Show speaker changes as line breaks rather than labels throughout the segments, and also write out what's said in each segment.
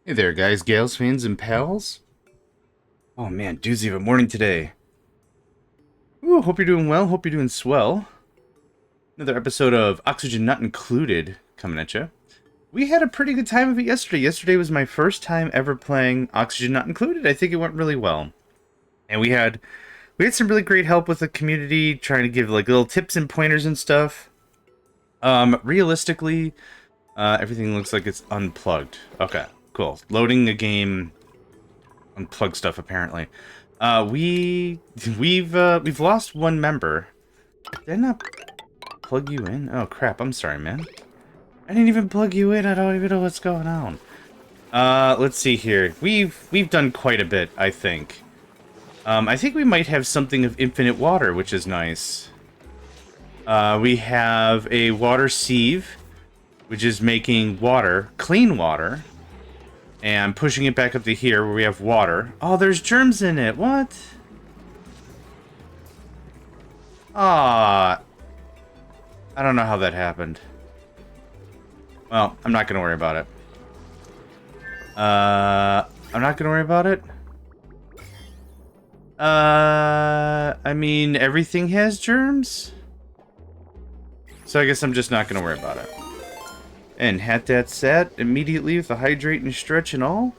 Hey there, guys, gals, fans, and pals. Oh man, doozy of a morning today. Ooh, hope you're doing well. Hope you're doing swell. Another episode of Oxygen Not Included coming at you. We had a pretty good time of it yesterday. Yesterday was my first time ever playing Oxygen Not Included. I think it went really well, and we had some really great help with the community, trying to give like little tips and pointers and stuff. Realistically, everything looks like it's unplugged. Okay, cool. Loading the game. Unplug stuff apparently. We've lost one member. Did I not plug you in? Oh crap, I'm sorry, man. I didn't even plug you in. I don't even know what's going on. Let's see here. We've done quite a bit, I think. I think we might have something of infinite water, which is nice. We have a water sieve, which is making water, clean water. And I'm pushing it back up to here where we have water. Oh, there's germs in it. What? Ah, I don't know how that happened. Well, I'm not going to worry about it. I'm not going to worry about it. I mean, everything has germs. So I guess I'm just not going to worry about it. And had that set immediately with the hydrate and stretch and all.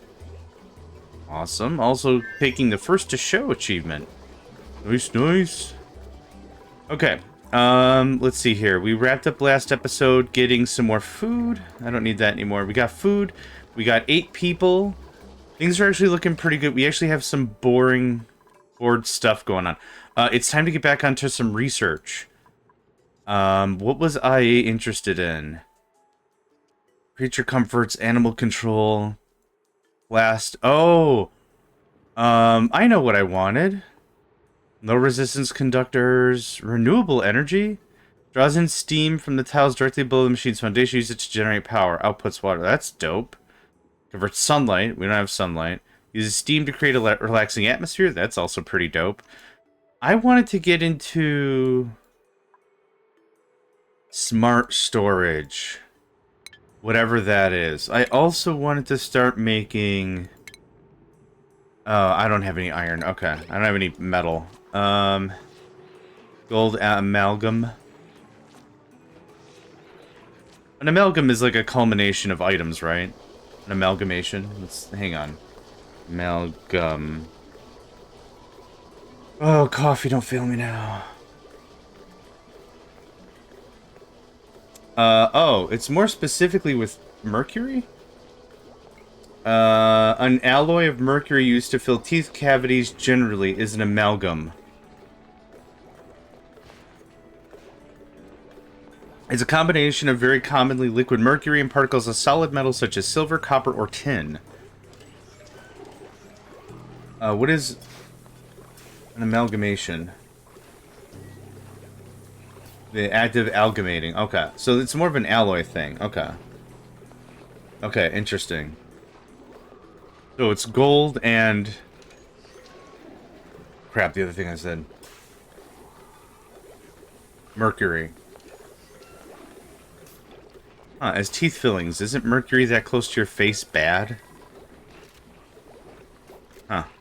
Awesome. Also taking the first to show achievement. Nice, nice. Okay. Let's see here. We wrapped up last episode getting some more food. I don't need that anymore. We got food. We got 8 people. Things are actually looking pretty good. We actually have some bored stuff going on. It's time to get back onto some research. What was I interested in? Creature comforts, animal control. I know what I wanted. Low resistance conductors, renewable energy. Draws in steam from the tiles directly below the machine's foundation. Use it to generate power. Outputs water. That's dope. Converts sunlight. We don't have sunlight. Uses steam to create a relaxing atmosphere. That's also pretty dope. I wanted to get into smart storage. Whatever that is. I also wanted to start making... Oh, I don't have any iron. Okay. I don't have any metal. Gold amalgam. An amalgam is like a culmination of items, right? An amalgamation. Hang on. Amalgam. Oh, coffee, don't fail me now. Oh, it's more specifically with mercury? An alloy of mercury used to fill teeth cavities generally is an amalgam. It's a combination of very commonly liquid mercury and particles of solid metals such as silver, copper, or tin. What is an amalgamation? The act of amalgamating. Okay, so it's more of an alloy thing. Okay. Okay, interesting. So it's gold and... Crap, the other thing I said. Mercury. As teeth fillings, isn't mercury that close to your face bad?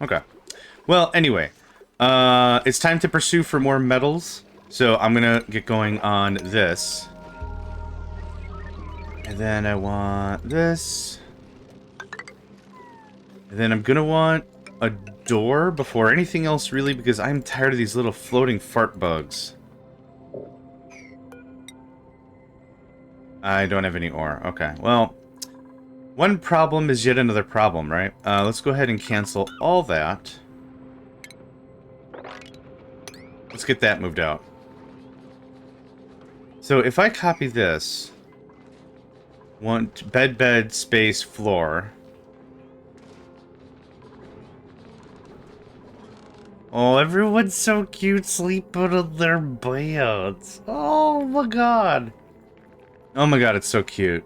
Okay. Well, anyway. It's time to pursue for more metals. So I'm gonna get going on this. And then I want this. And then I'm gonna want a door before anything else, really, because I'm tired of these little floating fart bugs. I don't have any ore. Okay, well, one problem is yet another problem, right? Let's go ahead and cancel all that. Let's get that moved out. So if I copy this, want bed, space, floor. Oh, everyone's so cute sleeping in their beds. Oh my god. Oh my god, it's so cute.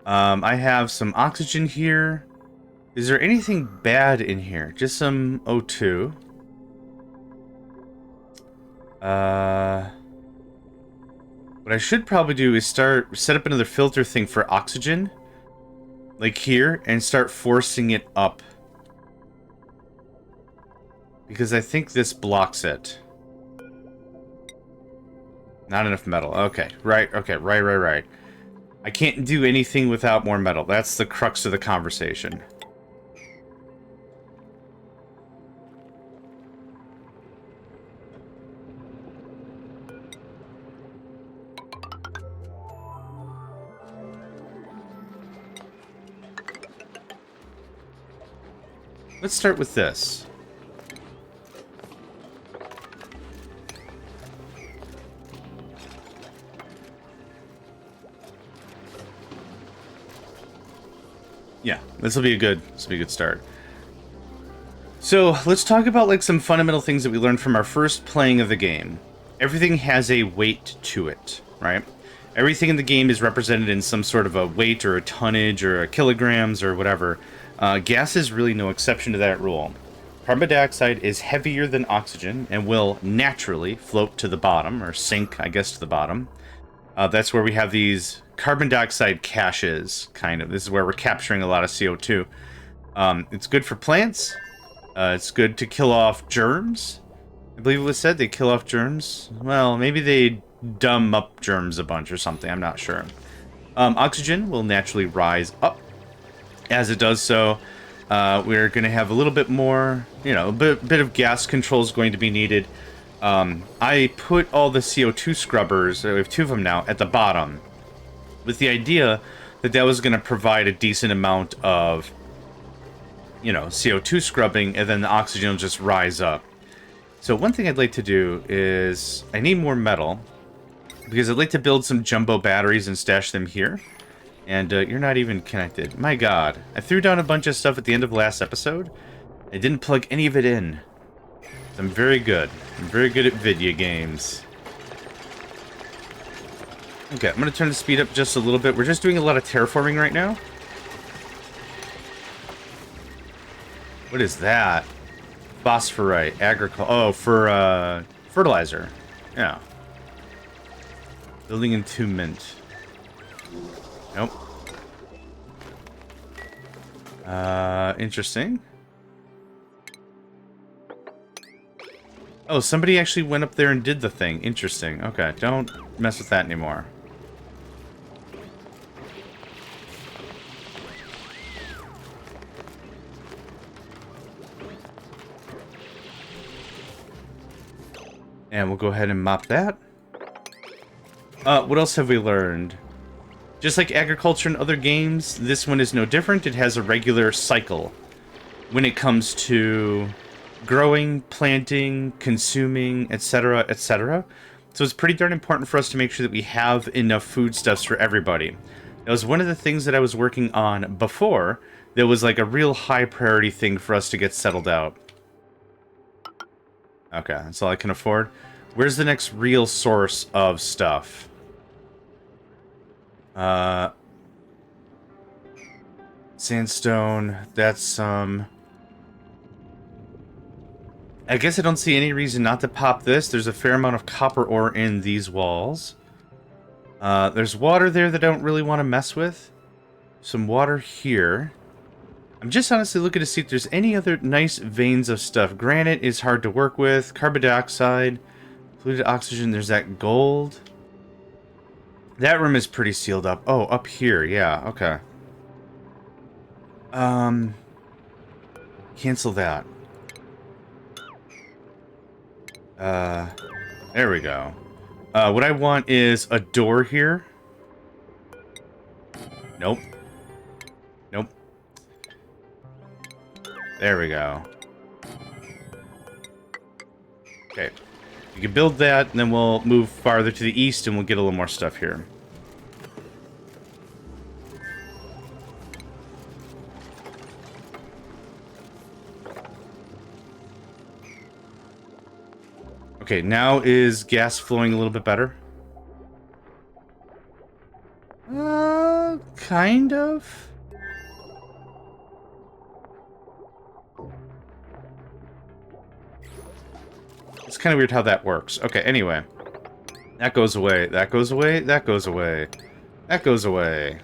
I have some oxygen here. Is there anything bad in here? Just some O2. What I should probably do is set up another filter thing for oxygen. like here, and start forcing it up. Because I think this blocks it. Not enough metal. Okay, right, right. I can't do anything without more metal. That's the crux of the conversation. Let's start with this. Yeah, this will be a good start. So let's talk about like some fundamental things that we learned from our first playing of the game. Everything has a weight to it, right? Everything in the game is represented in some sort of a weight or a tonnage or a kilograms or whatever. Gas is really no exception to that rule. Carbon dioxide is heavier than oxygen and will naturally float to the bottom, or sink, I guess, to the bottom. That's where we have these carbon dioxide caches, kind of. This is where we're capturing a lot of CO2. It's good for plants. It's good to kill off germs. I believe it was said they kill off germs. Well, maybe they dumb up germs a bunch or something. I'm not sure. Oxygen will naturally rise up. As it does so, we're going to have a little bit more, you know, a bit of gas control is going to be needed. I put all the CO2 scrubbers, we have 2 of them now, at the bottom, with the idea that that was going to provide a decent amount of, you know, CO2 scrubbing, and then the oxygen will just rise up. So one thing I'd like to do is, I need more metal, because I'd like to build some jumbo batteries and stash them here. And you're not even connected. My god. I threw down a bunch of stuff at the end of last episode. I didn't plug any of it in. I'm very good. I'm very good at video games. Okay, I'm going to turn the speed up just a little bit. We're just doing a lot of terraforming right now. What is that? Phosphorite, agriculture. Oh, for fertilizer. Yeah. Building entombment. Nope. Interesting. Oh, somebody actually went up there and did the thing. Interesting. Okay, don't mess with that anymore. And we'll go ahead and mop that. What else have we learned? Just like agriculture in other games, this one is no different. It has a regular cycle when it comes to growing, planting, consuming, etc., etc. So it's pretty darn important for us to make sure that we have enough foodstuffs for everybody. That was one of the things that I was working on before. That was like a real high priority thing for us to get settled out. Okay, that's all I can afford. Where's the next real source of stuff? Sandstone, that's some... I guess I don't see any reason not to pop this. There's a fair amount of copper ore in these walls. There's water there that I don't really want to mess with. Some water here. I'm just honestly looking to see if there's any other nice veins of stuff. Granite is hard to work with. Carbon dioxide, polluted oxygen, there's that gold. That room is pretty sealed up. Oh, up here, yeah, okay. Cancel that. There we go. What I want is a door here. Nope. Nope. There we go. Okay. We can build that, and then we'll move farther to the east, and we'll get a little more stuff here. Okay, now is gas flowing a little bit better? Kind of. It's kind of weird how that works. Okay, anyway. That goes away, that goes away, that goes away. That goes away.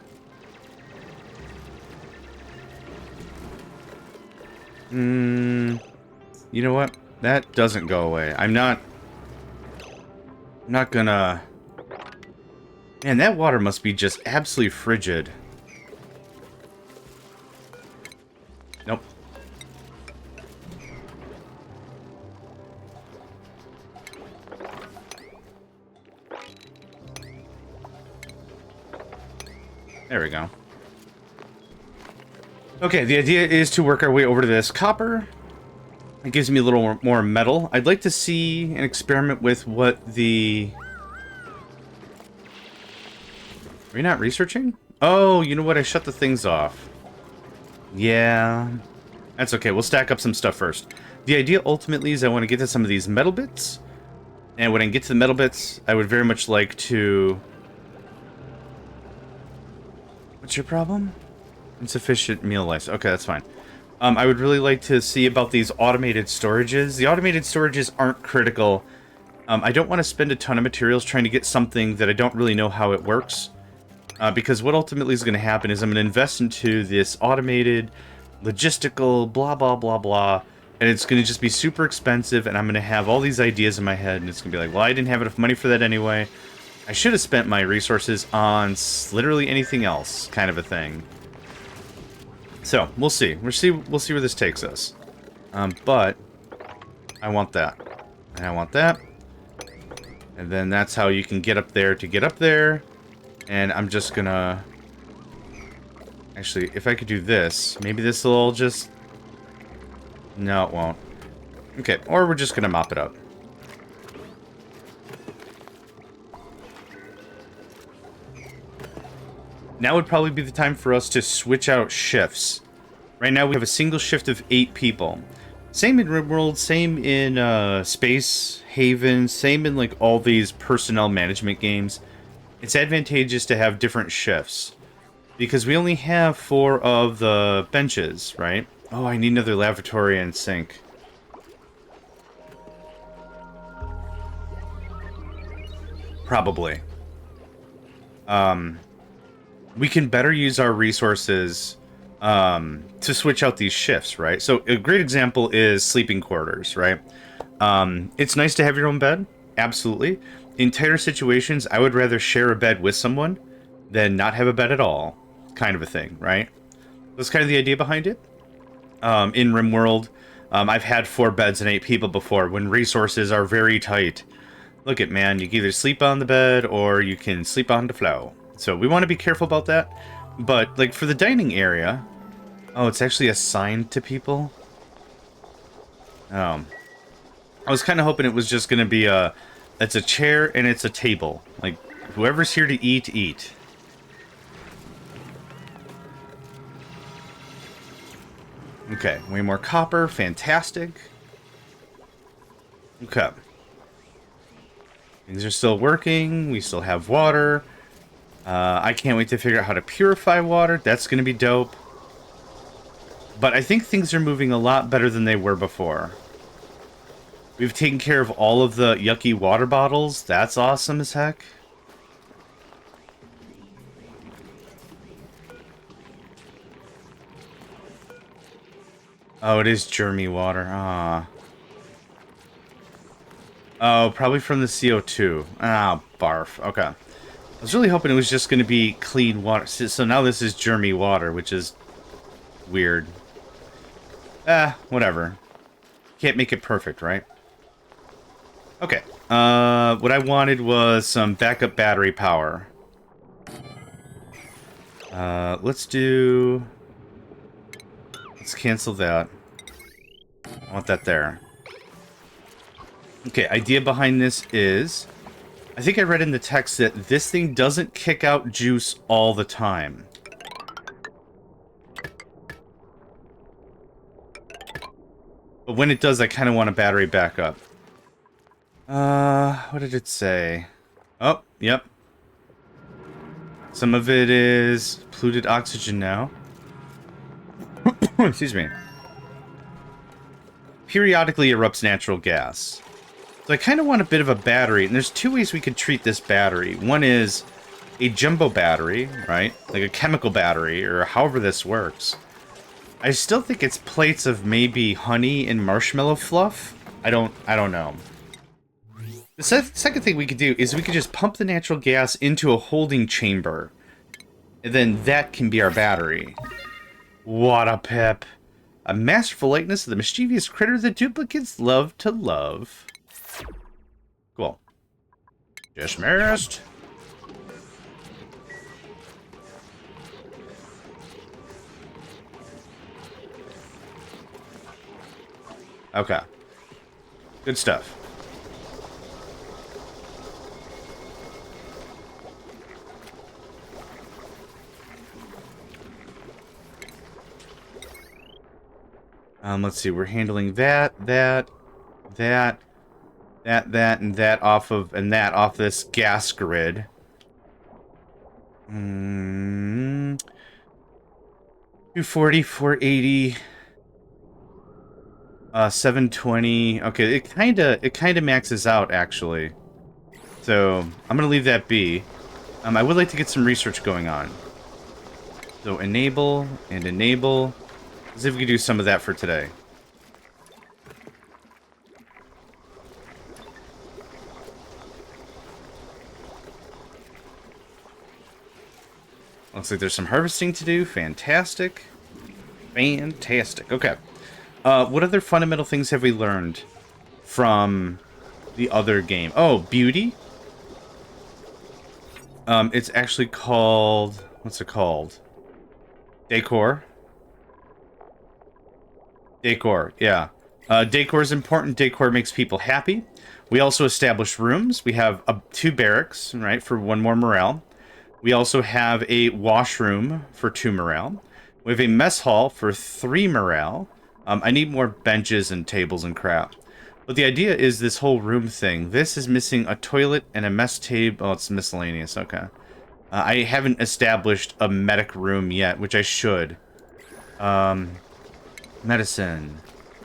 You know what? That doesn't go away. I'm not gonna... Man, that water must be just absolutely frigid. Nope. There we go. Okay, the idea is to work our way over to this copper. It gives me a little more metal. I'd like to see and experiment with what the... Are you not researching? Oh, you know what? I shut the things off. Yeah. That's okay. We'll stack up some stuff first. The idea ultimately is I want to get to some of these metal bits. And when I get to the metal bits, I would very much like to... What's your problem? Insufficient meal life. Okay, that's fine. I would really like to see about these automated storages. The automated storages aren't critical. I don't want to spend a ton of materials trying to get something that I don't really know how it works. Because what ultimately is going to happen is I'm going to invest into this automated, logistical, blah, blah, blah, blah. And it's going to just be super expensive, and I'm going to have all these ideas in my head, and it's going to be like, well, I didn't have enough money for that anyway. I should have spent my resources on literally anything else, kind of a thing. So, we'll see. We'll see where this takes us. But I want that. And I want that. And then that's how you can get up there to get up there. And I'm just gonna... Actually, if I could do this, maybe this will all just... No, it won't. Okay, or we're just gonna mop it up. Now would probably be the time for us to switch out shifts. Right now we have a single shift of 8 people. Same in RimWorld, same in Space Haven, same in like all these personnel management games. It's advantageous to have different shifts. Because we only have 4 of the benches, right? Oh, I need another lavatory and sink. Probably. We can better use our resources to switch out these shifts, right? So a great example is sleeping quarters, right? It's nice to have your own bed, absolutely. In tighter situations, I would rather share a bed with someone than not have a bed at all, kind of a thing, right? That's kind of the idea behind it. In RimWorld, I've had 4 beds and 8 people before when resources are very tight. Look at, man, you can either sleep on the bed or you can sleep on the floor. So we want to be careful about that. But, like, for the dining area... Oh, it's actually assigned to people? I was kind of hoping it was just going to be a... It's a chair and it's a table. Like, whoever's here to eat, eat. Okay, way more copper. Fantastic. Okay. Things are still working. We still have water. I can't wait to figure out how to purify water. That's going to be dope. But I think things are moving a lot better than they were before. We've taken care of all of the yucky water bottles. That's awesome as heck. Oh, it is germy water. Ah. Oh, probably from the CO2. Ah, barf. Okay. I was really hoping it was just going to be clean water. So now this is germy water, which is weird. Whatever. Can't make it perfect, right? Okay. What I wanted was some backup battery power. Let's cancel that. I want that there. Okay, idea behind this is... I think I read in the text that this thing doesn't kick out juice all the time. But when it does, I kind of want a battery backup. What did it say? Oh, yep. Some of it is polluted oxygen now. Excuse me. Periodically erupts natural gas. So I kind of want a bit of a battery, and there's 2 ways we could treat this battery. One is a jumbo battery, right? Like a chemical battery, or however this works. I still think it's plates of maybe honey and marshmallow fluff. I don't know. The second thing we could do is we could just pump the natural gas into a holding chamber. And then that can be our battery. What a pip. A masterful likeness of the mischievous critter that duplicates love to love. Cool. Dismissed. Okay. Good stuff. Let's see. We're handling that, and that off this gas grid. 240, 480, 720. Okay, it kinda maxes out actually. So I'm gonna leave that be. I would like to get some research going on. So enable and enable. Let's see if we can do some of that for today. Looks like there's some harvesting to do. Fantastic. Fantastic. Okay. What other fundamental things have we learned from the other game? Oh, beauty. It's actually called... What's it called? Decor. Decor, yeah. Decor is important. Decor makes people happy. We also establish rooms. We have 2 barracks, right, for 1 more morale. We also have a washroom for 2 morale. We have a mess hall for 3 morale. I need more benches and tables and crap. But the idea is this whole room thing. This is missing a toilet and a mess table. Oh, it's miscellaneous. Okay. I haven't established a medic room yet, which I should. Medicine.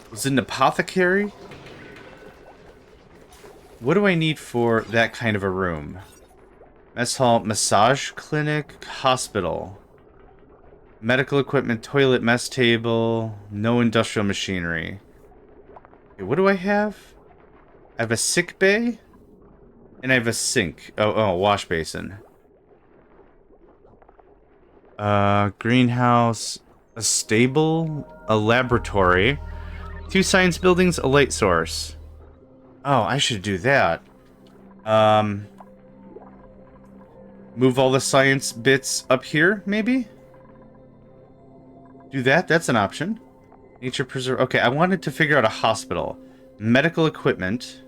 Was it an apothecary? What do I need for that kind of a room? Mess hall, massage clinic, hospital. Medical equipment, toilet, mess table, no industrial machinery. Okay, what do I have? I have a sick bay, and I have a sink. Oh, wash basin. Greenhouse, a stable, a laboratory, 2 science buildings, a light source. Oh, I should do that. Move all the science bits up here, maybe? Do that? That's an option. Nature preserve. Okay, I wanted to figure out a hospital. Medical equipment.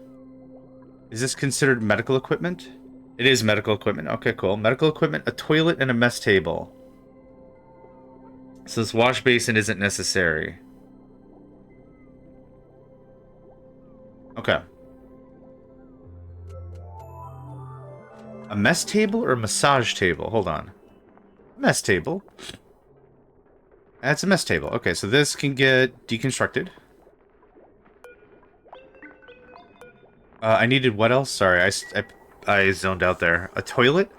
Is this considered medical equipment? It is medical equipment. Okay, cool. Medical equipment, a toilet, and a mess table. So this wash basin isn't necessary. Okay. A mess table or a massage table? Hold on. Mess table. That's a mess table. Okay, so this can get deconstructed. I needed what else? Sorry, I zoned out there. A toilet?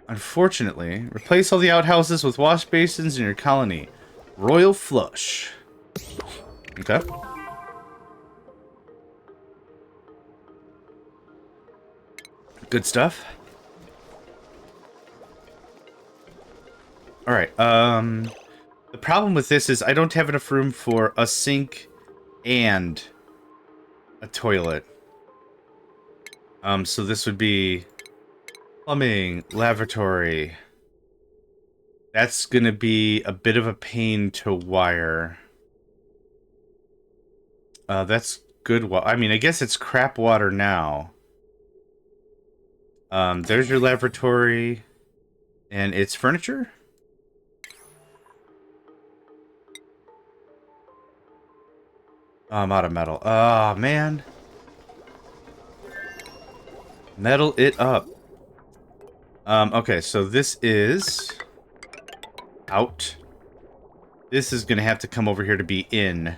Unfortunately, replace all the outhouses with wash basins in your colony. Royal flush. Okay. Good stuff. Alright, the problem with this is I don't have enough room for a sink and a toilet. So this would be plumbing, lavatory. That's gonna be a bit of a pain to wire. That's good water. I mean, I guess it's crap water now. There's your lavatory. And it's furniture? Oh, I'm out of metal. Oh, man. Metal it up. Okay, so this is out. This is gonna have to come over here to be in.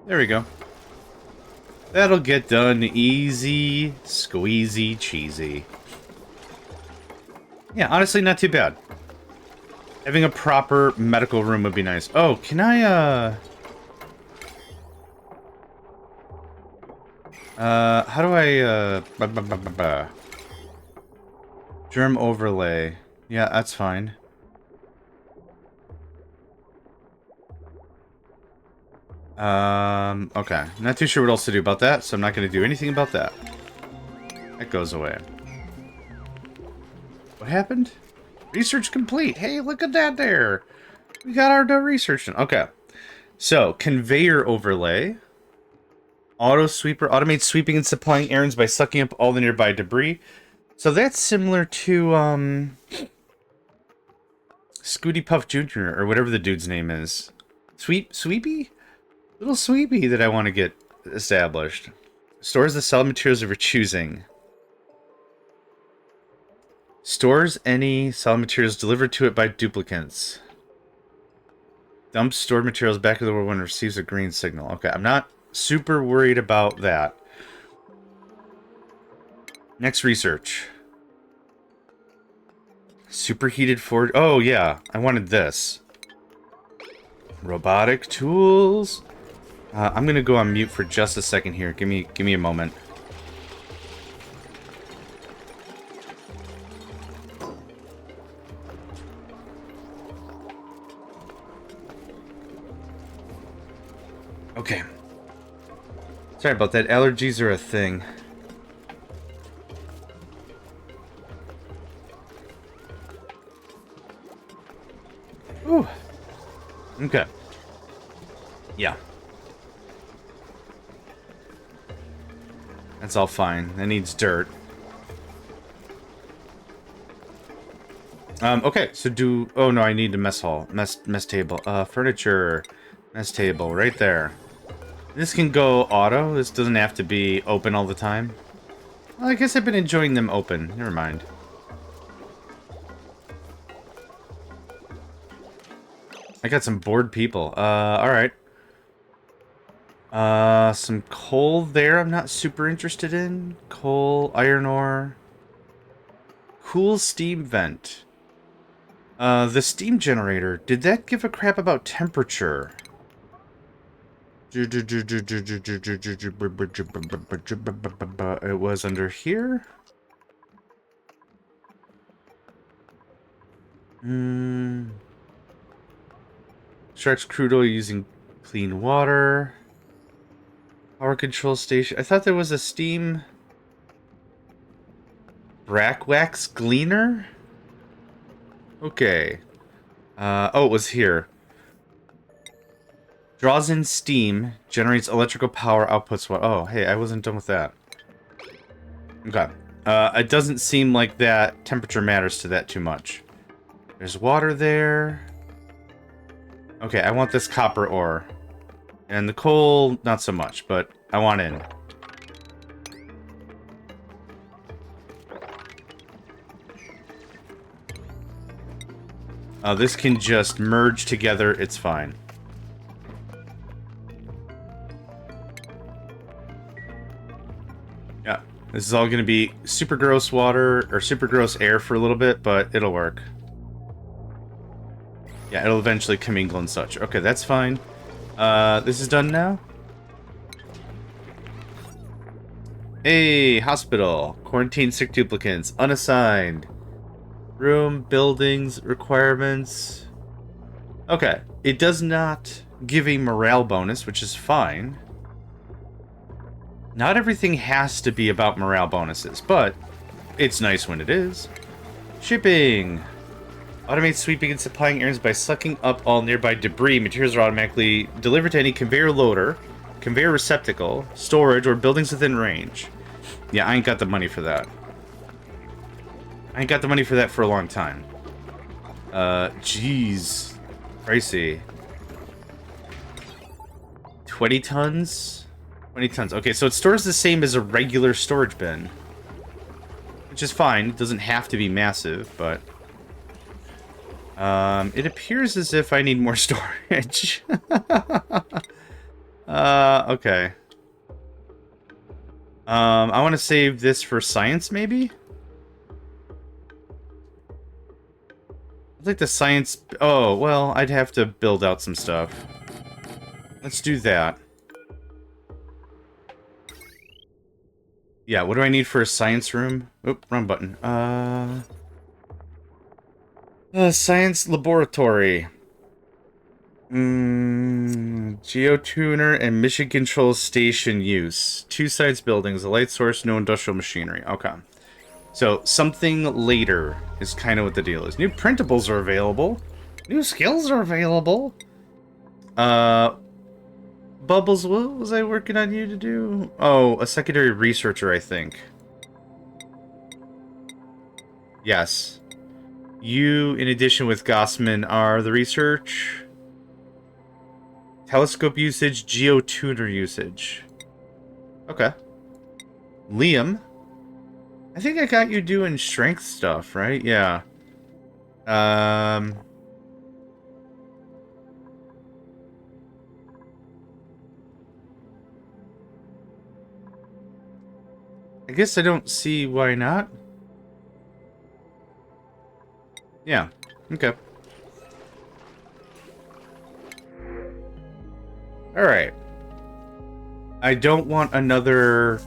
There we go. That'll get done easy, squeezy, cheesy. Yeah, honestly, not too bad. Having a proper medical room would be nice. Oh, can I, how do I, germ overlay. Yeah, that's fine. Okay. Not too sure what else to do about that, so I'm not going to do anything about that. That goes away. What happened? Research complete. Hey, look at that there. We got our research done. Okay. So, conveyor overlay. Auto sweeper automates sweeping and supplying errands by sucking up all the nearby debris. So that's similar to, Scooty Puff Jr., or whatever the dude's name is. Sweepy? Little Sweepy that I want to get established. Stores the solid materials of your choosing. Stores any solid materials delivered to it by duplicates. Dumps stored materials back in the world when it receives a green signal. Okay, I'm not super worried about that. Next research. Superheated forge. Oh, yeah. I wanted this. Robotic tools. I'm gonna go on mute for just a second here. Give me a moment. Okay. Sorry about that. Allergies are a thing. Ooh. Okay. Yeah. That's all fine. That needs dirt. Okay, so oh no, I need a mess hall. Mess table. Furniture. Mess table, right there. This can go auto. This doesn't have to be open all the time. Well, I guess I've been enjoying them open. Never mind. I got some bored people. Alright. Some coal there I'm not super interested in. Coal, iron ore. Cool steam vent. The steam generator. Did that give a crap about temperature? It was under here? Extracts crude oil using clean water. Power control station. I thought there was a steam brack wax gleaner? Okay. Oh, it was here. Draws in steam, generates electrical power, outputs what? Oh, hey, I wasn't done with that. Okay. It doesn't seem like that temperature matters to that too much. There's water there. Okay, I want this copper ore. And the coal, not so much, but I want in. This can just merge together, it's fine. Yeah, this is all going to be super gross water, or super gross air for a little bit, but it'll work. Yeah, it'll eventually commingle and such. Okay, that's fine. This is done now? Hey, hospital. Quarantine sick duplicants. Unassigned. Room, buildings, requirements. Okay, it does not give a morale bonus, which is fine. Not everything has to be about morale bonuses, but it's nice when it is. Shipping. Automate sweeping and supplying errands by sucking up all nearby debris. Materials are automatically delivered to any conveyor loader, conveyor receptacle, storage, or buildings within range. Yeah, I ain't got the money for that. I ain't got the money for that for a long time. Jeez. Pricey. 20 tons? 20 tons. Okay, so it stores the same as a regular storage bin. Which is fine. It doesn't have to be massive, but... it appears as if I need more storage. Okay. I want to save this for science, maybe? I'd like the science... Oh, well, I'd have to build out some stuff. Let's do that. Yeah, what do I need for a science room? Oop, wrong button. Science laboratory. Geotuner and mission control station use. 2 sites buildings, a light source, no industrial machinery. Okay. So, something later is kind of what the deal is. New printables are available. New skills are available. Bubbles, what was I working on you to do? Oh, a secondary researcher, I think. Yes. You, in addition with Gossman, are the research. Telescope usage, geotuner usage. Okay. Liam. I think I got you doing strength stuff, right? Yeah. I guess I don't see why not. Yeah. Okay. Alright. I don't want another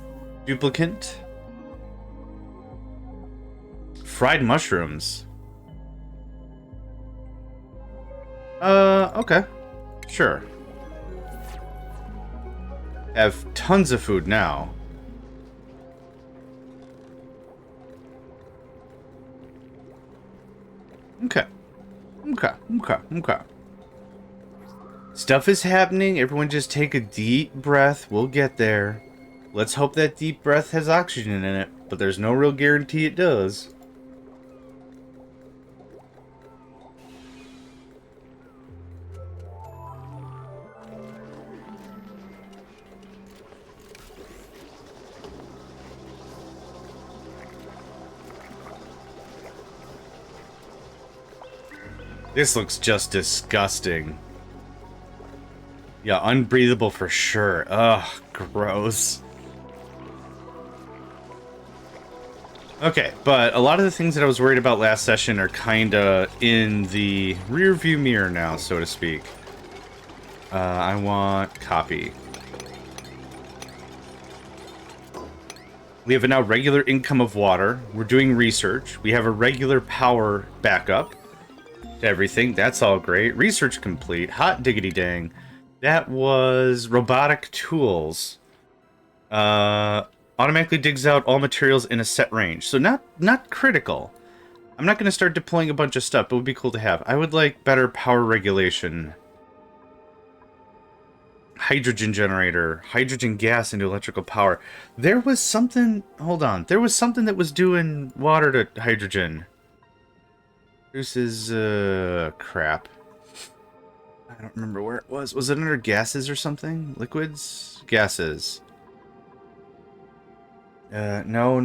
duplicant. Fried mushrooms. Okay. Sure. Have tons of food now. Okay. Okay. Stuff is happening. Everyone just take a deep breath. We'll get there. Let's hope that deep breath has oxygen in it, but there's no real guarantee it does. This looks just disgusting. Yeah, unbreathable for sure. Ugh, gross. Okay, but a lot of the things that I was worried about last session are kinda in the rearview mirror now, so to speak. I want copy. We have a now regular income of water. We're doing research. We have a regular power backup to everything. That's all great. Research complete. Hot diggity dang. That was robotic tools. Automatically digs out all materials in a set range. So not critical. I'm not going to start deploying a bunch of stuff, but it would be cool to have. I would like better power regulation. Hydrogen generator. Hydrogen gas into electrical power. There was something... Hold on. There was something that was doing water to hydrogen. This is, crap. I don't remember where it was. Was it under gases or something? Liquids? Gases. No.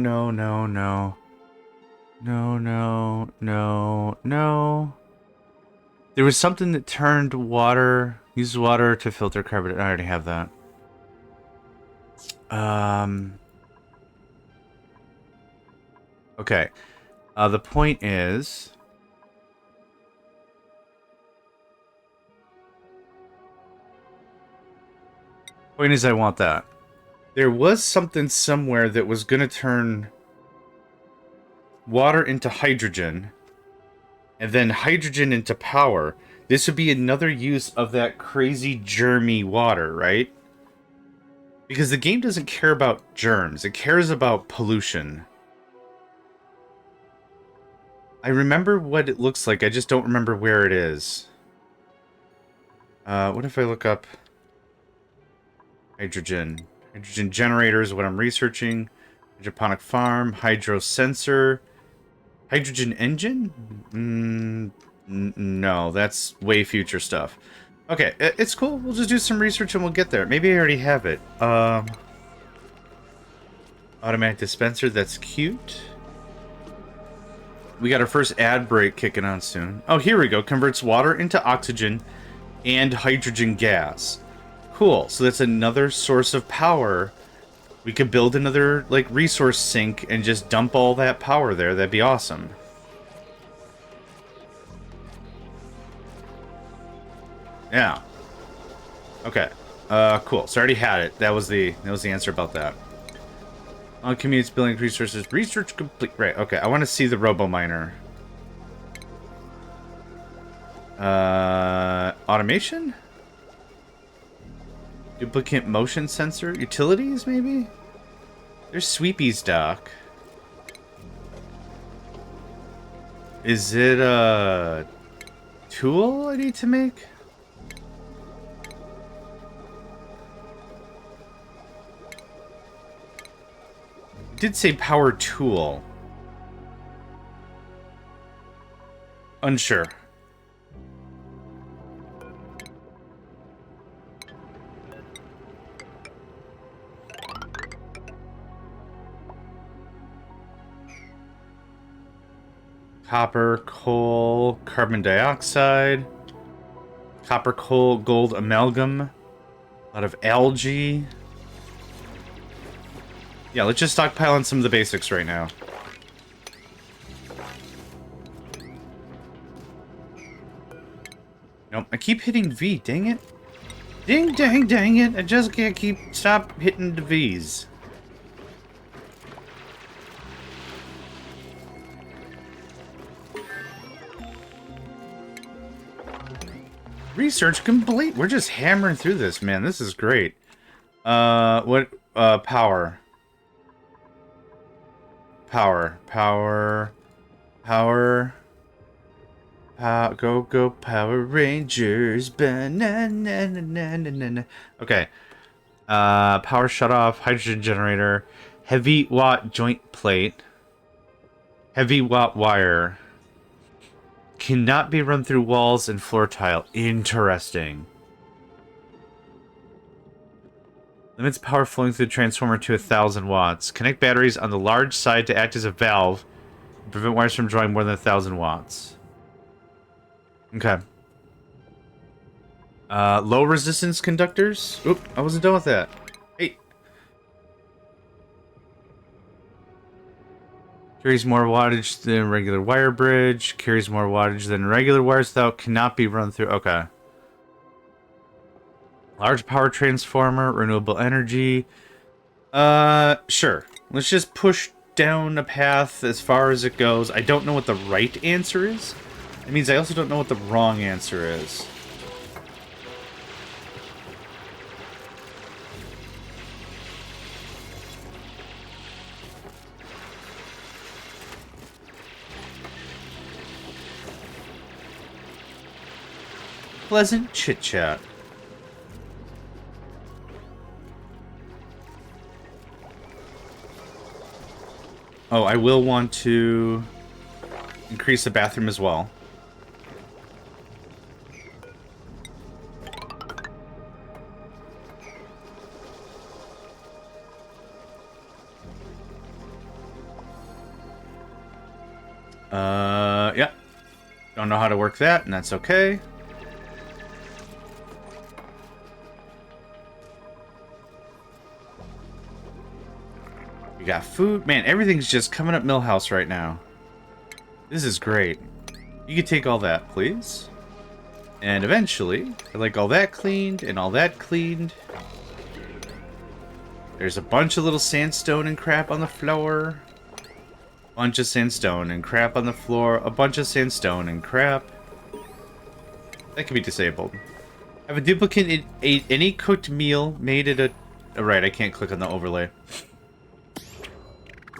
There was something that turned water... Uses water to filter carbon... I already have that. Okay. The point is... Point is, I want that. There was something somewhere that was going to turn water into hydrogen, and then hydrogen into power. This would be another use of that crazy germy water, right? Because the game doesn't care about germs. It cares about pollution. I remember what it looks like. I just don't remember where it is. What if I look up... Hydrogen. Hydrogen generator is what I'm researching. Hydroponic farm. Hydro sensor. Hydrogen engine? No, that's way future stuff. Okay, it's cool. We'll just do some research and we'll get there. Maybe I already have it. Automatic dispenser. That's cute. We got our first ad break kicking on soon. Oh, here we go. Converts water into oxygen and hydrogen gas. Cool. So that's another source of power. We could build another, like, resource sink and just dump all that power there. That'd be awesome. Yeah. Okay. Cool. So I already had it. That was the answer about that. On communities building resources. Research complete. Right. Okay. I want to see the Robo Miner. Automation? Duplicate motion sensor? Utilities, maybe? There's Sweepy's dock. Is it a tool I need to make? It did say power tool. Unsure. Copper, coal, carbon dioxide, copper, coal, gold amalgam, a lot of algae. Yeah, let's just stockpile on some of the basics right now. Nope, I keep hitting V, dang it. Ding, dang it, I just can't stop hitting the V's. Research complete. We're just hammering through this, man. This is great. Power. Go Power Rangers. Banana. Okay. Power shut off. Hydrogen generator. Heavy watt joint plate. Heavy watt wire. Cannot be run through walls and floor tile. Interesting. Limits power flowing through the transformer to 1,000 watts. Connect batteries on the large side to act as a valve. Prevent wires from drawing more than 1,000 watts. Okay. Low resistance conductors. Oop, I wasn't done with that. Hey. Carries more wattage than regular wire bridge. Carries more wattage than regular wires, though. Cannot be run through. Okay. Large power transformer. Renewable energy. Sure. Let's just push down a path as far as it goes. I don't know what the right answer is. It means I also don't know what the wrong answer is. Pleasant chit-chat. Oh, I will want to increase the bathroom as well. Yeah. Don't know how to work that, and that's okay. We got food. Man, everything's just coming up Millhouse right now. This is great. You can take all that, please. And eventually, I'd like all that cleaned and all that cleaned. There's a bunch of little sandstone and crap on the floor. Bunch of sandstone and crap on the floor. A bunch of sandstone and crap. That can be disabled. Have a duplicate ate any cooked meal made at a... Oh, right, I can't click on the overlay.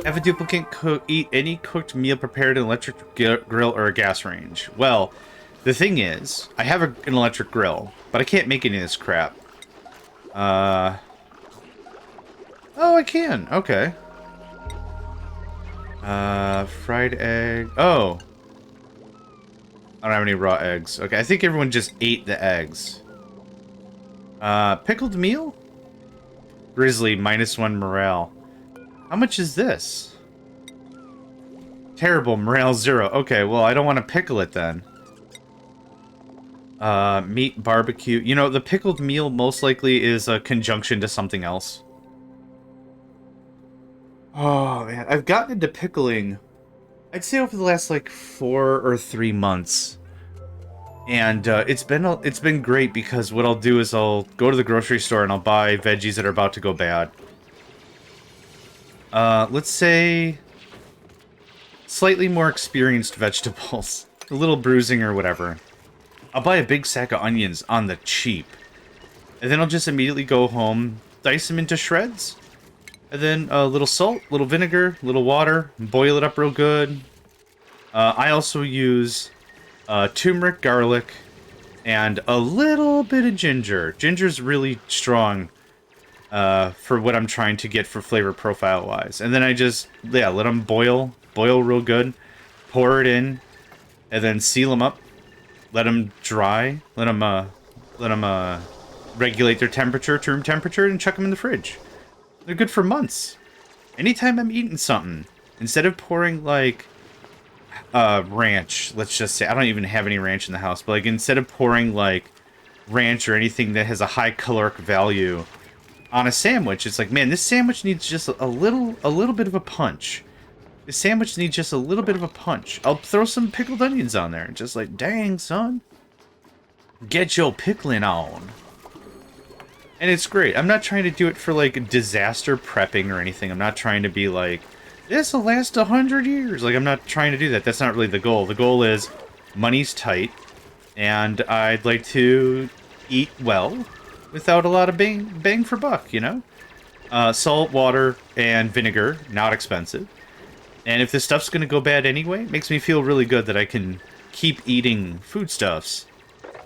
Have a duplicate eat any cooked meal prepared in an electric grill or a gas range. Well, the thing is, I have an electric grill, but I can't make any of this crap. Oh, I can. Okay. Fried egg. Oh. I don't have any raw eggs. Okay, I think everyone just ate the eggs. Pickled meal? Grizzly, -1 morale. How much is this? Terrible, morale 0. Okay, well, I don't want to pickle it then. Meat barbecue. You know, the pickled meal most likely is a conjunction to something else. Oh, man. I've gotten into pickling, I'd say over the last, like, 4 or 3 months. And it's been great because what I'll do is I'll go to the grocery store and I'll buy veggies that are about to go bad. Let's say slightly more experienced vegetables, a little bruising or whatever. I'll buy a big sack of onions on the cheap, and then I'll just immediately go home, dice them into shreds, and then a little salt, little vinegar, little water, boil it up real good. I also use turmeric, garlic, and a little bit of ginger. Ginger's really strong for what I'm trying to get for flavor profile-wise. And then I just, yeah, let them boil real good, pour it in, and then seal them up, let them dry, let them regulate their temperature to room temperature, and chuck them in the fridge. They're good for months. Anytime I'm eating something, instead of pouring, like, ranch, let's just say, I don't even have any ranch in the house, but, like, instead of pouring, like, ranch or anything that has a high caloric value on a sandwich, it's like, man, this sandwich needs just a little bit of a punch. This sandwich needs just a little bit of a punch. I'll throw some pickled onions on there. Just like, dang, son. Get your pickling on. And it's great. I'm not trying to do it for, like, disaster prepping or anything. I'm not trying to be like, this will last 100 years. Like, I'm not trying to do that. That's not really the goal. The goal is money's tight, and I'd like to eat well without a lot of bang for buck, you know? Salt, water, and vinegar, not expensive. And if this stuff's going to go bad anyway, it makes me feel really good that I can keep eating foodstuffs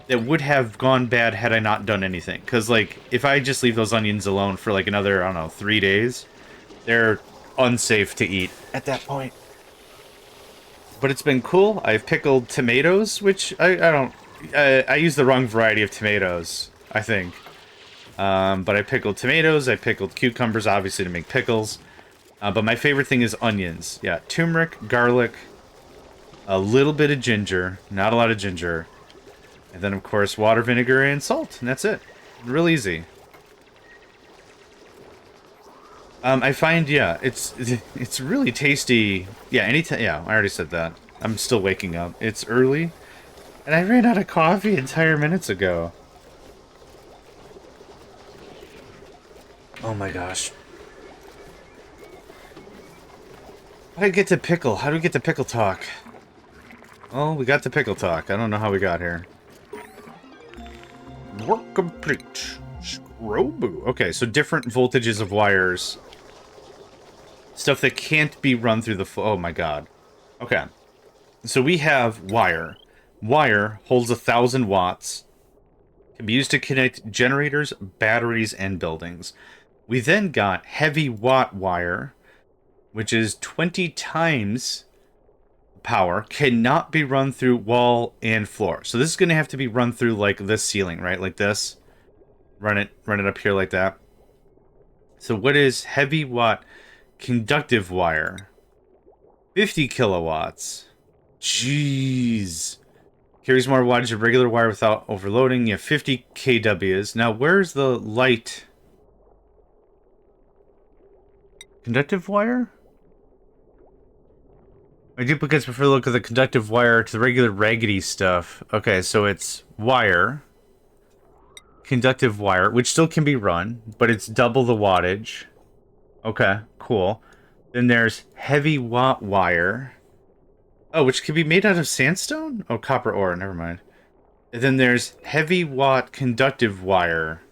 that would have gone bad had I not done anything. Because, like, if I just leave those onions alone for, like, another, I don't know, 3 days, they're unsafe to eat at that point. But it's been cool. I've pickled tomatoes, which I use the wrong variety of tomatoes, I think. But I pickled tomatoes, I pickled cucumbers, obviously, to make pickles. But my favorite thing is onions. Yeah, turmeric, garlic, a little bit of ginger, not a lot of ginger. And then, of course, water, vinegar, and salt. And that's it. Real easy. I find, yeah, it's really tasty. Yeah, anytime. Yeah, I already said that. I'm still waking up. It's early, and I ran out of coffee entire minutes ago. Oh my gosh. How do I get to pickle? How do we get to pickle talk? Oh, we got to pickle talk. I don't know how we got here. Work complete. Scrobu. Okay, so different voltages of wires. Stuff that can't be run through the... Oh my god. Okay. So we have wire. Wire holds 1,000 watts. Can be used to connect generators, batteries, and buildings. We then got heavy watt wire, which is 20 times power, cannot be run through wall and floor. So this is going to have to be run through, like, this ceiling, right? Like this. Run it up here like that. So what is heavy watt conductive wire? 50 kilowatts. Jeez. Carries more wattage of regular wire without overloading. You have 50 kWs. Now, where's the light? Conductive wire? My duplicates prefer to look at the conductive wire to the regular raggedy stuff. Okay, so it's wire. Conductive wire, which still can be run, but it's double the wattage. Okay, cool. Then there's heavy watt wire. Oh, which can be made out of sandstone? Oh, copper ore, never mind. And then there's heavy watt conductive wire.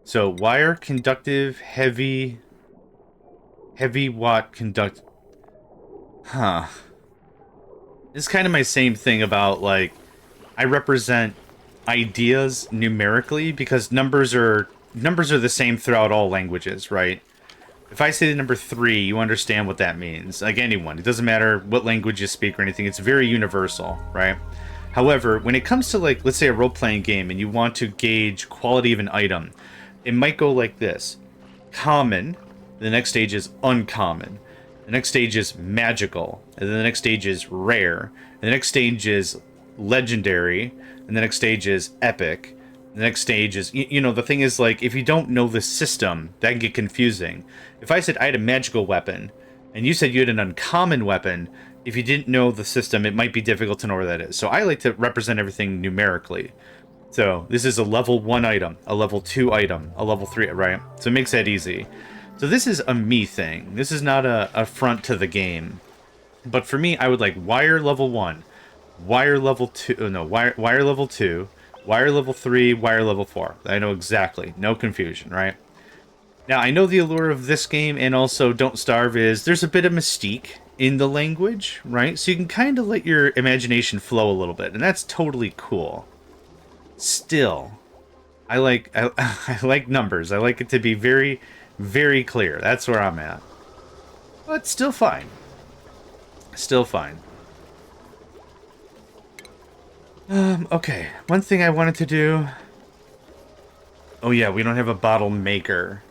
So wire, conductive, heavy watt conduct. Huh. It's kind of my same thing about, like, I represent ideas numerically because numbers are the same throughout all languages, right? If I say the number 3, you understand what that means. Like anyone. It doesn't matter what language you speak or anything. It's very universal, right? However, when it comes to, like, let's say a role-playing game and you want to gauge quality of an item, it might go like this. Common. The next stage is uncommon. The next stage is magical. And then the next stage is rare. And the next stage is legendary, and the next stage is epic. The next stage is, you know, the thing is, like, if you don't know the system, that can get confusing. If I said I had a magical weapon, and you said you had an uncommon weapon, if you didn't know the system, it might be difficult to know where that is. So I like to represent everything numerically. So this is a level 1 item, a level 2 item, a level 3, right? So it makes that easy. So this is a me thing. This is not a affront to the game. But for me, I would like wire level 1, wire level 2, oh no, wire level 2, wire level 3, wire level 4. I know exactly. No confusion, right? Now, I know the allure of this game and also Don't Starve is there's a bit of mystique in the language, right? So you can kind of let your imagination flow a little bit, and that's totally cool. Still, I like I like numbers. I like it to be very, very clear. That's where I'm at. But still fine. Still fine. Okay. One thing I wanted to do... Oh yeah, we don't have a bottle maker.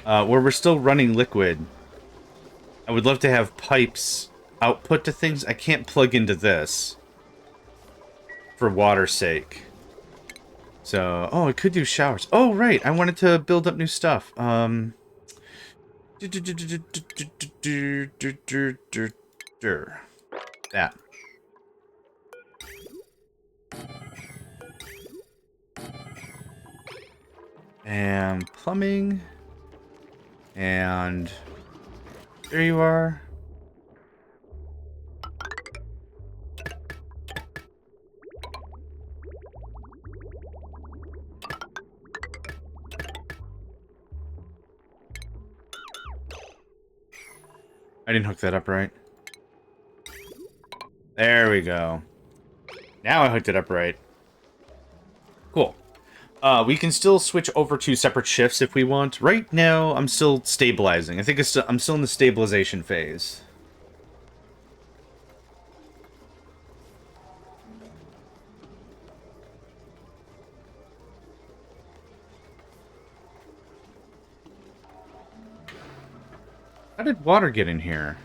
Where we're still running liquid. I would love to have pipes output to things. I can't plug into this. For water's sake. So, oh, I could do showers. Oh, right. I wanted to build up new stuff. That. And plumbing. And there you are. I didn't hook that up right. There we go. Now I hooked it up right. Cool. We can still switch over to separate shifts if we want. Right now, I'm still stabilizing. I think I'm still in the stabilization phase. How did water get in here?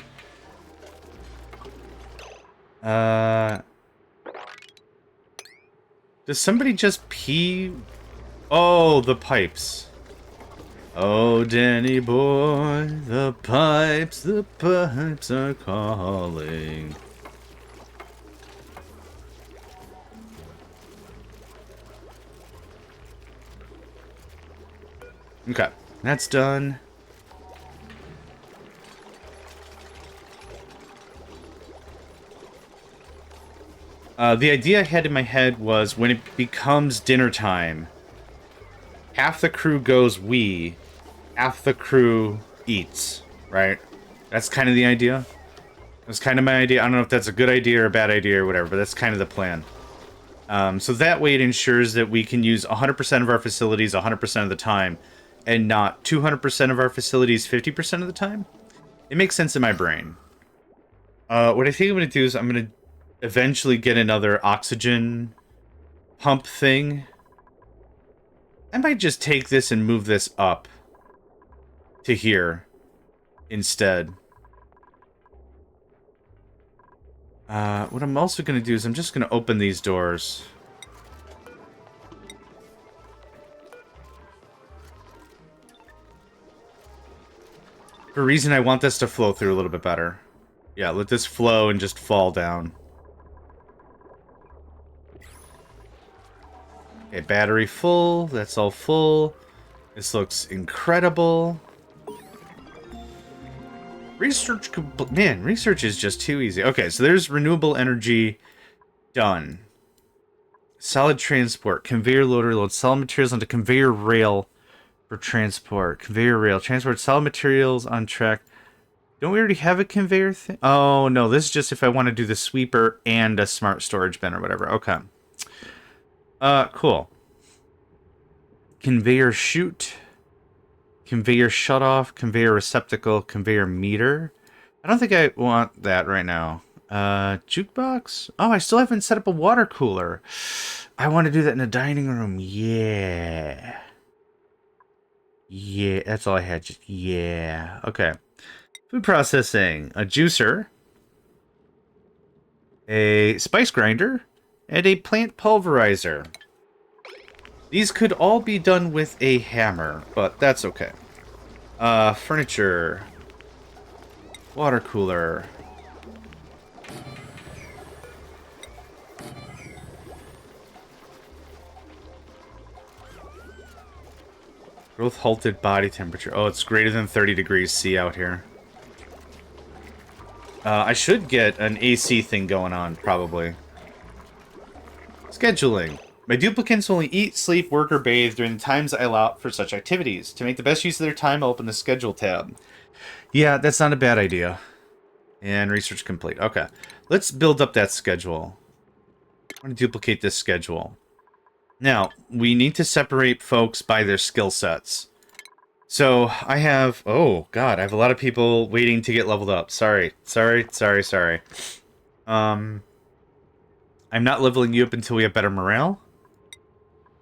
Does somebody just pee? Oh, the pipes. Oh, Danny boy, the pipes are calling. Okay, that's done. The idea I had in my head was when it becomes dinner time, half the crew goes wee, half the crew eats, right? That's kind of the idea. That's kind of my idea. I don't know if that's a good idea or a bad idea or whatever, but that's kind of the plan. So that way it ensures that we can use 100% of our facilities 100% of the time, and not 200% of our facilities 50% of the time. It makes sense in my brain. What I think I'm going to do is I'm going to eventually get another oxygen pump thing. I might just take this and move this up to here instead. What I'm also going to do is I'm just going to open these doors. For a reason, I want this to flow through a little bit better. Yeah, let this flow and just fall down. Okay, battery full. That's all full. This looks incredible. Research, man, research is just too easy. Okay, so there's renewable energy done. Solid transport, conveyor loader loads solid materials onto conveyor rail for transport. Conveyor rail, transport solid materials on track. Don't we already have a conveyor thing? Oh, no, this is just if I want to do the sweeper and a smart storage bin or whatever. Okay. Cool. Conveyor chute. Conveyor shutoff, conveyor receptacle, conveyor meter. I don't think I want that right now. Jukebox? Oh, I still haven't set up a water cooler. I want to do that in a dining room. Yeah. Yeah, that's all I had. Just, yeah. Okay. Food processing. A juicer. a spice grinder, and a plant pulverizer. These could all be done with a hammer, but that's okay. Furniture. Water cooler. Growth halted body temperature. Oh, it's greater than 30 degrees C out here. I should get an AC thing going on, probably. Scheduling. My duplicants only eat, sleep, work, or bathe during the times I allow for such activities. To make the best use of their time, I'll open the schedule tab. Yeah, that's not a bad idea. And research complete. Okay. Let's build up that schedule. I'm going to duplicate this schedule. Now, we need to separate folks by their skill sets. So, I have... Oh, God, I have a lot of people waiting to get leveled up. Sorry. I'm not leveling you up until we have better morale.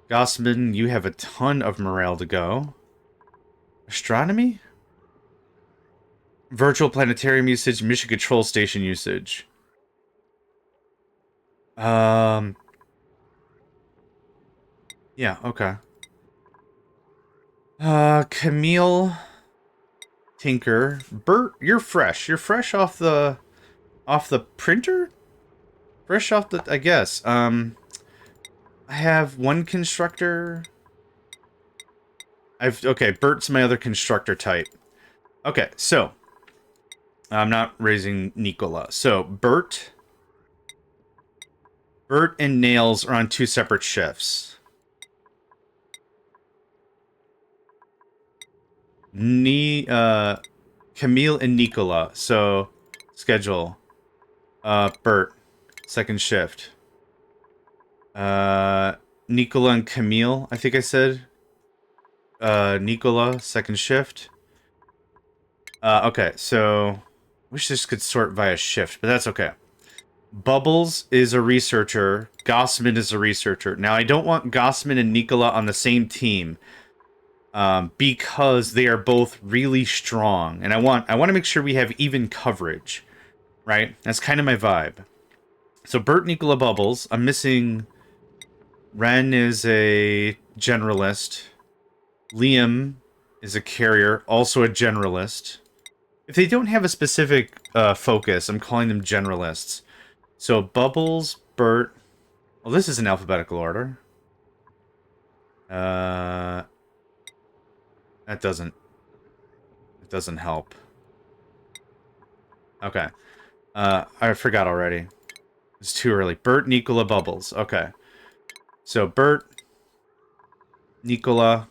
Gossman, you have a ton of morale to go. Astronomy? Virtual planetarium usage, mission control station usage. Yeah, okay. Camille, Tinker, Bert, you're fresh. You're fresh off the printer? Fresh off the, I guess. I have one constructor. Okay, Bert's my other constructor type. Okay, so I'm not raising Nicola. So Bert and Nails are on 2 separate shifts. Camille and Nicola. So schedule. Bert, second shift. Nicola and Camille, I think I said. Nicola, second shift. Okay, so wish this could sort via shift, but that's okay. Bubbles is a researcher. Gossman is a researcher. Now, I don't want Gossman and Nicola on the same team, because they are both really strong, and I want to make sure we have even coverage, right? That's kind of my vibe. So Bert, Nicola, Bubbles. I'm missing. Ren is a generalist. Liam is a carrier, also a generalist. If they don't have a specific focus, I'm calling them generalists. So Bubbles, Bert. Well, this is in alphabetical order. That doesn't. It doesn't help. Okay. I forgot already. It's too early. Bert, Nicola, Bubbles. Okay. So Bert, Nicola,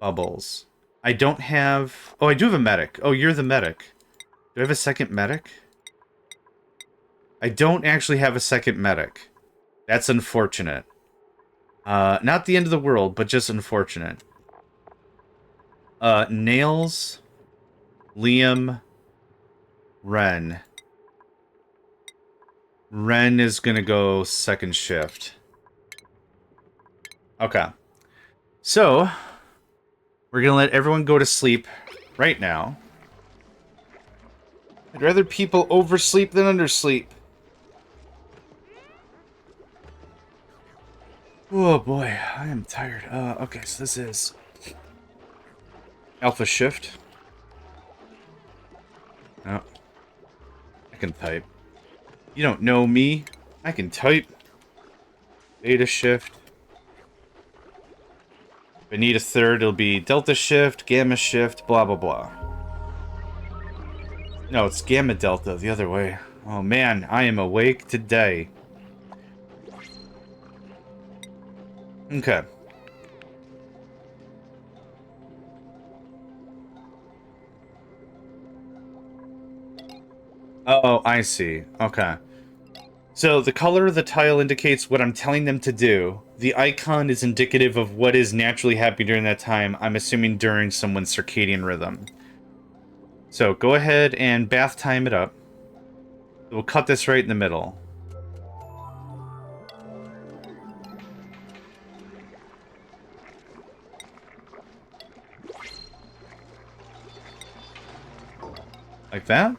Bubbles. I don't have... Oh, I do have a medic. Oh, you're the medic. Do I have a second medic? I don't actually have a second medic. That's unfortunate. Not the end of the world, but just unfortunate. Nails, Liam, Ren. Ren is gonna go second shift. Okay. So, we're gonna let everyone go to sleep right now. I'd rather people oversleep than undersleep. Oh boy, I am tired. Okay, so this is Alpha Shift. Oh, I can type. You don't know me. I can type. Beta Shift. If I need a third, it'll be Delta Shift, Gamma Shift, blah blah blah. No, it's Gamma Delta, the other way. Oh man, I am awake today. Okay. Oh, I see. Okay. So the color of the tile indicates what I'm telling them to do. The icon is indicative of what is naturally happening during that time. I'm assuming during someone's circadian rhythm. So go ahead and bath time it up. We'll cut this right in the middle. Like that?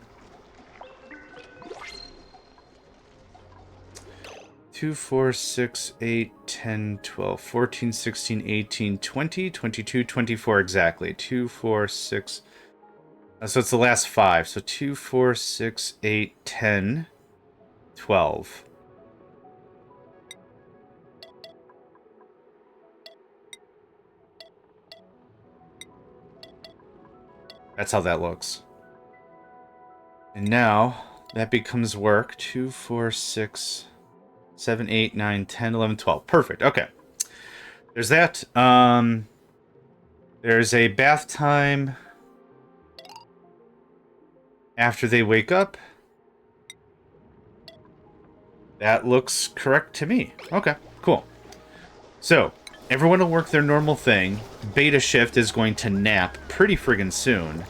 2, 4, 6, 8, 10, 12, 14, 16, 18, 20, 22, 24 exactly. 2, 4, 6. So it's the last 5. So 2, 4, 6, 8, 10, 12. That's how that looks. And now that becomes work. 2, 4, 6, 7, 8, 9, 10, 11, 12. Perfect. Okay. There's that. There's a bath time after they wake up. That looks correct to me. Okay, cool. So, everyone will work their normal thing. Beta Shift is going to nap pretty friggin' soon.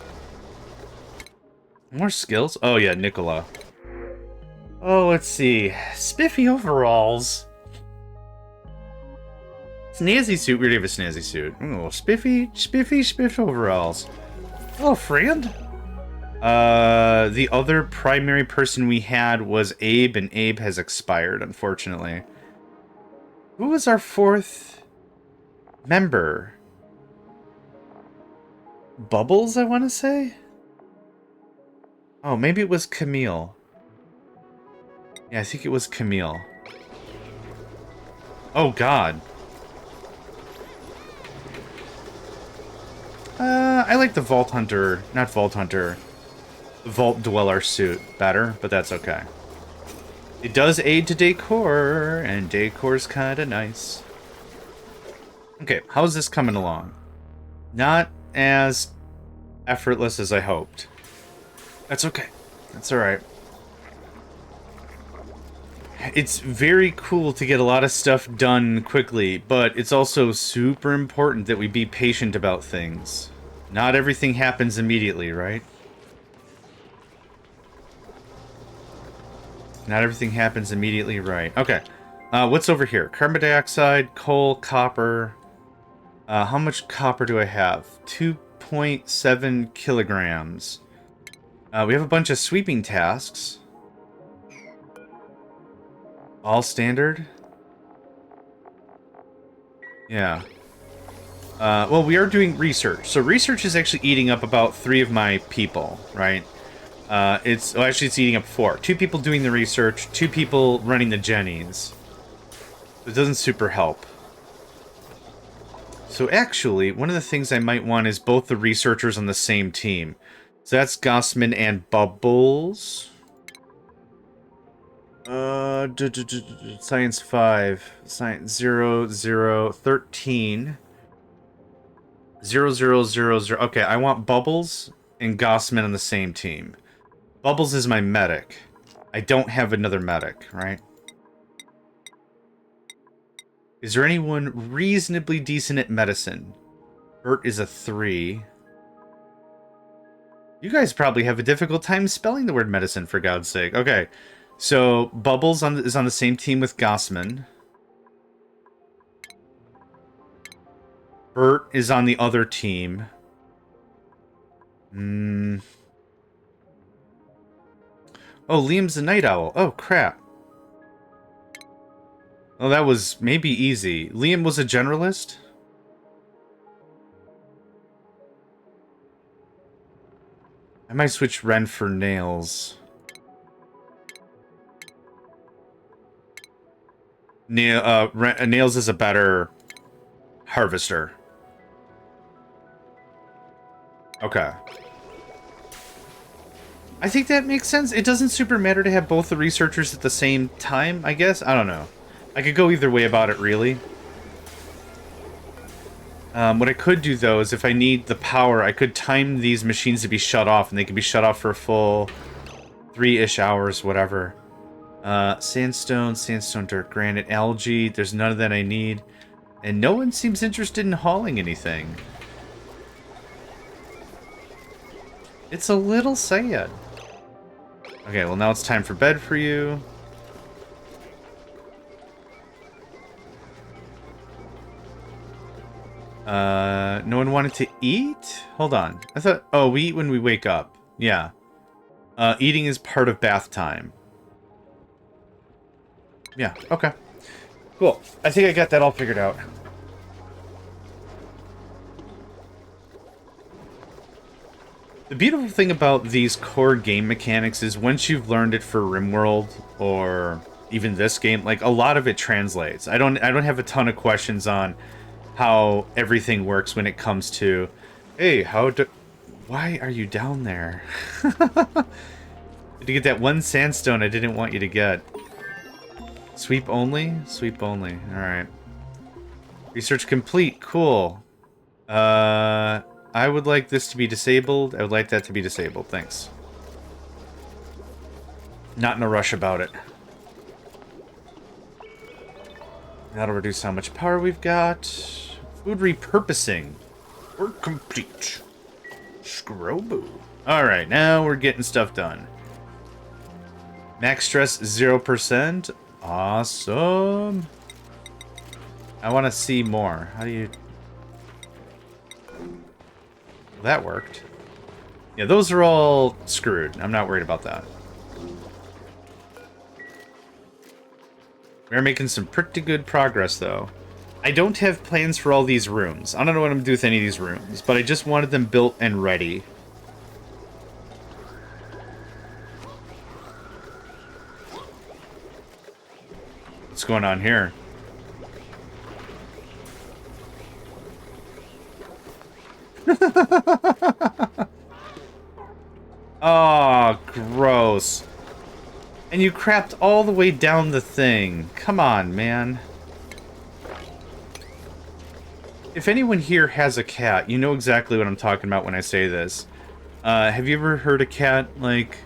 More skills? Oh yeah, Nicola. Oh, let's see. Spiffy overalls. Snazzy suit. We already have a snazzy suit. Oh, spiffy overalls. Oh, friend. The other primary person we had was Abe, and Abe has expired, unfortunately. Who was our 4th member? Bubbles, I want to say? Oh, maybe it was Camille. Yeah, I think it was Camille. Oh, God. I like the Vault Hunter, not Vault Hunter, the Vault Dweller suit better, but that's okay. It does aid to decor, and decor's kind of nice. Okay, how's this coming along? Not as effortless as I hoped. That's okay. That's alright. It's very cool to get a lot of stuff done quickly, but it's also super important that we be patient about things. Not everything happens immediately, right? Not everything happens immediately, right. Okay. What's over here? Carbon dioxide, coal, copper. How much copper do I have? 2.7 kilograms. We have a bunch of sweeping tasks. All standard? Yeah. Well, we are doing research. So research is actually eating up about 3 of my people, right? It's eating up 4. 2 people doing the research, 2 people running the Jennies. It doesn't super help. So actually, one of the things I might want is both the researchers on the same team. So that's Gossman and Bubbles. Science 5. Science 0, 0, 13. 0, 0, 0, 0. Okay, I want Bubbles and Gossman on the same team. Bubbles is my medic. I don't have another medic, right? Is there anyone reasonably decent at medicine? Bert is a 3. You guys probably have a difficult time spelling the word medicine, for God's sake. Okay, so Bubbles is on the same team with Gossman. Bert is on the other team. Oh, Liam's a night owl. Oh, crap. Oh, that was maybe easy. Liam was a generalist? I might switch Ren for Nails. Nails is a better harvester. Okay. I think that makes sense. It doesn't super matter to have both the researchers at the same time, I guess? I don't know. I could go either way about it, really. What I could do, though, is if I need the power, I could time these machines to be shut off, and they could be shut off for a full 3-ish hours, whatever. Sandstone, dirt, granite, algae. There's none of that I need. And no one seems interested in hauling anything. It's a little sad. Okay, well now it's time for bed for you. No one wanted to eat? Hold on. I thought... Oh, we eat when we wake up. Yeah. Eating is part of bath time. Yeah, okay. Cool. I think I got that all figured out. The beautiful thing about these core game mechanics is once you've learned it for RimWorld or even this game, like a lot of it translates. I don't have a ton of questions on how everything works when it comes to, hey, why are you down there? Did you get that one sandstone I didn't want you to get? Sweep only? Sweep only. Alright. Research complete. Cool. I would like this to be disabled. I would like that to be disabled. Thanks. Not in a rush about it. That'll reduce how much power we've got. Food repurposing. We're complete. Scroboo. Alright, now we're getting stuff done. Max stress 0%. Awesome. I want to see more. How do you... Well, that worked. Yeah, those are all screwed. I'm not worried about that. We're making some pretty good progress, though. I don't have plans for all these rooms. I don't know what I'm going to do with any of these rooms, but I just wanted them built and ready. What's going on here? Oh, gross. And you crapped all the way down the thing. Come on, man. If anyone here has a cat, you know exactly what I'm talking about when I say this. Have you ever heard a cat, like,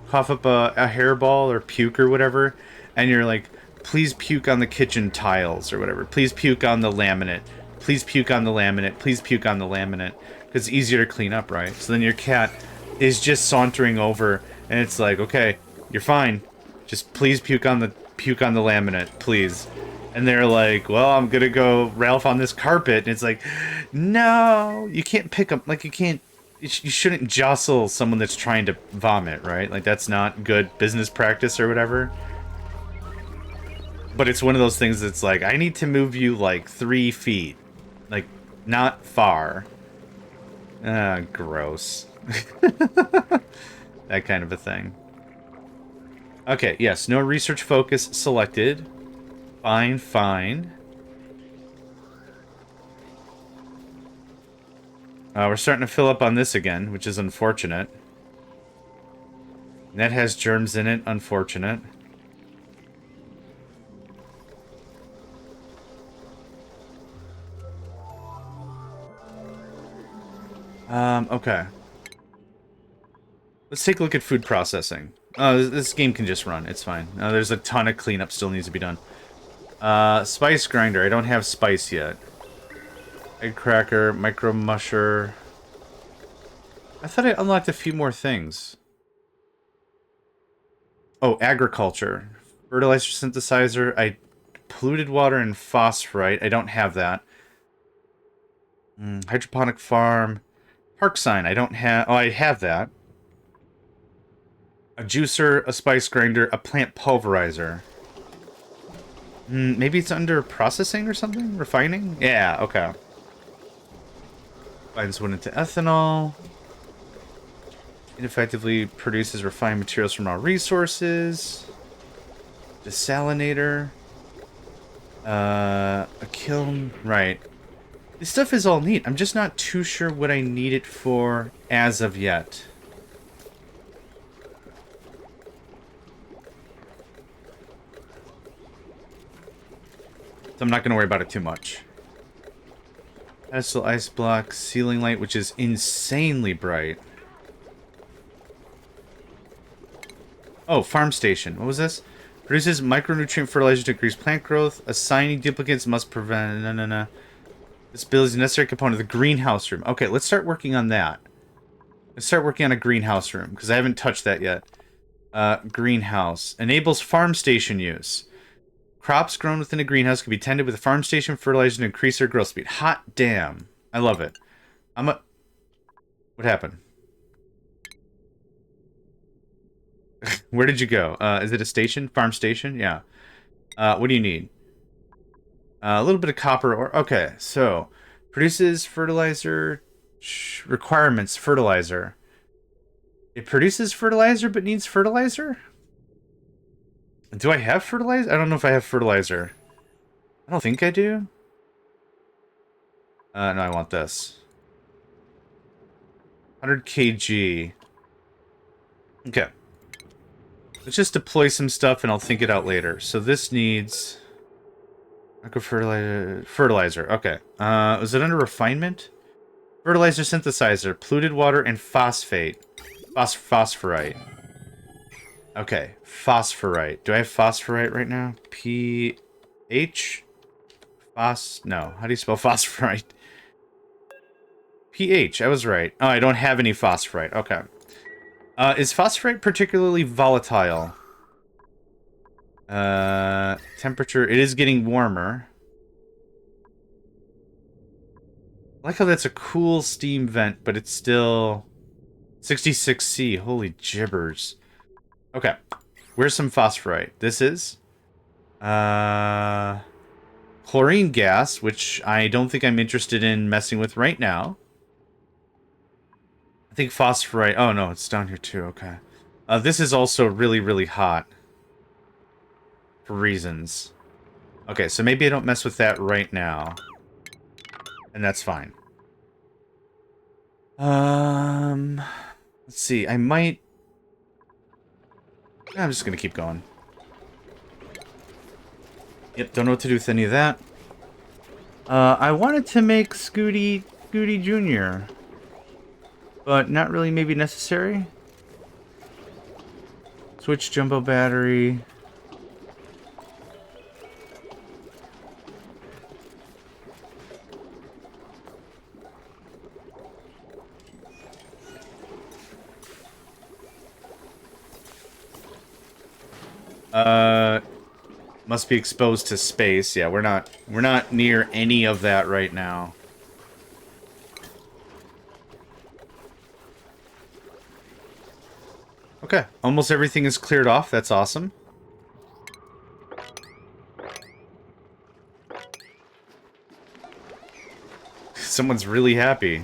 cough up a hairball or puke or whatever? And you're like, please puke on the kitchen tiles or whatever. Please puke on the laminate. Please puke on the laminate. Please puke on the laminate. Because it's easier to clean up, right? So then your cat is just sauntering over, and it's like, okay, you're fine. Just please puke on the laminate, please. And they're like, well, I'm gonna go Ralph on this carpet. And it's like, no, you can't pick up, like, you shouldn't jostle someone that's trying to vomit, right? Like, that's not good business practice or whatever. But it's one of those things that's like, I need to move you, like, 3 feet. Like, not far. Gross. That kind of a thing. Okay, yes, no research focus selected. Fine, fine. We're starting to fill up on this again, which is unfortunate. That has germs in it, unfortunate. Okay. Let's take a look at food processing. This game can just run. It's fine. There's a ton of cleanup still needs to be done. Spice grinder. I don't have spice yet. Egg cracker, micro musher. I thought I unlocked a few more things. Oh, agriculture. Fertilizer synthesizer. Polluted water and phosphorite. I don't have that. Hydroponic farm. Park sign. I don't have... Oh, I have that. A juicer, a spice grinder, a plant pulverizer. Maybe it's under processing or something? Refining? Yeah, okay. Finds wood into ethanol. It effectively produces refined materials from our resources. Desalinator. A kiln. Right. This stuff is all neat. I'm just not too sure what I need it for as of yet. So I'm not going to worry about it too much. Pedestal ice block, ceiling light, which is insanely bright. Oh, farm station. What was this? Produces micronutrient fertilizer to increase plant growth. Assigning duplicates must prevent... No. This build is a necessary component of the greenhouse room. Okay, let's start working on that. Let's start working on a greenhouse room, because I haven't touched that yet. Greenhouse. Enables farm station use. Crops grown within a greenhouse can be tended with a farm station fertilizer to increase their growth speed. Hot damn. I love it. What happened? Where did you go? Is it a station? Farm station? Yeah. What do you need? A little bit of copper ore. Okay, so produces fertilizer. Requirements fertilizer. It produces fertilizer but needs fertilizer? Do I have fertilizer? I don't know if I have fertilizer. I don't think I do. No, I want this. 100 kg. Okay. Let's just deploy some stuff and I'll think it out later. So this needs... Fertilizer. Okay. Was it under refinement? Fertilizer synthesizer. Polluted water and phosphate. Phosphorite. Okay. Phosphorite. Do I have phosphorite right now? P-H? No. How do you spell phosphorite? P-H. I was right. Oh, I don't have any phosphorite. Okay. Is phosphorite particularly volatile? Temperature. It is getting warmer. I like how that's a cool steam vent, but it's still 66C. Holy gibbers. Okay. Where's some phosphorite? This is chlorine gas, which I don't think I'm interested in messing with right now. I think phosphorite... Oh, no, it's down here too. Okay. This is also really, really hot. For reasons. Okay, so maybe I don't mess with that right now. And that's fine. Let's see. I might... I'm just gonna keep going. Yep, don't know what to do with any of that. I wanted to make Scooty Jr., but not really maybe necessary. Switch jumbo battery. Must be exposed to space. Yeah, we're not near any of that right now. Okay, almost everything is cleared off. That's awesome. Someone's really happy.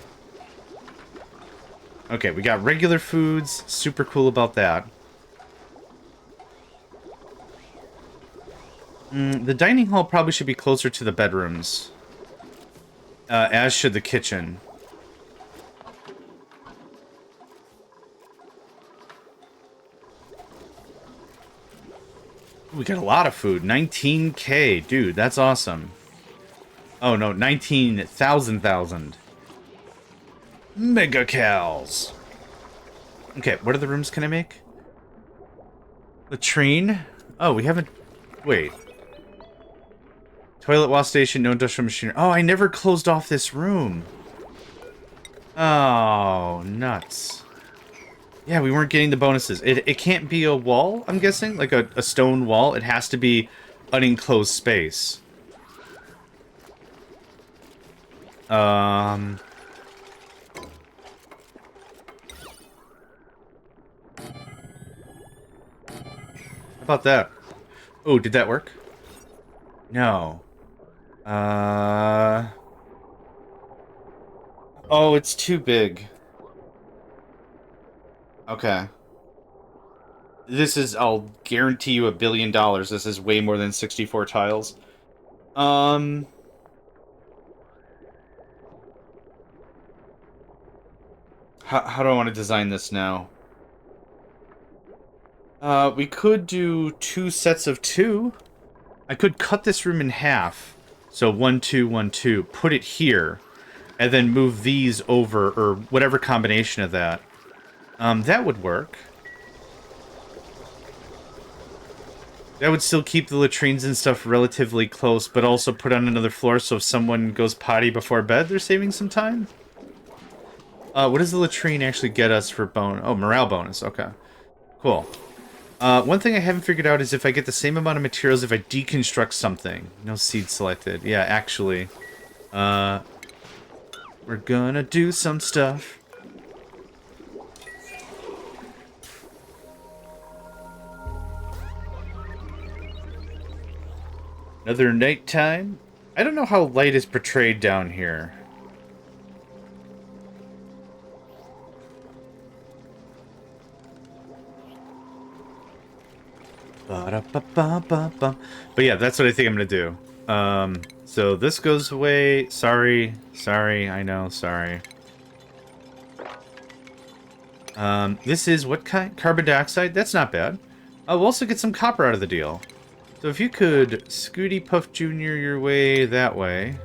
Okay, we got regular foods. Super cool about that. The dining hall probably should be closer to the bedrooms. As should the kitchen. We got a lot of food. 19K. Dude, that's awesome. Oh, no. 19,000. Megacals. Okay, what other rooms can I make? Latrine. Oh, we haven't... Wait. Toilet, wash station, no industrial machinery. Oh, I never closed off this room. Oh, nuts. Yeah, we weren't getting the bonuses. It can't be a wall, I'm guessing? Like a stone wall? It has to be an enclosed space. How about that? Oh, did that work? No. Oh, it's too big. Okay. This is, I'll guarantee you $1 billion. This is way more than 64 tiles. How do I want to design this now? We could do 2 sets of 2. I could cut this room in half. So 1, 2, 1, 2. Put it here. And then move these over, or whatever combination of that. That would work. That would still keep the latrines and stuff relatively close, but also put on another floor so if someone goes potty before bed, they're saving some time. What does the latrine actually get us for Oh, morale bonus. Okay. Cool. One thing I haven't figured out is if I get the same amount of materials if I deconstruct something. No seed selected. Yeah, actually. We're gonna do some stuff. Another nighttime. I don't know how light is portrayed down here. But yeah, that's what I think I'm gonna do. So this goes away. Sorry, I know, sorry. This is what kind? Carbon dioxide? That's not bad. We'll also get some copper out of the deal. So if you could Scooty Puff Jr. your way, and that way,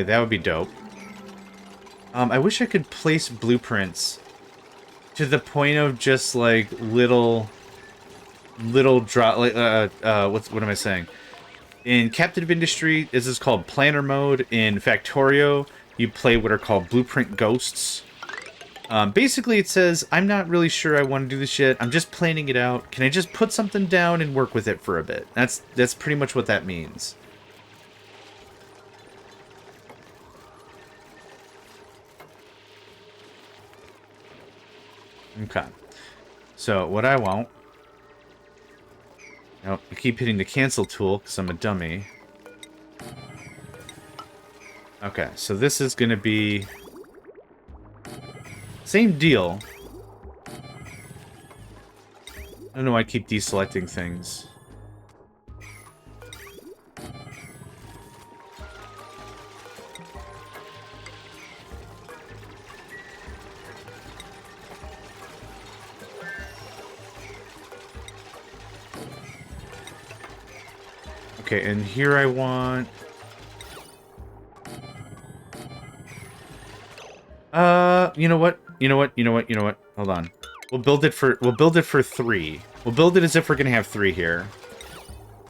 that would be dope. I wish I could place blueprints to the point of just like little drop. Like, what am I saying? In Captive Industry, this is called Planner Mode. In Factorio, you play what are called Blueprint Ghosts. Basically, it says, I'm not really sure I want to do this shit. I'm just planning it out. Can I just put something down and work with it for a bit? That's pretty much what that means. Okay. So, what I want... Nope, I keep hitting the cancel tool because I'm a dummy. Okay, so this is going to be... Same deal. I don't know why I keep deselecting things. Okay, and here I want... you know what? Hold on. We'll build it for 3. We'll build it as if we're gonna have 3 here.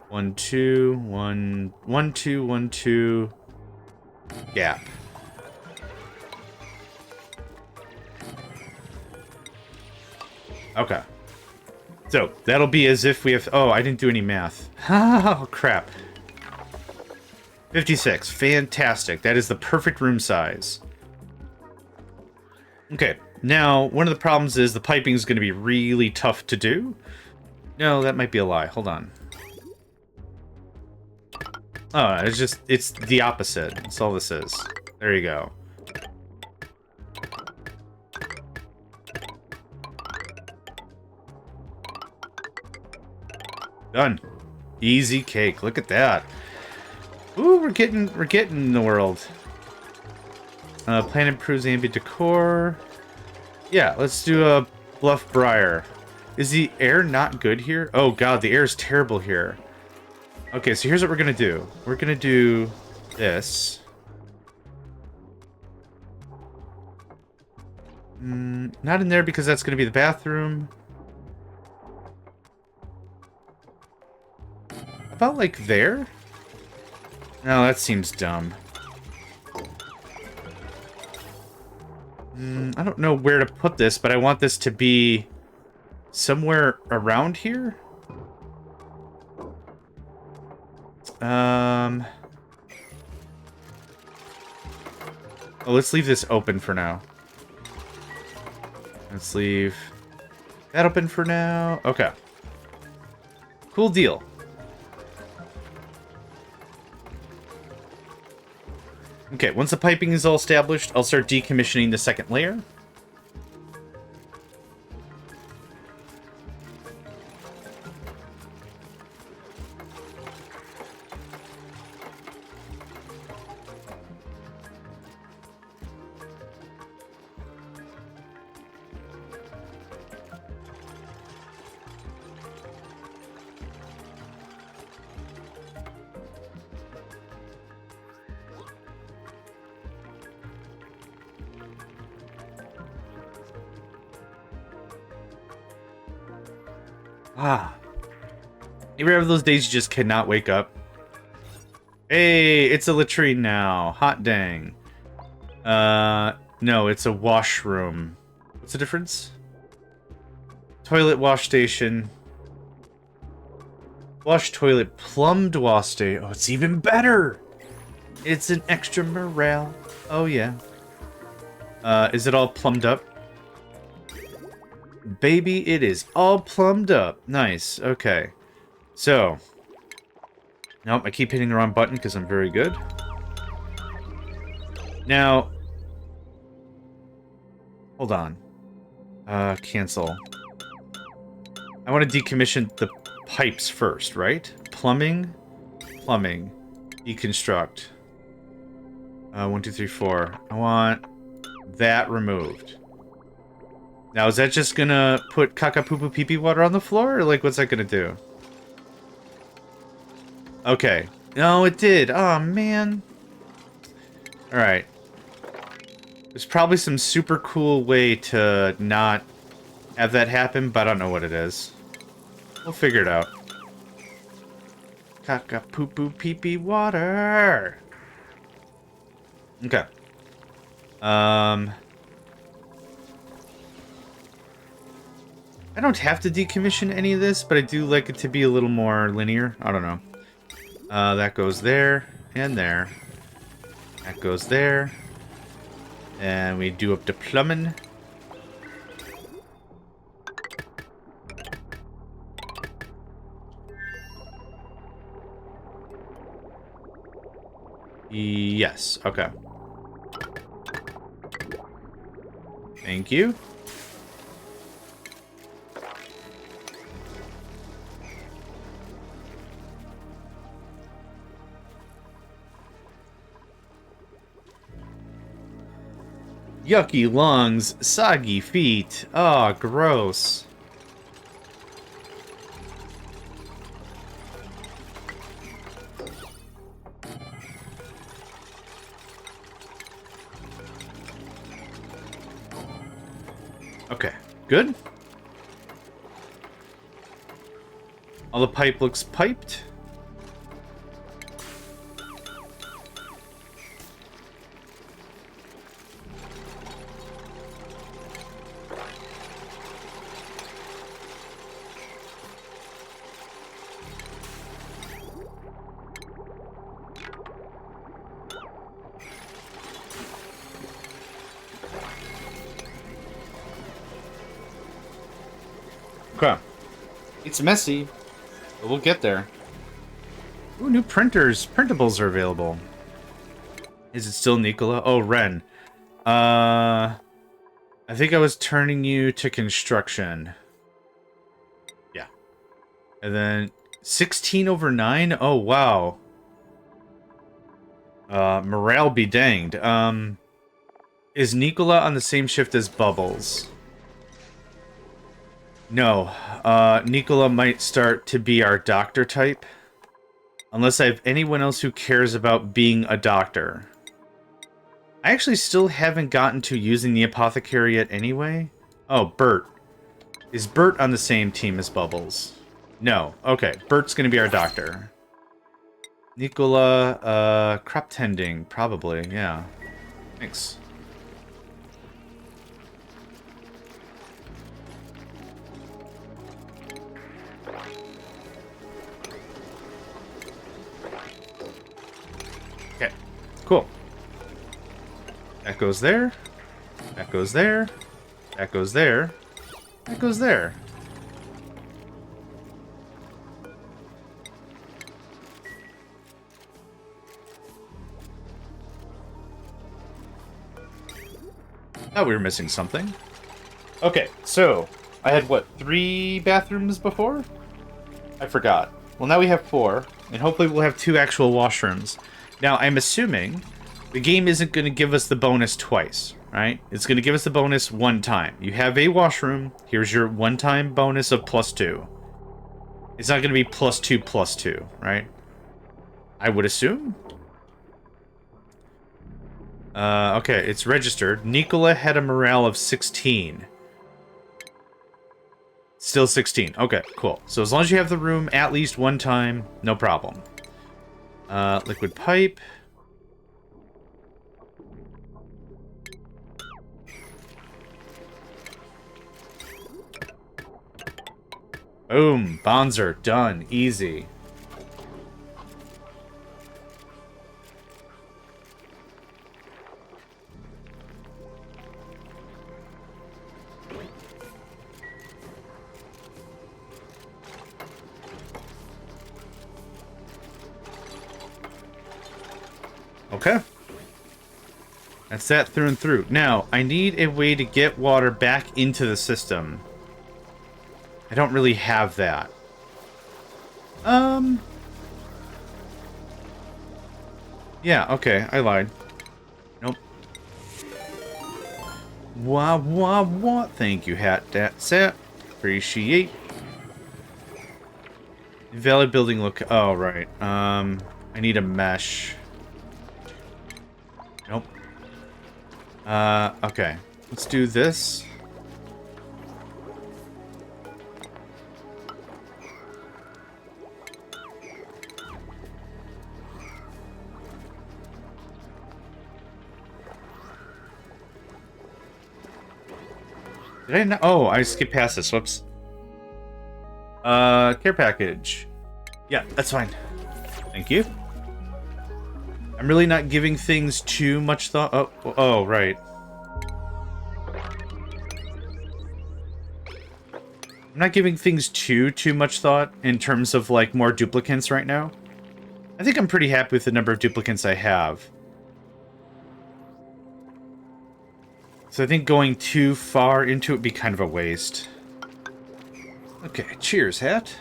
1, 2, 1, 1, 2, 1, 2. Gap. Okay. So, that'll be as if we have... Oh, I didn't do any math. Oh, crap. 56. Fantastic. That is the perfect room size. Okay. Now, one of the problems is the piping is going to be really tough to do. No, that might be a lie. Hold on. Oh, it's the opposite. That's all this is. There you go. Done. Easy cake. Look at that. Ooh, we're getting in the world. Plan improves ambient decor. Yeah, let's do a Bluff Briar. Is the air not good here? Oh god, the air is terrible here. Okay, so here's what we're gonna do. We're gonna do this. Not in there because that's gonna be the bathroom. About like there? No, that seems dumb. I don't know where to put this, but I want this to be somewhere around here. Oh, let's leave this open for now. Let's leave that open for now. Okay. Cool deal. Okay, once the piping is all established, I'll start decommissioning the second layer. Ah. You ever have those days you just cannot wake up? Hey, it's a latrine now. Hot dang. No, it's a washroom. What's the difference? Toilet wash station. Wash toilet plumbed wash station. Oh, it's even better! It's an extra morale. Oh, yeah. Is it all plumbed up? Baby, it is all plumbed up. Nice. Okay. So, Nope, I keep hitting the wrong button because I'm very good. Now, hold on. Cancel. I want to decommission the pipes first, right? Plumbing. Deconstruct. 1, 2, 3, 4. I want that removed. Now, is that just gonna put caca poo poo pee pee water on the floor? Or, like, what's that gonna do? Okay. No, it did. Oh, man. Alright. There's probably some super cool way to not have that happen, but I don't know what it is. We'll figure it out. Caca poo poo pee pee water. Okay. I don't have to decommission any of this, but I do like it to be a little more linear. I don't know. That goes there and there. That goes there. And we do up the plumbing. Yes, okay. Thank you. Yucky lungs, soggy feet. Oh, gross. Okay, good. All the pipe looks piped. Okay. It's messy, but we'll get there. Ooh, new printers. Printables are available. Is it still Nicola? Oh, Ren. I think I was turning you to construction. Yeah. And then 16 over 9? Oh, wow. Morale be danged. Is Nicola on the same shift as Bubbles? No. Nicola might start to be our doctor type. Unless I have anyone else who cares about being a doctor. I actually still haven't gotten to using the apothecary yet anyway. Oh, Bert. Is Bert on the same team as Bubbles? No. Okay, Bert's gonna be our doctor. Nicola, crop tending, probably, yeah. Thanks. Okay, cool. That goes there. That goes there. That goes there. That goes there. Thought we were missing something. Okay, so I had what, 3 bathrooms before? I forgot. Well, now we have 4, and hopefully we'll have 2 actual washrooms. Now, I'm assuming the game isn't going to give us the bonus twice, right? It's going to give us the bonus 1 time. You have a washroom. Here's your 1-time bonus of +2. It's not going to be +2, right? I would assume. Okay, it's registered. Nicola had a morale of 16. Still 16. Okay, cool. So as long as you have the room at least 1 time, no problem. Liquid pipe. Boom. Bonds are done. Easy. Okay. That's that through and through. Now, I need a way to get water back into the system. I don't really have that. Yeah, okay, I lied. Nope. Wah, wah, wah. Thank you, Hat Dat Set. Appreciate. Valid building look. Oh, right. I need a mesh. Nope. Okay. Let's do this. Did I not? Oh, I skipped past this. Whoops. Care package. Yeah, that's fine. Thank you. I'm really not giving things too much thought. Oh, right. I'm not giving things too much thought in terms of, like, more duplicants right now. I think I'm pretty happy with the number of duplicants I have. So I think going too far into it would be kind of a waste. Okay, cheers, Hat.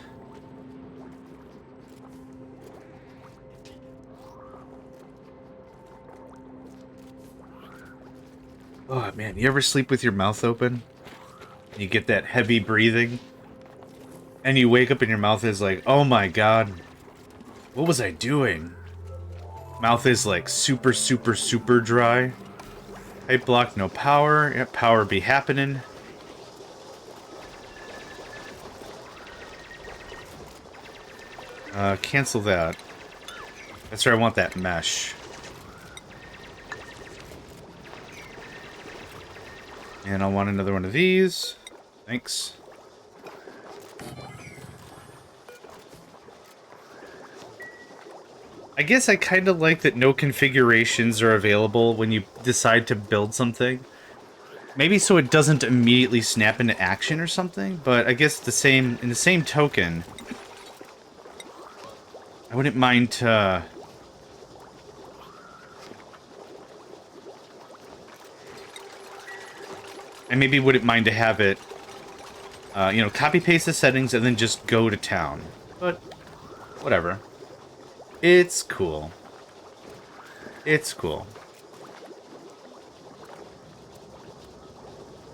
Oh, man, you ever sleep with your mouth open? You get that heavy breathing? And you wake up and your mouth is like, oh my god, what was I doing? Mouth is like super dry. Pipe block, no power. Yeah, power be happening. Cancel that. That's where I want that mesh. And I want another one of these. Thanks. I guess I kind of like that no configurations are available when you decide to build something. Maybe so it doesn't immediately snap into action or something, but I guess in the same token, I wouldn't mind to... I maybe wouldn't mind to have it, you know, copy-paste the settings and then just go to town. But, whatever. It's cool. It's cool.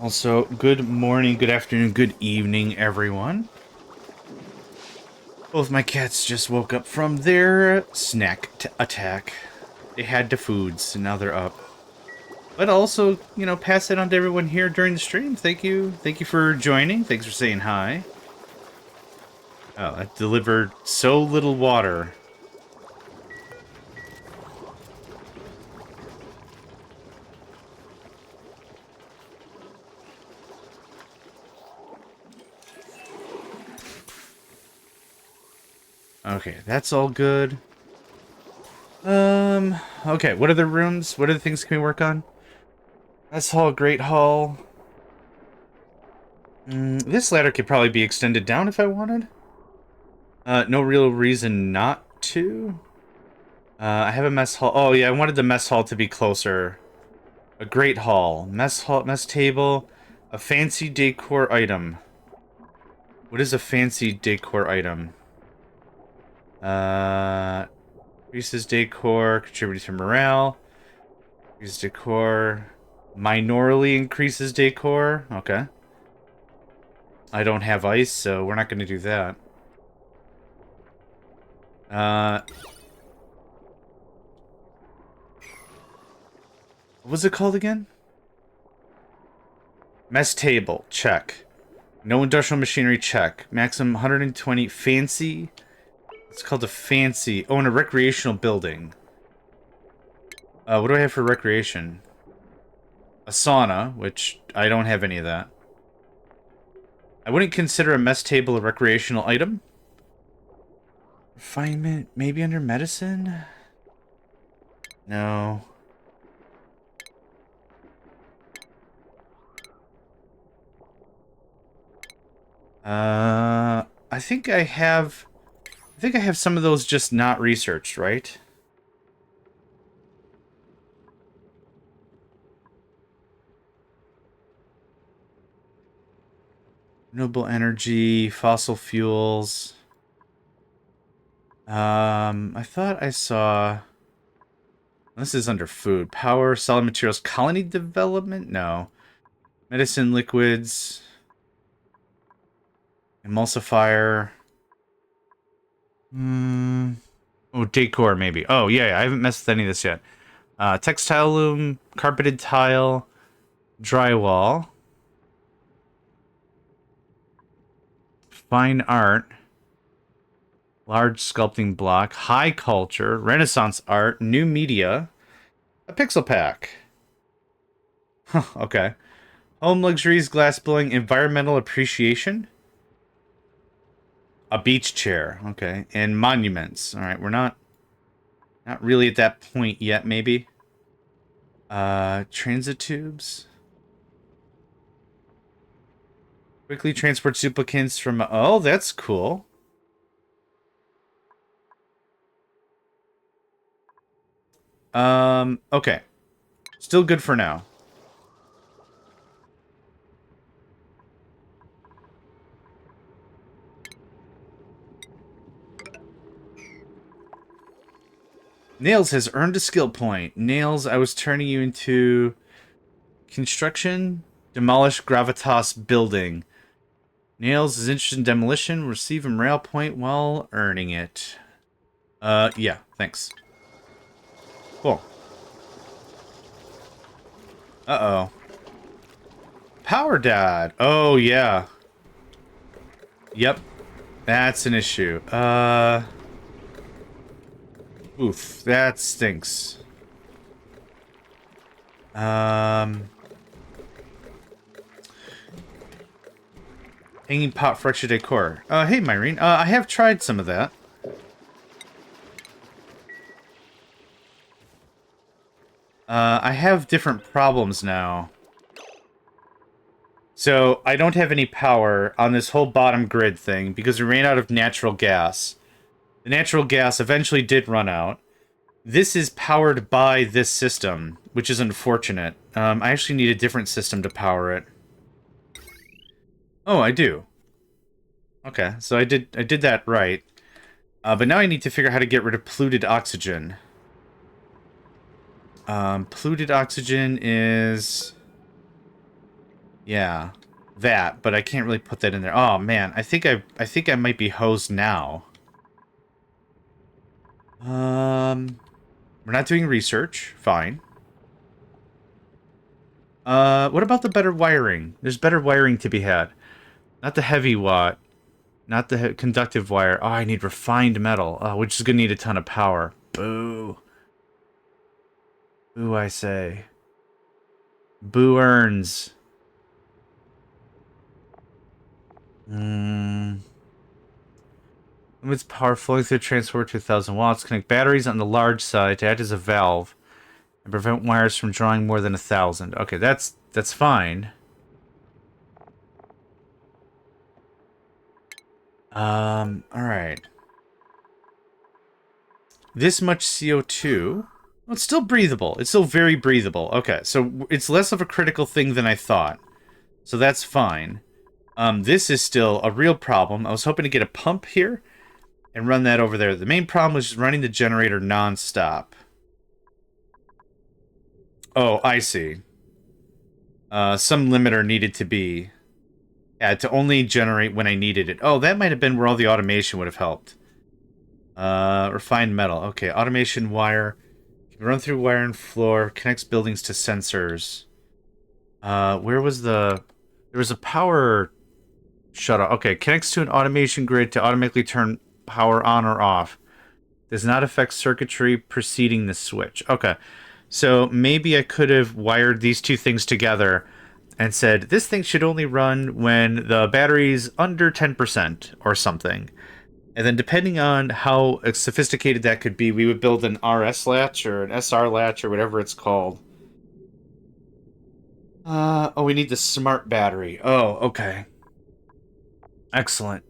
Also, good morning, good afternoon, good evening, everyone. Both my cats just woke up from their snack attack. They had the foods, and now they're up. But also, you know, pass it on to everyone here during the stream. Thank you. Thank you for joining. Thanks for saying hi. Oh, that delivered so little water. Okay, that's all good. Okay, what other rooms? What other things can we work on? Mess hall, great hall. This ladder could probably be extended down if I wanted. No real reason not to. I have a mess hall. Oh yeah, I wanted the mess hall to be closer. A great hall. Mess hall, mess table. A fancy decor item. What is a fancy decor item? Increases decor, contributes to morale. Increases decor. Minorly increases decor. Okay. I don't have ice, so we're not going to do that. What was it called again? Mess table. Check. No industrial machinery. Check. Maximum 120. Fancy. It's called a fancy. Oh, and a recreational building. What do I have for recreation? A sauna, which I don't have any of that. I wouldn't consider a mess table a recreational item. Refinement, maybe under medicine? No. I think I have some of those just not researched, right? Renewable energy, fossil fuels. I thought I saw... This is under food. Power, solid materials, colony development? No. Medicine, liquids, emulsifier. Oh, decor, maybe. Oh, yeah, I haven't messed with any of this yet. Textile loom, carpeted tile, drywall. Fine art. Large sculpting block. High culture. Renaissance art. New media. A pixel pack. Huh, okay. Home luxuries, glass blowing, environmental appreciation. A beach chair. Okay. And monuments. Alright, we're not really at that point yet, maybe. Transit tubes. Quickly transport supplicants from... Oh, that's cool. Okay. Still good for now. Nails has earned a skill point. Nails, I was turning you into... Construction. Demolish gravitas building. Nails is interested in demolition. Receive a morale point while earning it. Yeah, thanks. Cool. Uh-oh. Power dad. Oh, yeah. Yep. That's an issue. Oof, that stinks. Hanging pot for extra decor. Hey, Myrene. I have tried some of that. I have different problems now. So, I don't have any power on this whole bottom grid thing because we ran out of natural gas. The natural gas eventually did run out. This is powered by this system, which is unfortunate. I actually need a different system to power it. Oh, I do. Okay, so I did that right. But now I need to figure out how to get rid of polluted oxygen. Polluted oxygen is... Yeah, that, but I can't really put that in there. Oh man, I think I might be hosed now. We're not doing research. Fine. What about the better wiring? There's better wiring to be had. Not the heavy watt. Not the conductive wire. Oh, I need refined metal, which is gonna need a ton of power. Boo. Boo, I say. Boo earns. Limits power flowing through transport to 1,000 watts. Connect batteries on the large side to act as a valve and prevent wires from drawing more than 1,000. Okay, that's fine. Alright. This much CO2. Well, it's still breathable. It's still very breathable. Okay, so it's less of a critical thing than I thought. So that's fine. This is still a real problem. I was hoping to get a pump here and run that over there. The main problem was just running the generator non-stop. Oh, I see. Some limiter needed to be... Yeah, to only generate when I needed it. Oh, that might have been where all the automation would have helped. Refined metal. Okay, automation wire. Can run through wire and floor. Connects buildings to sensors. Where was the... There was a power shutoff. Okay, connects to an automation grid to automatically turn power on or off. Does not affect circuitry preceding the switch. Okay, so maybe I could have wired these two things together and said, this thing should only run when the battery's under 10% or something. And then depending on how sophisticated that could be, we would build an RS latch or an SR latch or whatever it's called. Oh, we need the smart battery. Oh, okay. Excellent.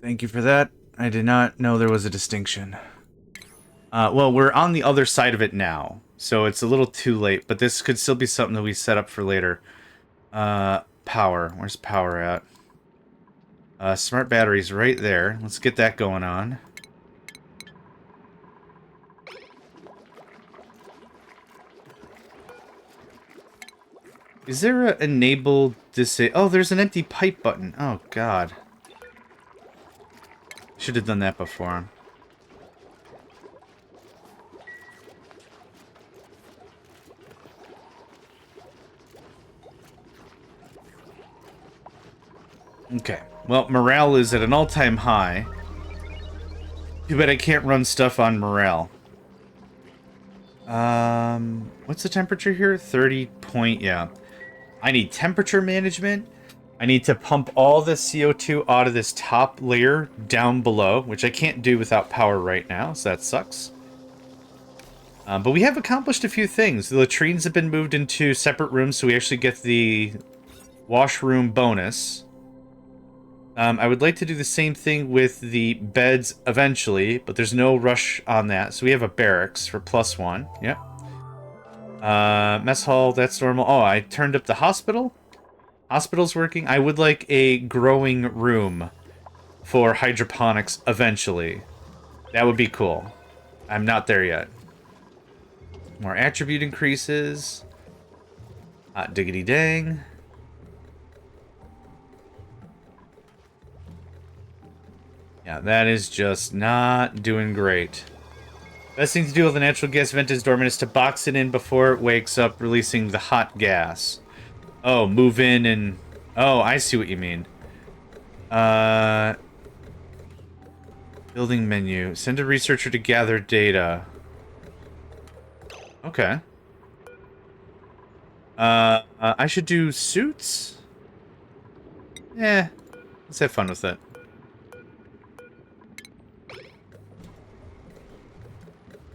Thank you for that. I did not know there was a distinction. Well, we're on the other side of it now, so it's a little too late, but this could still be something that we set up for later. Power. Where's power at? Smart batteries right there. Let's get that going on. Is there a enable disable? Oh, there's an empty pipe button. Oh, God. Should have done that before. Okay. Well, morale is at an all-time high. Too bad I can't run stuff on morale. What's the temperature here? 30 point, yeah. I need temperature management. I need to pump all the CO2 out of this top layer down below, which I can't do without power right now, so that sucks. But we have accomplished a few things. The latrines have been moved into separate rooms, so we actually get the washroom bonus. I would like to do the same thing with the beds eventually, but there's no rush on that. So we have a barracks for +1. Yep. Mess hall, that's normal. Oh, I turned up the hospital. Hospital's working. I would like a growing room for hydroponics eventually. That would be cool. I'm not there yet. More attribute increases. Hot diggity dang. Yeah, that is just not doing great. Best thing to do with a natural gas vent is dormant is to box it in before it wakes up, releasing the hot gas. Oh, move in and... Oh, I see what you mean. Building menu. Send a researcher to gather data. Okay. I should do suits? Eh, let's have fun with it.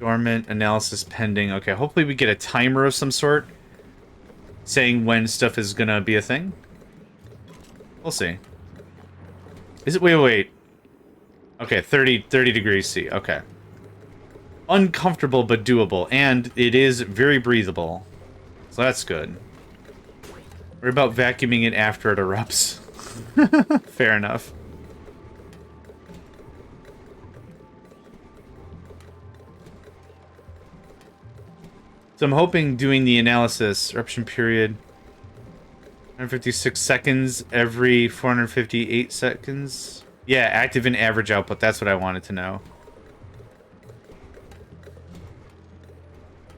Dormant analysis pending. Okay, hopefully we get a timer of some sort saying when stuff is gonna be a thing. We'll see. Is it? Wait. Okay, 30 degrees C. Okay. Uncomfortable but doable, and it is very breathable. So that's good. We're about vacuuming it after it erupts. Fair enough. So I'm hoping doing the analysis, eruption period, 156 seconds every 458 seconds. Yeah, active and average output, that's what I wanted to know.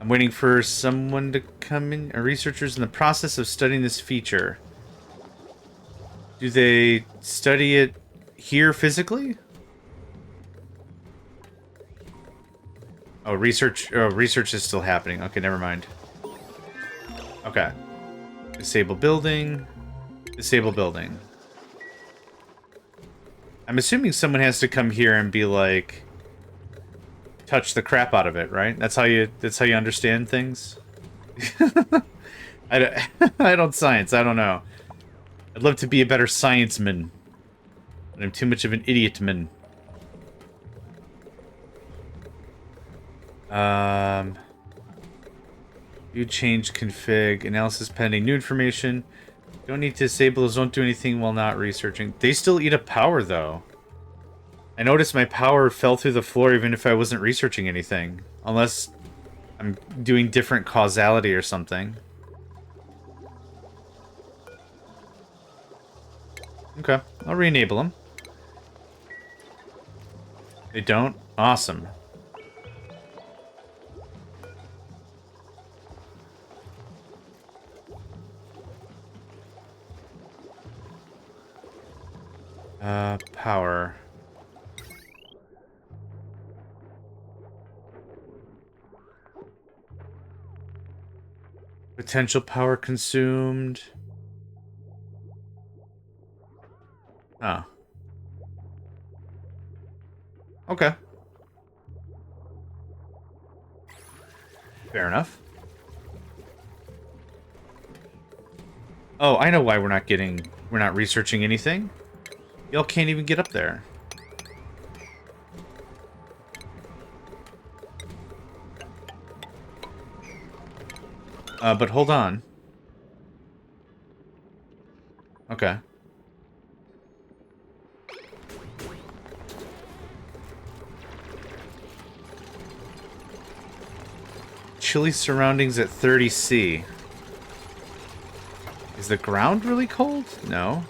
I'm waiting for someone to come in. Are researchers in the process of studying this feature? Do they study it here physically? Oh, research is still happening. Okay, never mind. Okay. Disable building. Disable building. I'm assuming someone has to come here and be like... touch the crap out of it, right? That's how you understand things? I don't science, I don't know. I'd love to be a better science-man. But I'm too much of an idiot-man. View change config. Analysis pending. New information. Don't need to disable those. Don't do anything while not researching. They still eat up power, though. I noticed my power fell through the floor even if I wasn't researching anything. Unless I'm doing different causality or something. Okay. I'll re-enable them. They don't? Awesome. Power. Potential power consumed. Oh. Okay. Fair enough. Oh, I know why we're not researching anything. Y'all can't even get up there. But hold on. Okay. chilly surroundings at 30°C. Is the ground really cold? No.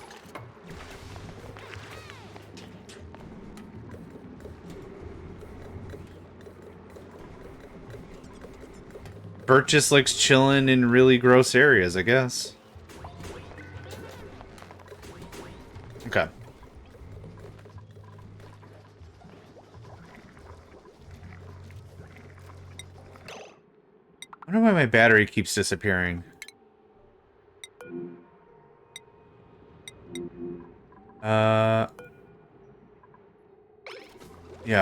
Bert just likes chilling in really gross areas, I guess. Okay. I wonder why my battery keeps disappearing. Yeah,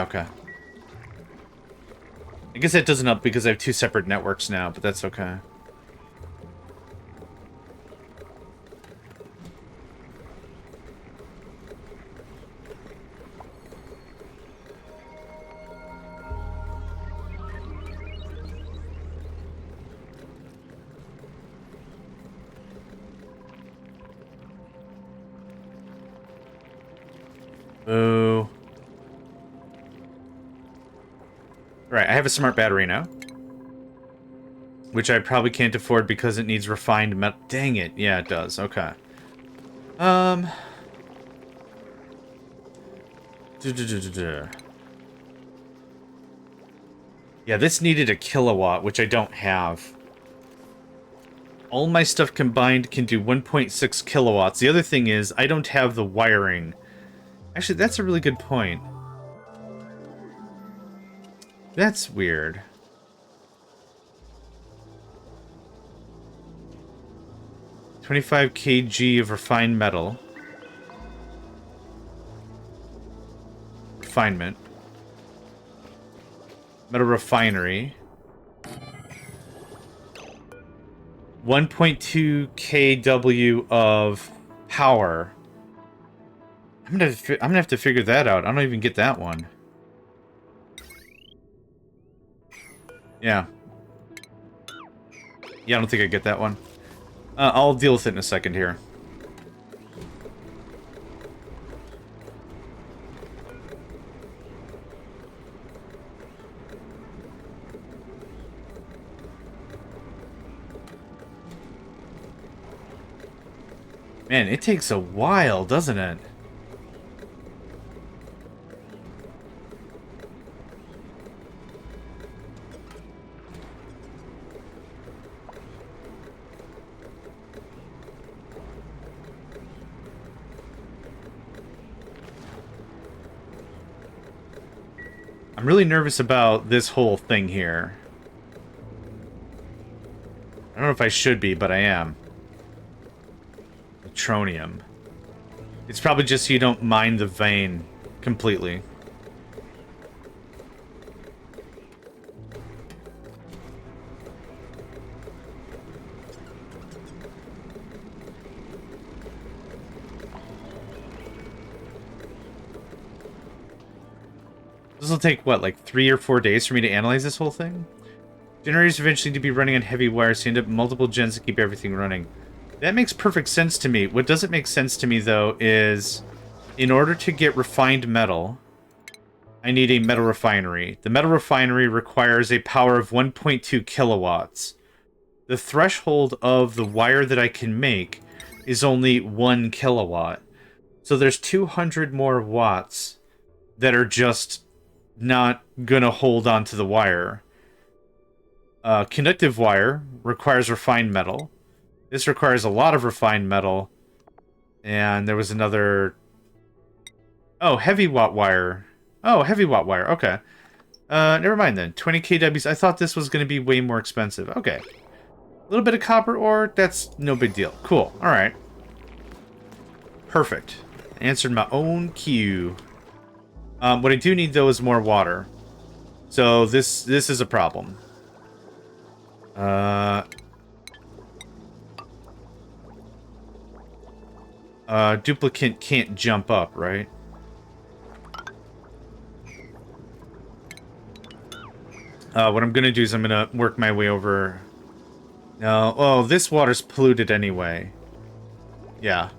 okay. I guess that doesn't help because I have two separate networks now, but that's okay. Boo. Right, I have a smart battery now. Which I probably can't afford because it needs refined metal. Dang it. Yeah, it does. Okay. Yeah, this needed a kilowatt, which I don't have. All my stuff combined can do 1.6 kilowatts. The other thing is, I don't have the wiring. Actually, that's a really good point. That's weird. $25 kg of refined metal. Refinement. Metal refinery. 1.2 kW of power. I'm gonna have to figure that out. I don't even get that one. Yeah. Yeah, I don't think I get that one. I'll deal with it in a second here. Man, it takes a while, doesn't it? I'm really nervous about this whole thing here. I don't know if I should be, but I am. Neutronium. It's probably just so you don't mine the vein completely. This will take, what, like 3 or 4 days for me to analyze this whole thing? Generators eventually need to be running on heavy wires, so you end up multiple gens to keep everything running. That makes perfect sense to me. What doesn't make sense to me, though, is in order to get refined metal, I need a metal refinery. The metal refinery requires a power of 1.2 kilowatts. The threshold of the wire that I can make is only 1 kilowatt. So there's 200 more watts that are just not gonna hold onto the wire. Conductive wire requires refined metal. This requires a lot of refined metal. And there was another... Oh, heavy watt wire. Oh, heavy watt wire. Okay. Never mind then. 20 kWs. I thought this was going to be way more expensive. Okay. A little bit of copper ore. That's no big deal. Cool. All right. Perfect. Answered my own queue. What I do need, though, is more water. So this is a problem. Duplicate can't jump up, right? What I'm gonna do is I'm gonna work my way over... No, oh, this water's polluted anyway. Yeah.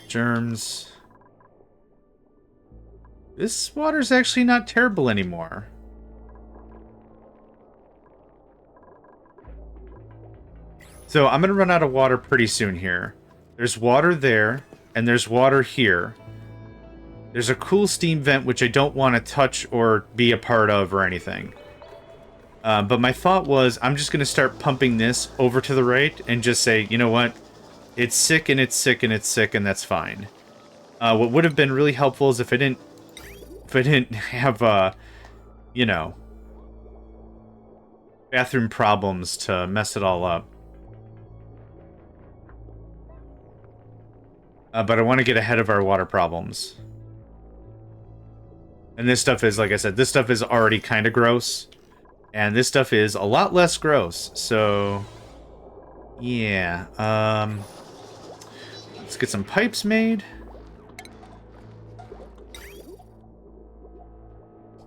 Germs... This water's actually not terrible anymore. So I'm going to run out of water pretty soon here. There's water there, and there's water here. There's a cool steam vent, which I don't want to touch or be a part of or anything. But my thought was, I'm just going to start pumping this over to the right and just say, you know what? It's sick, and it's sick, and it's sick, and that's fine. What would have been really helpful is if I didn't have, you know, bathroom problems to mess it all up. But I want to get ahead of our water problems. And this stuff is, like I said, this stuff is already kind of gross. And this stuff is a lot less gross. So, yeah. Let's get some pipes made.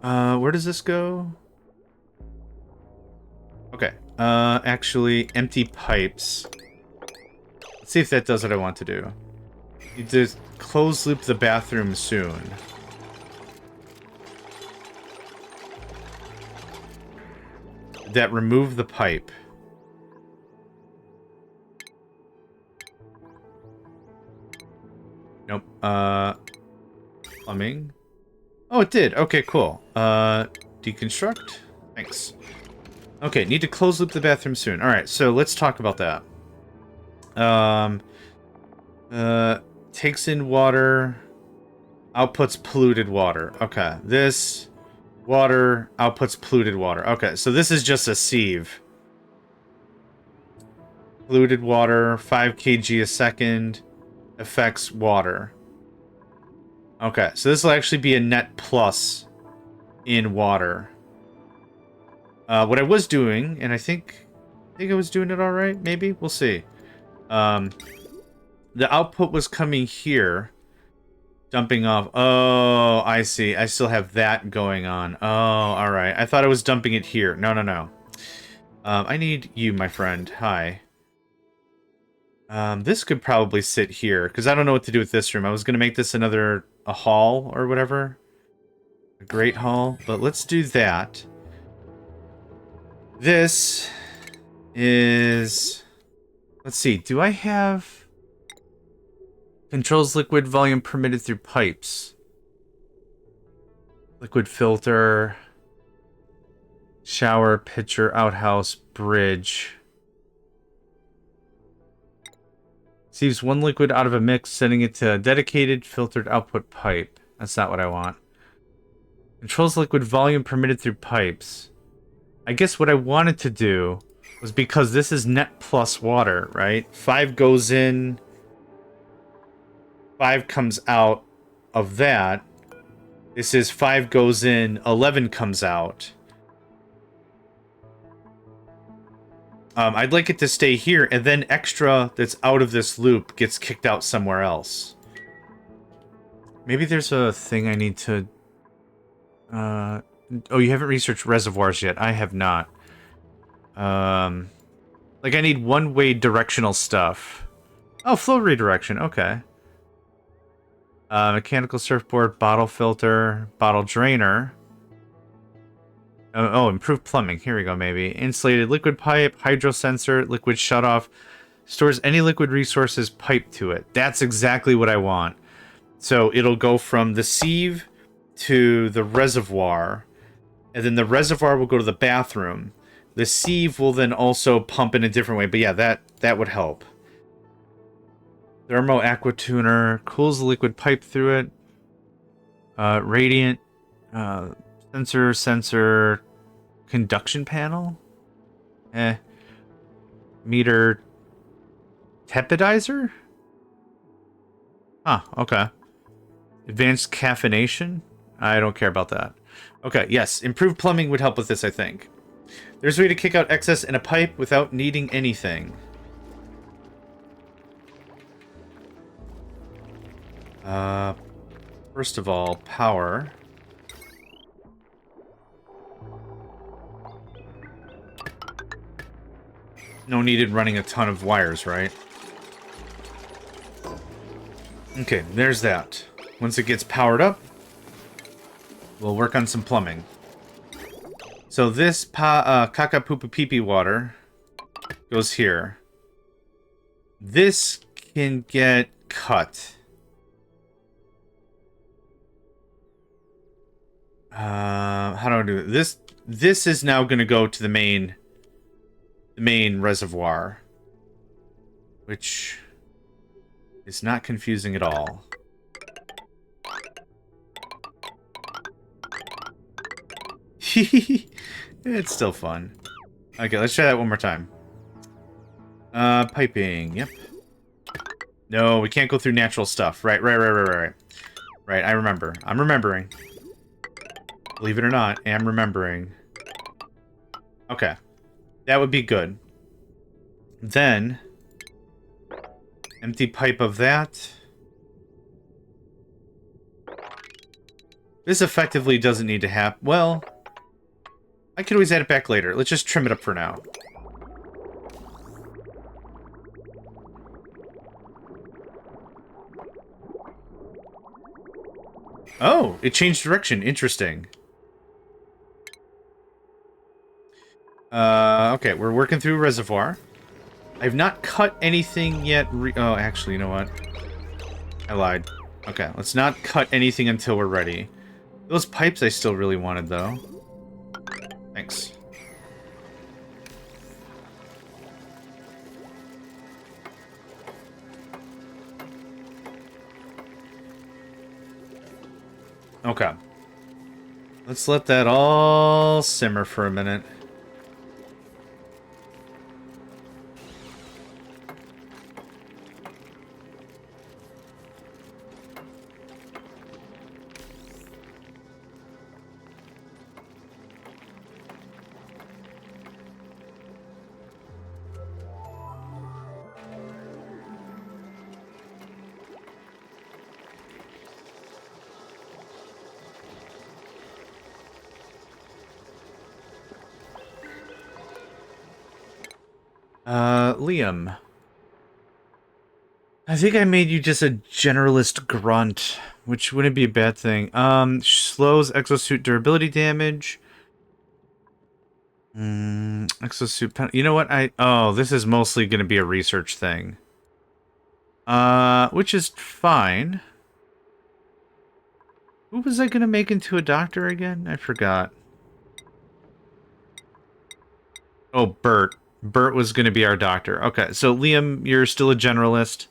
Where does this go? Okay. Actually, empty pipes. Let's see if that does what I want to do. Need to close loop the bathroom soon. That remove the pipe. Nope. Plumbing. Oh, it did. Okay, cool. Deconstruct. Thanks. Okay, need to close loop the bathroom soon. Alright, so let's talk about that. Takes in water, outputs polluted water. Okay, this water outputs polluted water. Okay, so this is just a sieve. Polluted water, 5 kg a second, affects water. Okay, so this will actually be a net plus in water. What I was doing, and I think I was doing it all right. Maybe we'll see. The output was coming here, dumping off. Oh, I see. I still have that going on. Oh, all right. I thought I was dumping it here. No, no, no. I need you, my friend. Hi. This could probably sit here, because I don't know what to do with this room. I was going to make this a hall or whatever. A great hall. But let's do that. This is... Let's see. Do I have... Controls liquid volume permitted through pipes. Liquid filter. Shower, pitcher, outhouse, bridge. Receives one liquid out of a mix, sending it to a dedicated filtered output pipe. That's not what I want. Controls liquid volume permitted through pipes. I guess what I wanted to do was, because this is net plus water, right? 5 goes in, 5 comes out of that. This is 5 goes in, 11 comes out. I'd like it to stay here, and then extra that's out of this loop gets kicked out somewhere else. Maybe there's a thing I need to... Oh, you haven't researched reservoirs yet. I have not. Like, I need one-way directional stuff. Oh, flow redirection. Okay. Mechanical surfboard, bottle filter, bottle drainer. Oh, improved plumbing. Here we go, maybe. Insulated liquid pipe, hydro sensor, liquid shutoff. Stores any liquid resources piped to it. That's exactly what I want. So it'll go from the sieve to the reservoir, and then the reservoir will go to the bathroom. The sieve will then also pump in a different way. But yeah, that would help. Thermo aqua tuner cools the liquid pipe through it. Radiant sensor conduction panel. Meter tepidizer. Huh. Okay. Advanced caffeination. I don't care about that. Okay. Yes, improved plumbing would help with this, I think. There's a way to kick out excess in a pipe without needing anything. First of all, power. No needed running a ton of wires, right? Okay, there's that. Once it gets powered up, we'll work on some plumbing. So this caca poo pee pee water goes here. This can get cut. How do I do it? This is now going to go to the main reservoir, which is not confusing at all. It's still fun. Okay, let's try that one more time. Piping. Yep. No, we can't go through natural stuff. Right. Right, I remember. I'm remembering. Believe it or not, I am remembering. Okay. That would be good. Then, empty pipe of that. This effectively doesn't need to happen. Well, I could always add it back later. Let's just trim it up for now. Oh, it changed direction. Interesting. Okay, we're working through a reservoir. I've not cut anything yet. Oh, actually, you know what? I lied. Okay, let's not cut anything until we're ready. Those pipes I still really wanted, though. Thanks. Okay. Let's let that all simmer for a minute. Liam. I think I made you just a generalist grunt, which wouldn't be a bad thing. Slows exosuit durability damage. Exosuit penalty. You know what? Oh, this is mostly going to be a research thing. Which is fine. Who was I going to make into a doctor again? I forgot. Oh, Bert. Bert was going to be our doctor. Okay, so Liam, you're still a generalist.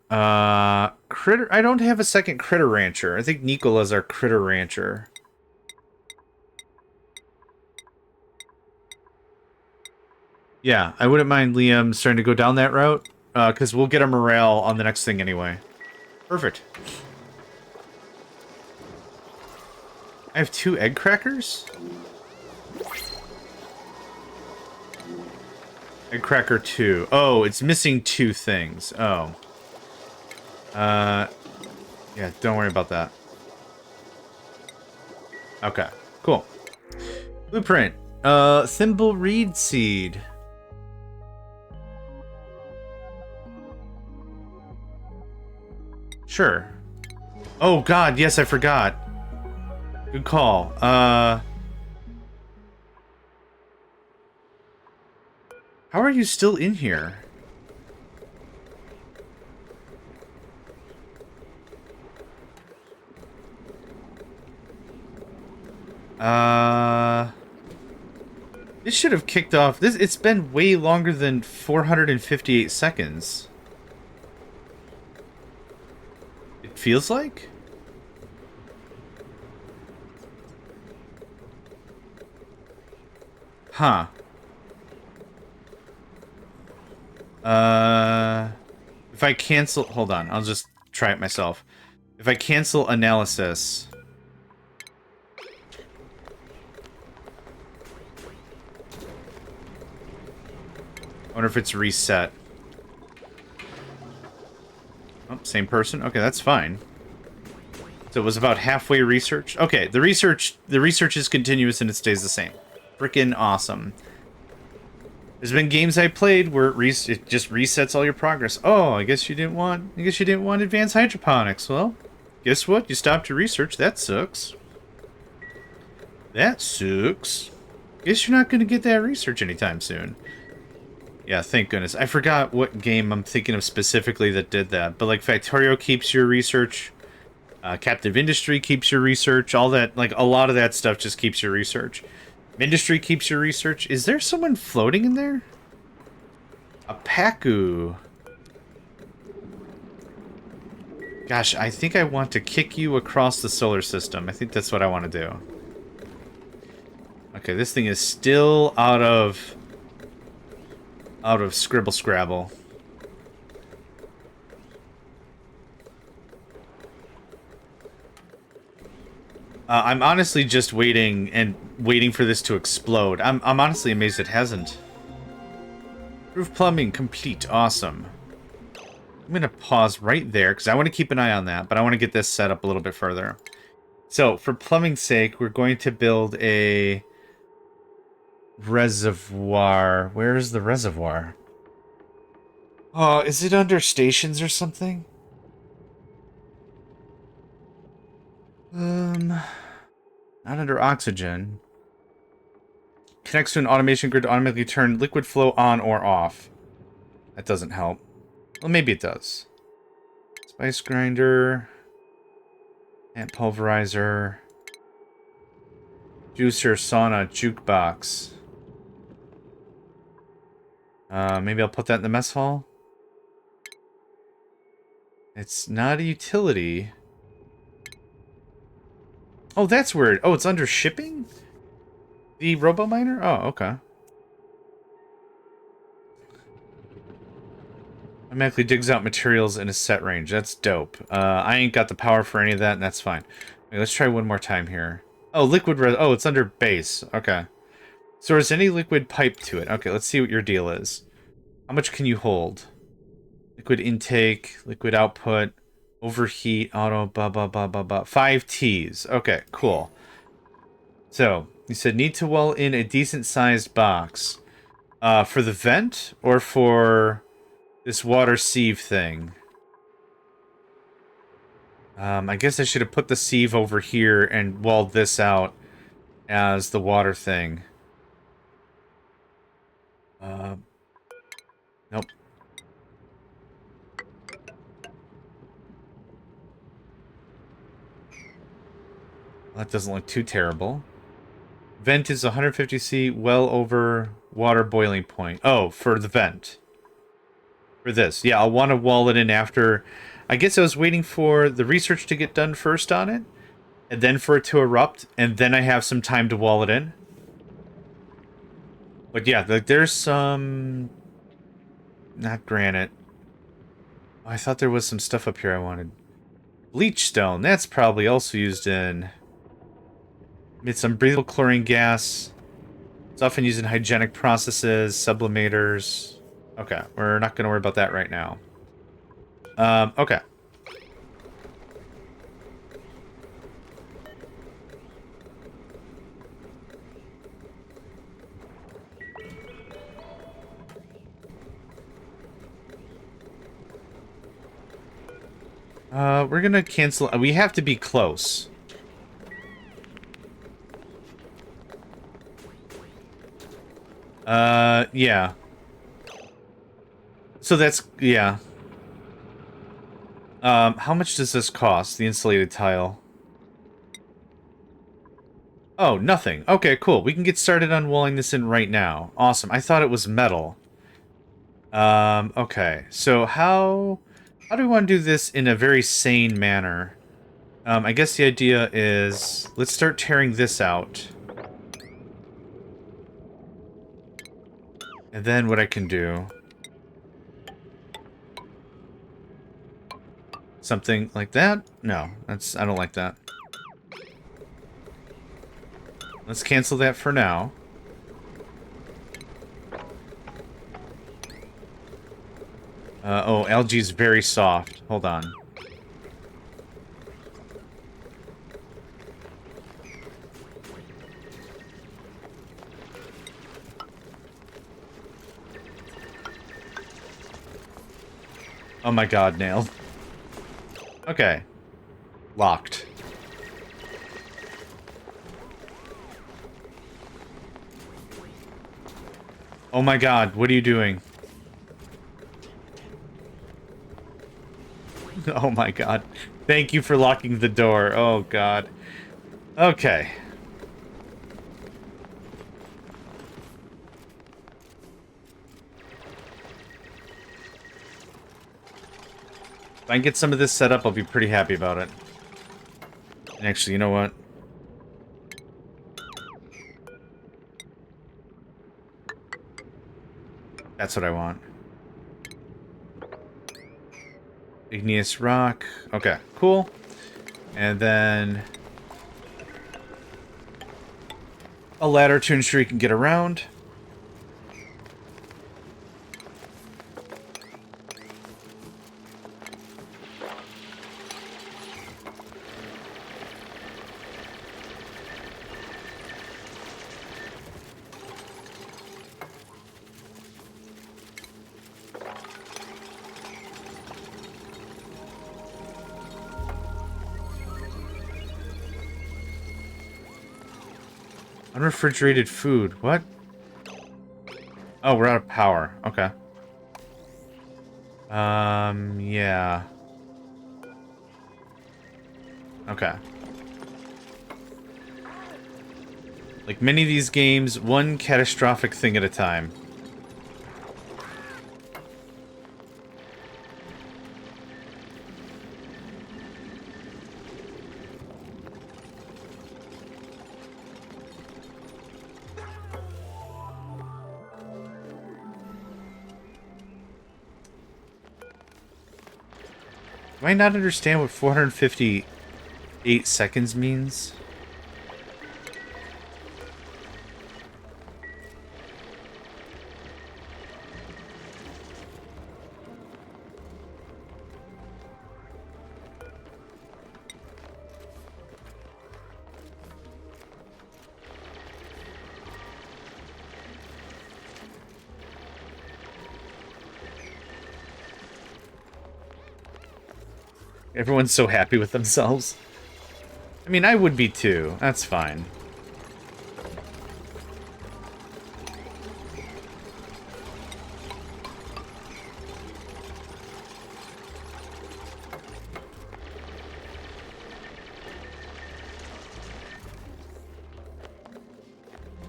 Critter. I don't have a second critter rancher. I think Nicola's our critter rancher. Yeah, I wouldn't mind Liam starting to go down that route, because we'll get a morale on the next thing anyway. Perfect. I have 2 egg crackers? Egg cracker 2. Oh, it's missing 2 things. Oh. Yeah, don't worry about that. Okay, cool. Blueprint. Thimble reed seed. Sure. Oh god, yes, I forgot. Good call. How are you still in here? This should have kicked off. It's been way longer than 458 seconds. It feels like? Huh. If I cancel... Hold on, I'll just try it myself. If I cancel analysis... I wonder if it's reset. Oh, same person? Okay, that's fine. So it was about halfway research? Okay, the research is continuous and it stays the same. Frickin' awesome. There's been games I played where it just resets all your progress. Oh, I guess you didn't want advanced hydroponics. Well, guess what? You stopped your research. That sucks. That sucks. Guess you're not going to get that research anytime soon. Yeah, thank goodness. I forgot what game I'm thinking of specifically that did that. But, like, Factorio keeps your research. Captive Industry keeps your research. All that, like, a lot of that stuff just keeps your research. Industry keeps your research. Is there someone floating in there? A Paku. Gosh, I think I want to kick you across the solar system. I think that's what I want to do. Okay, this thing is still out of Scribble Scrabble. I'm honestly just waiting for this to explode. I'm honestly amazed it hasn't. Roof plumbing complete. Awesome. I'm going to pause right there because I want to keep an eye on that, but I want to get this set up a little bit further. So, for plumbing's sake, we're going to build a reservoir. Where is the reservoir? Oh, is it under stations or something? Not under oxygen. Connects to an automation grid to automatically turn liquid flow on or off. That doesn't help. Well, maybe it does. Spice grinder. Ant pulverizer. Juicer, sauna, jukebox. Maybe I'll put that in the mess hall. It's not a utility. Oh, that's weird. Oh, it's under shipping? The robo-miner? Oh, okay. Automatically digs out materials in a set range. That's dope. I ain't got the power for any of that, and that's fine. Okay, let's try one more time here. Oh, oh, it's under base. Okay. So is any liquid pipe to it? Okay, let's see what your deal is. How much can you hold? Liquid intake, liquid output, overheat, auto, blah, blah, blah, blah, blah. 5 T's. Okay, cool. So, you said need to well in a decent-sized box. For the vent or for this water sieve thing? I guess I should have put the sieve over here and walled this out as the water thing. Nope. That doesn't look too terrible. Vent is 150C, well over water boiling point. Oh, for the vent. For this. Yeah, I'll want to wall it in after. I guess I was waiting for the research to get done first on it, and then for it to erupt, and then I have some time to wall it in. But yeah, there's some... Not granite. Oh, I thought there was some stuff up here I wanted. Bleach stone. That's probably also used in... It's unbreathable chlorine gas. It's often used in hygienic processes, sublimators. Okay, we're not going to worry about that right now. Okay. We're going to cancel... We have to be close. Yeah. So that's... Yeah. How much does this cost, the insulated tile? Oh, nothing. Okay, cool. We can get started on walling this in right now. Awesome. I thought it was metal. Okay. So how do we want to do this in a very sane manner? I guess the idea is... Let's start tearing this out. And then what I can do... Something like that? No, I don't like that. Let's cancel that for now. Oh, algae's very soft. Hold on. Oh my god, nailed. Okay. Locked. Oh my god, what are you doing? Oh my god. Thank you for locking the door. Oh god. Okay. If I can get some of this set up, I'll be pretty happy about it. And actually, you know what? That's what I want. Igneous rock. Okay, cool. And then a ladder to ensure you can get around. Unrefrigerated food. What? Oh, we're out of power. Okay. Yeah. Okay. Like many of these games, one catastrophic thing at a time. Do I not understand what 458 seconds means? Everyone's so happy with themselves. I mean, I would be too. That's fine.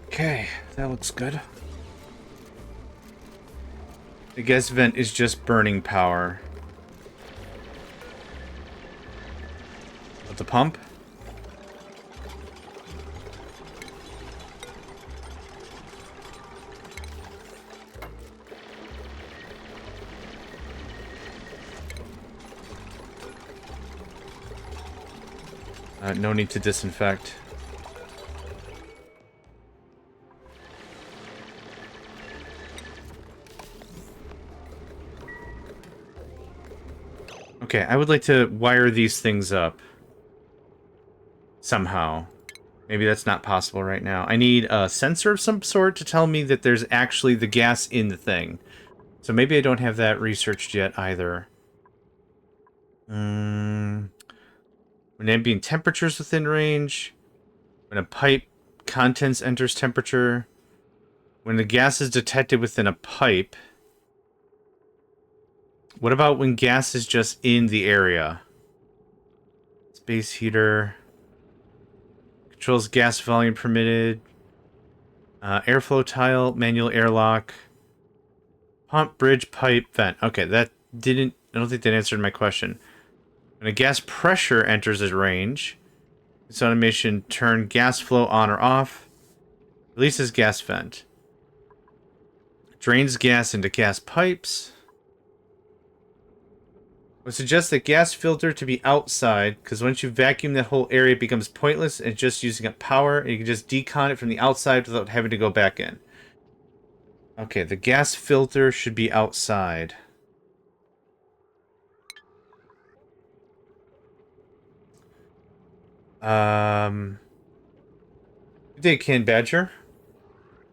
Okay, that looks good. The gas vent is just burning power. But the pump? No need to disinfect. Okay, I would like to wire these things up. Somehow. Maybe that's not possible right now. I need a sensor of some sort to tell me that there's actually the gas in the thing. So maybe I don't have that researched yet either. When ambient temperature is within range. When a pipe contents enters temperature. When the gas is detected within a pipe. What about when gas is just in the area? Space heater. Controls gas volume permitted. Airflow tile, manual airlock. Pump, bridge, pipe, vent. Okay, that didn't... I don't think that answered my question. When a gas pressure enters a range, this automation turn gas flow on or off. Releases gas vent. Drains gas into gas pipes. Would suggest the gas filter to be outside, because once you vacuum that whole area, it becomes pointless and just using up power, and you can just decon it from the outside without having to go back in. Okay, the gas filter should be outside. Good day, Ken Badger.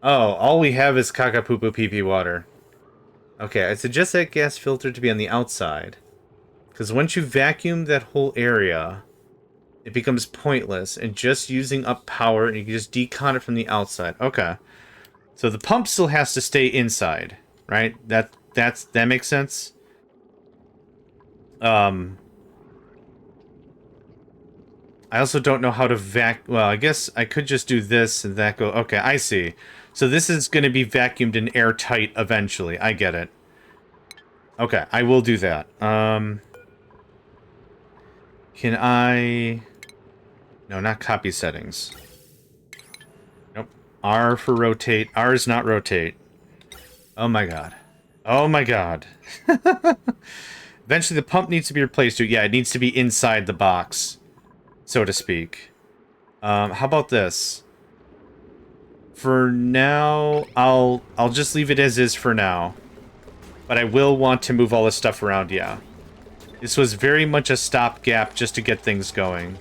Oh, all we have is caca poo poo pee pee water. Okay, I suggest that gas filter to be on the outside. Because once you vacuum that whole area, it becomes pointless and just using up power, and you can just decon it from the outside. Okay. So the pump still has to stay inside, right? That makes sense. I also don't know how to well, I guess I could just do this and that go... Okay, I see. So this is going to be vacuumed and airtight eventually. I get it. Okay, I will do that. Can I... No, not copy settings. Nope. R for rotate. R is not rotate. Oh my god. Oh my god. Eventually the pump needs to be replaced too. Yeah, it needs to be inside the box, so to speak. How about this? For now, I'll just leave it as is for now. But I will want to move all this stuff around, yeah. This was very much a stopgap just to get things going.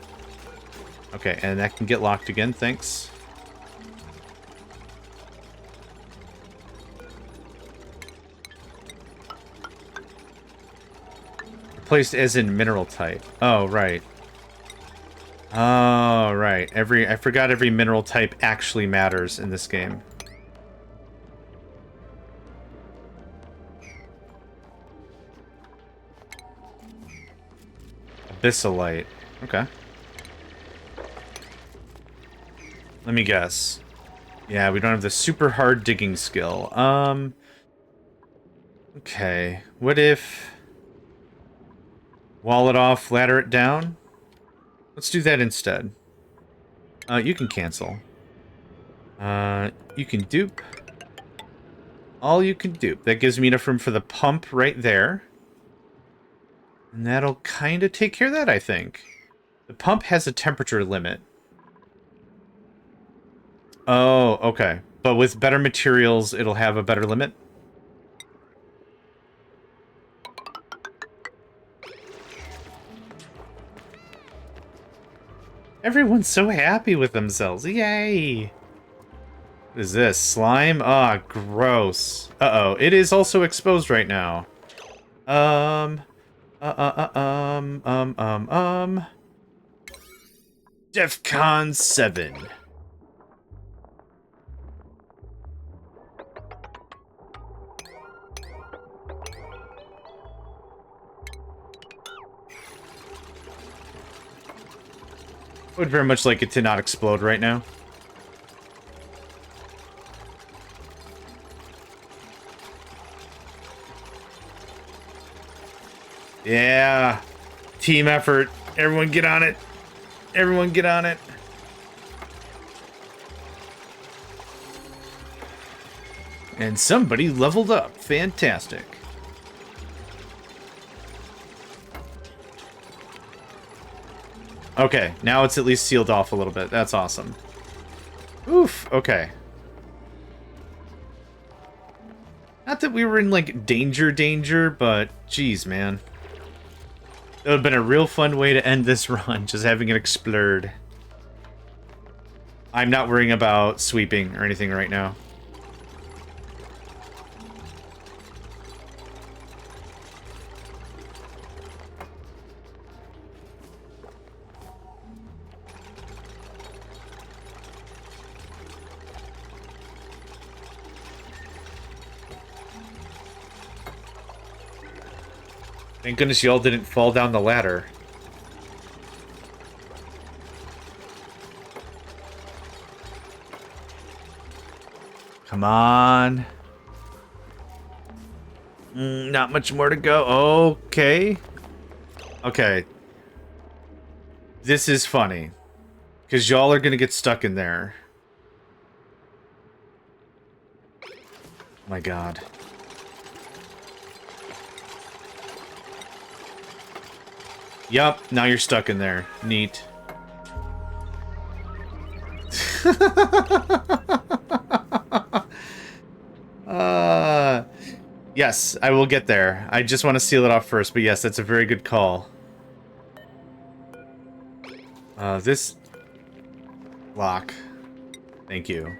Okay, and that can get locked again, thanks. Replaced as in mineral type. Oh, right. Oh, right. I forgot every mineral type actually matters in this game. Abyssalite. Okay. Let me guess. Yeah, we don't have the super hard digging skill. Okay. What if... Wall it off, ladder it down? Let's do that instead. You can cancel. You can dupe. All you can dupe. That gives me enough room for the pump right there. And that'll kind of take care of that, I think. The pump has a temperature limit. Oh, okay. But with better materials, it'll have a better limit? Everyone's so happy with themselves. Yay! What is this? Slime? Ah, gross. Uh-oh. It is also exposed right now. DEFCON 7. I would very much like it to not explode right now. Yeah. Team effort. Everyone get on it. Everyone get on it. And somebody leveled up. Fantastic. Okay, now it's at least sealed off a little bit. That's awesome. Oof, okay. Not that we were in, like, danger, but geez, man. It would have been a real fun way to end this run, just having it explode. I'm not worrying about sweeping or anything right now. Thank goodness y'all didn't fall down the ladder. Come on. Not much more to go. Okay. Okay. This is funny. Because y'all are going to get stuck in there. Oh my god. Yup, now you're stuck in there. Neat. Yes, I will get there. I just want to seal it off first, but yes, that's a very good call. This... lock. Thank you.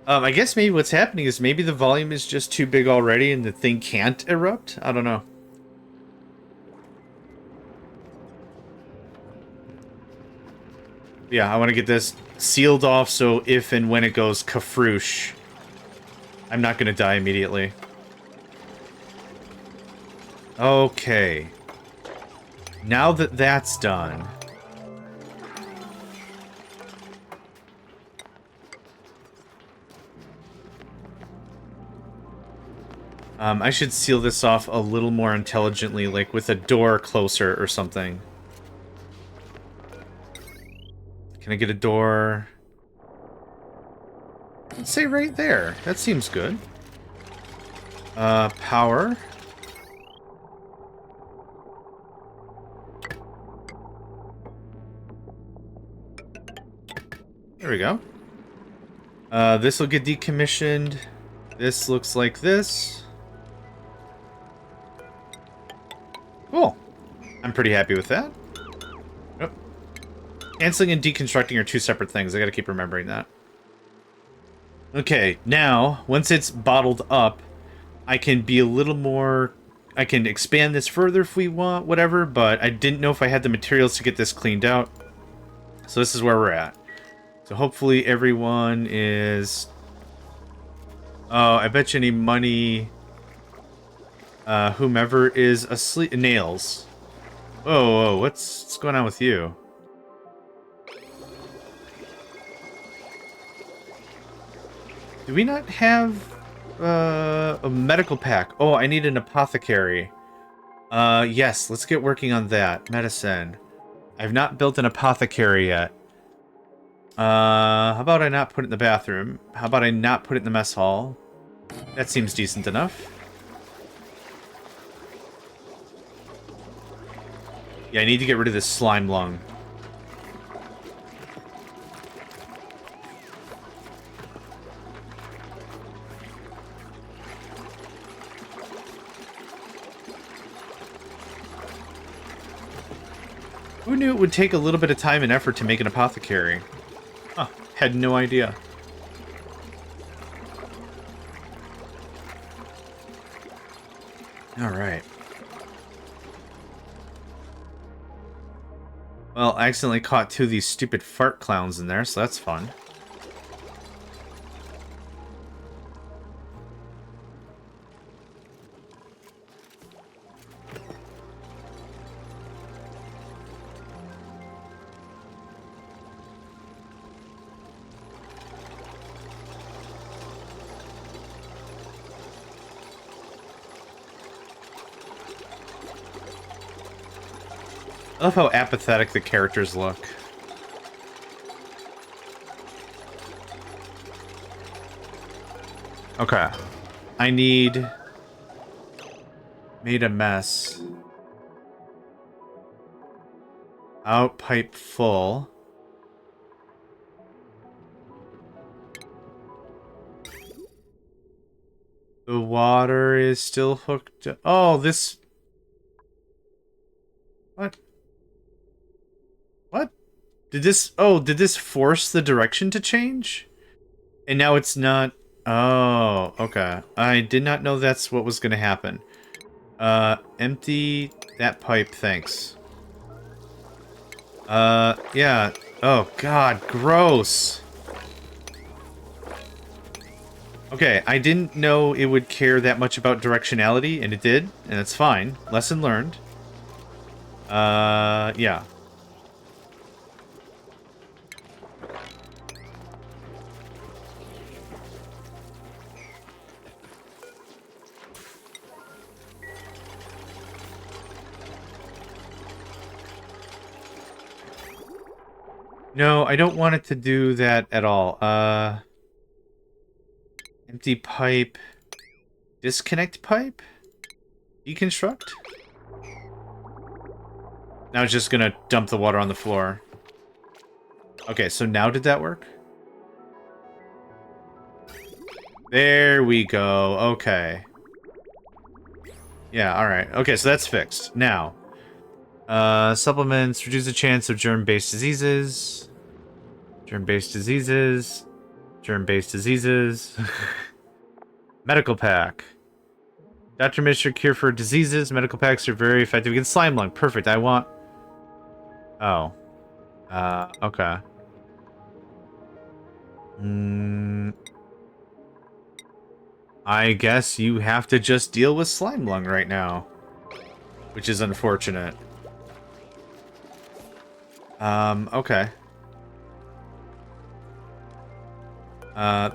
I guess maybe what's happening is maybe the volume is just too big already and the thing can't erupt? I don't know. Yeah, I want to get this sealed off so if and when it goes kafroosh, I'm not going to die immediately. Okay. Now that that's done... I should seal this off a little more intelligently, like with a door closer or something. Can I get a door? Let's say right there. That seems good. Power. There we go. This will get decommissioned. This looks like this. Cool. I'm pretty happy with that. Oh. Canceling and deconstructing are two separate things. I gotta keep remembering that. Okay, now, once it's bottled up, I can be a little more... I can expand this further if we want, whatever, but I didn't know if I had the materials to get this cleaned out. So this is where we're at. So hopefully everyone is... Oh, I bet you any money... whomever is asleep... Nails. Whoa, what's going on with you? Do we not have a medical pack? Oh, I need an apothecary. Yes, let's get working on that. Medicine. I've not built an apothecary yet. How about I not put it in the bathroom? How about I not put it in the mess hall? That seems decent enough. Yeah, I need to get rid of this slime lung. Who knew it would take a little bit of time and effort to make an apothecary? Huh, had no idea. Alright. Well, I accidentally caught two of these stupid fart clowns in there, so that's fun. I love how apathetic the characters look. Okay. I need... Made a mess. Out pipe full. The water is still hooked. Oh, this... What? What? Did this... Oh, did this force the direction to change? And now it's not... Oh, okay. I did not know that's what was going to happen. Empty that pipe, thanks. Yeah. Oh, God, gross. Okay, I didn't know it would care that much about directionality, and it did, and it's fine. Lesson learned. Yeah. No, I don't want it to do that at all. Empty pipe. Disconnect pipe? Deconstruct? Now it's just gonna dump the water on the floor. Okay, so now did that work? There we go. Okay. Yeah, alright. Okay, so that's fixed. Now. Supplements reduce the chance of germ-based diseases. Germ-based diseases. Germ-based diseases. Medical pack. Dr. Mr. Cure for diseases. Medical packs are very effective against slime lung. Perfect. I want... Oh. Okay. I guess you have to just deal with slime lung right now. which is unfortunate. Okay.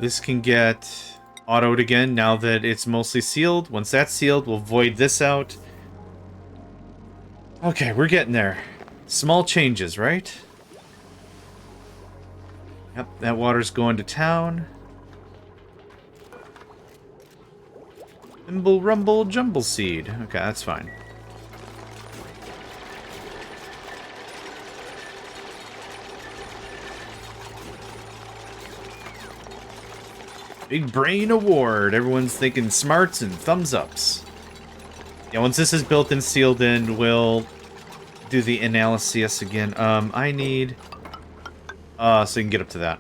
This can get autoed again now that it's mostly sealed. Once that's sealed, we'll void this out. Okay, we're getting there. Small changes, right? Yep, that water's going to town. Thimble Rumble Jumble Seed. Okay, that's fine. Big Brain Award. Everyone's thinking smarts and thumbs ups. Yeah, once this is built and sealed in, we'll do the analysis again. I need... so you can get up to that.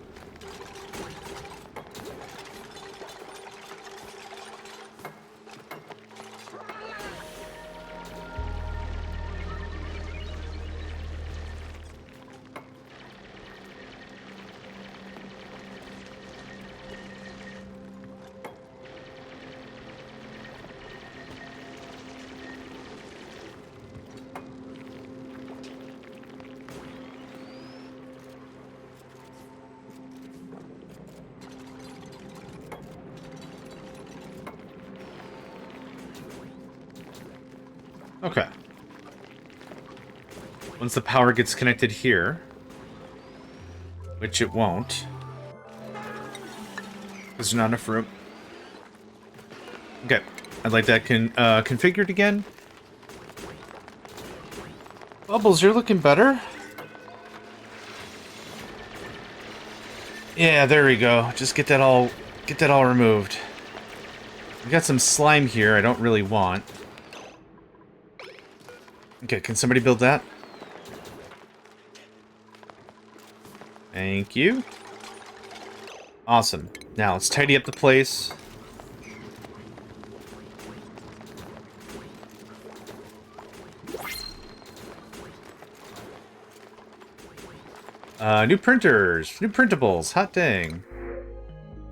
Okay. Once the power gets connected here, which it won't, because there's not enough room. Okay, I'd like that configured again. Bubbles, you're looking better. Yeah, there we go. Just get that all removed. We got some slime here I don't really want. Okay, can somebody build that? Thank you. Awesome. Now, let's tidy up the place. New printers. New printables. Hot dang.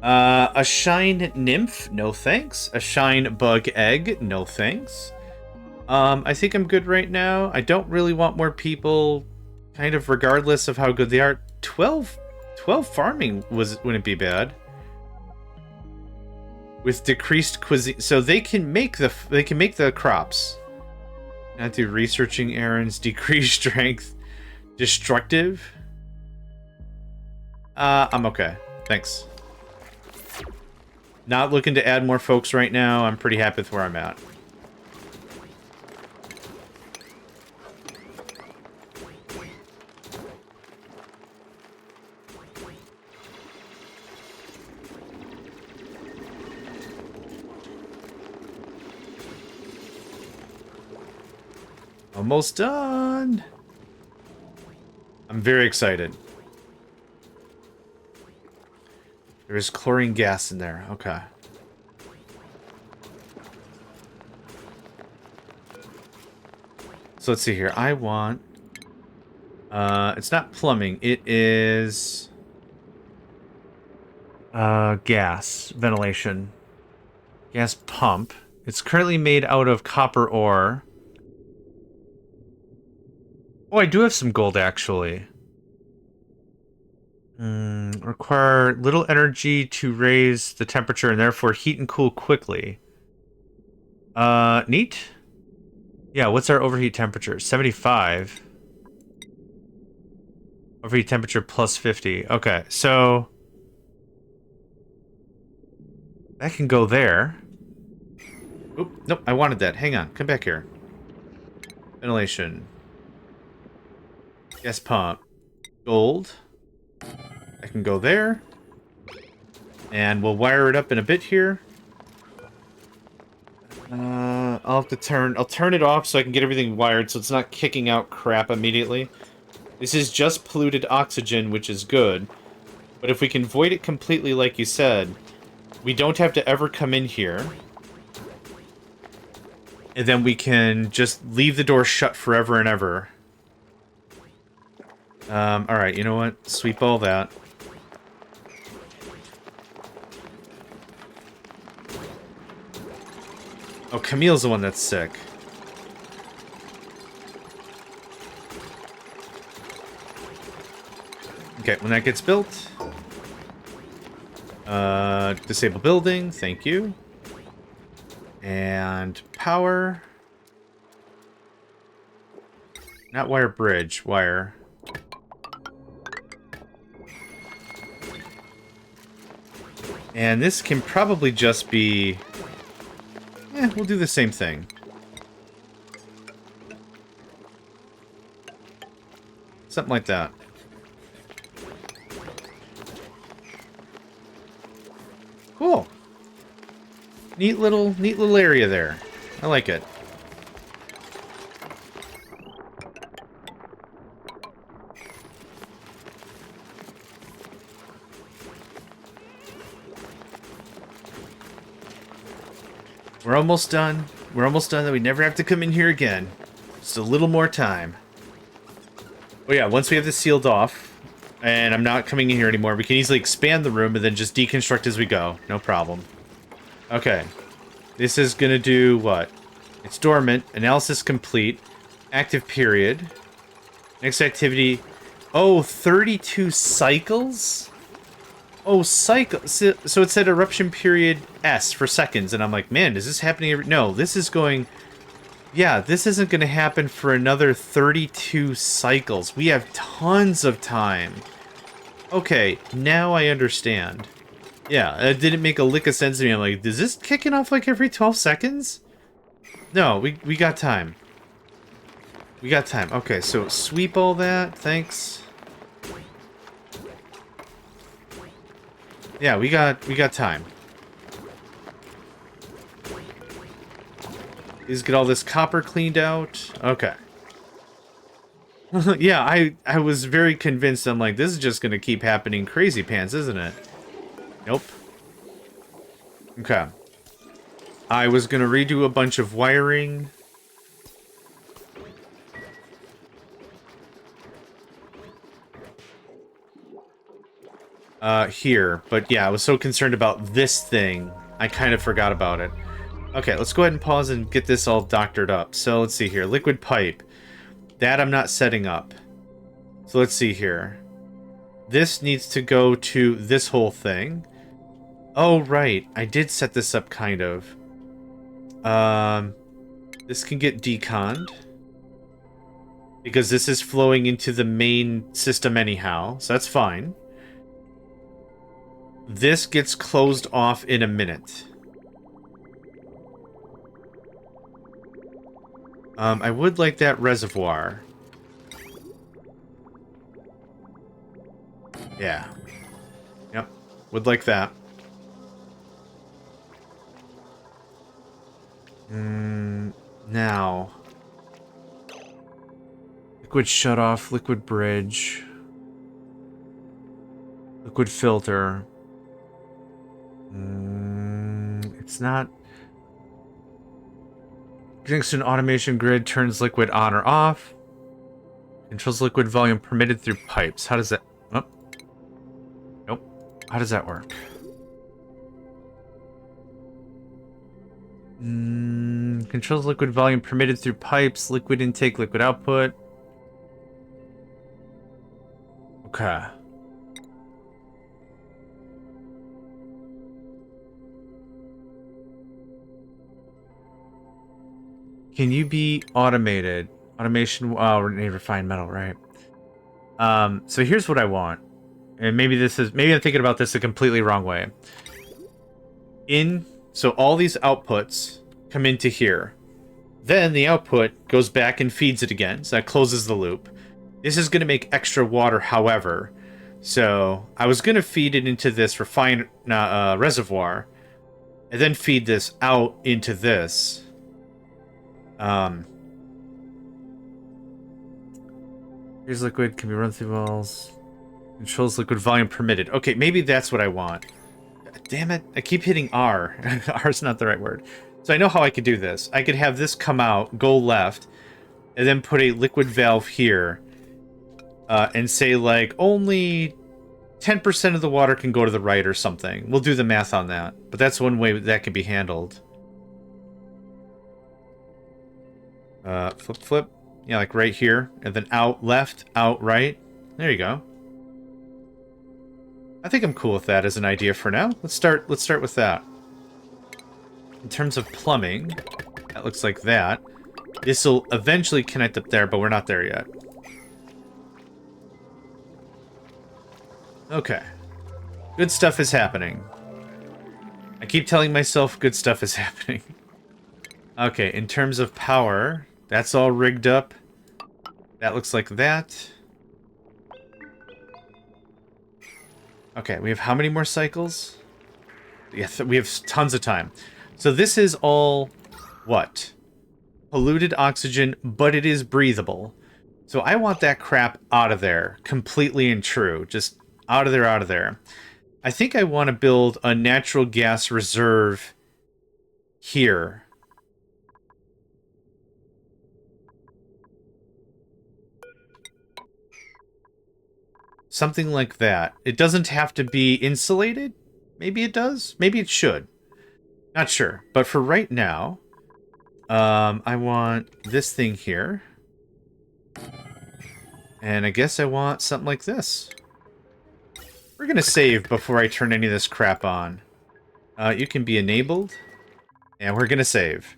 A shine nymph? No thanks. A shine bug egg? No thanks. I think I'm good right now. I don't really want more people, kind of regardless of how good they are. 12 farming wouldn't be bad. With decreased cuisine, so they can make the crops. Not do researching errands, decreased strength, destructive. I'm okay. Thanks. Not looking to add more folks right now. I'm pretty happy with where I'm at. Almost done. I'm very excited. There is chlorine gas in there. Okay. So let's see here. I want... it's not plumbing. It is... gas. Ventilation. Gas pump. It's currently made out of copper ore. Oh, I do have some gold, actually. Require little energy to raise the temperature and therefore heat and cool quickly. Neat. Yeah, what's our overheat temperature? 75. Overheat temperature plus 50. Okay, so... that can go there. Oop, nope, I wanted that. Hang on, come back here. Ventilation. Gas pump. Gold. I can go there. And we'll wire it up in a bit here. I'll turn it off so I can get everything wired so it's not kicking out crap immediately. This is just polluted oxygen, which is good. But if we can void it completely like you said, we don't have to ever come in here. And then we can just leave the door shut forever and ever. Alright, you know what? Sweep all that. Oh, Camille's the one that's sick. Okay, when that gets built... disable building, thank you. And power... Not wire bridge, wire. And this can probably just be... we'll do the same thing. Something like that. Cool. Neat little area there. I like it. We're almost done. We're almost done, that we never have to come in here again. Just a little more time. Oh yeah, once we have this sealed off, and I'm not coming in here anymore, we can easily expand the room and then just deconstruct as we go. No problem. Okay. This is gonna do what? It's dormant. Analysis complete. Active period. Next activity. Oh, 32 cycles? Oh, cycle. So it said eruption period S for seconds, and I'm like, man, is this happening every... No, this is going... Yeah, this isn't going to happen for another 32 cycles. We have tons of time. Okay, now I understand. Yeah, it didn't make a lick of sense to me. I'm like, is this kicking off like every 12 seconds? No, we got time. We got time. Okay, so sweep all that. Thanks. Yeah, we got time. Please get all this copper cleaned out. Okay. Yeah, I was very convinced. I'm like, this is just gonna keep happening crazy pants, isn't it? Nope. Okay. I was gonna redo a bunch of wiring. Here. But yeah, I was so concerned about this thing, I kind of forgot about it. Okay, let's go ahead and pause and get this all doctored up. So let's see here. Liquid pipe. That I'm not setting up. So let's see here. This needs to go to this whole thing. Oh, right. I did set this up, kind of. This can get deconned. Because this is flowing into the main system anyhow. So that's fine. This gets closed off in a minute. I would like that reservoir. Yeah. Yep. Would like that. Now. Liquid shutoff, liquid bridge. Liquid filter. It's not... Connects to an automation grid, turns liquid on or off. Controls liquid volume permitted through pipes. How does that... Oh. Nope. How does that work? Controls liquid volume permitted through pipes, liquid intake, liquid output. Okay. Can you be automated? Automation, we need refined metal, right? So here's what I want. And maybe I'm thinking about this a completely wrong way. So all these outputs come into here. Then the output goes back and feeds it again. So that closes the loop. This is going to make extra water, however. So I was going to feed it into this refined reservoir. And then feed this out into this. Here's liquid, can be run through walls. Controls liquid volume permitted. Okay, maybe that's what I want. Damn it, I keep hitting R. R's not the right word. So I know how I could do this. I could have this come out, go left, and then put a liquid valve here. And say, like, only 10% of the water can go to the right or something. We'll do the math on that. But that's one way that can be handled. Flip. Yeah, like right here. And then out, left, out, right. There you go. I think I'm cool with that as an idea for now. Let's start with that. In terms of plumbing, that looks like that. This will eventually connect up there, but we're not there yet. Okay. Good stuff is happening. I keep telling myself good stuff is happening. Okay, in terms of power, that's all rigged up. That looks like that. Okay, we have how many more cycles? Yeah, we have tons of time. So this is all, what? Polluted oxygen, but it is breathable. So I want that crap out of there, completely and true. Just out of there, out of there. I think I want to build a natural gas reserve here. Something like that. It doesn't have to be insulated. Maybe it does. Maybe it should. Not sure. But for right now, I want this thing here. And I guess I want something like this. We're going to save before I turn any of this crap on. You can be enabled. And we're going to save.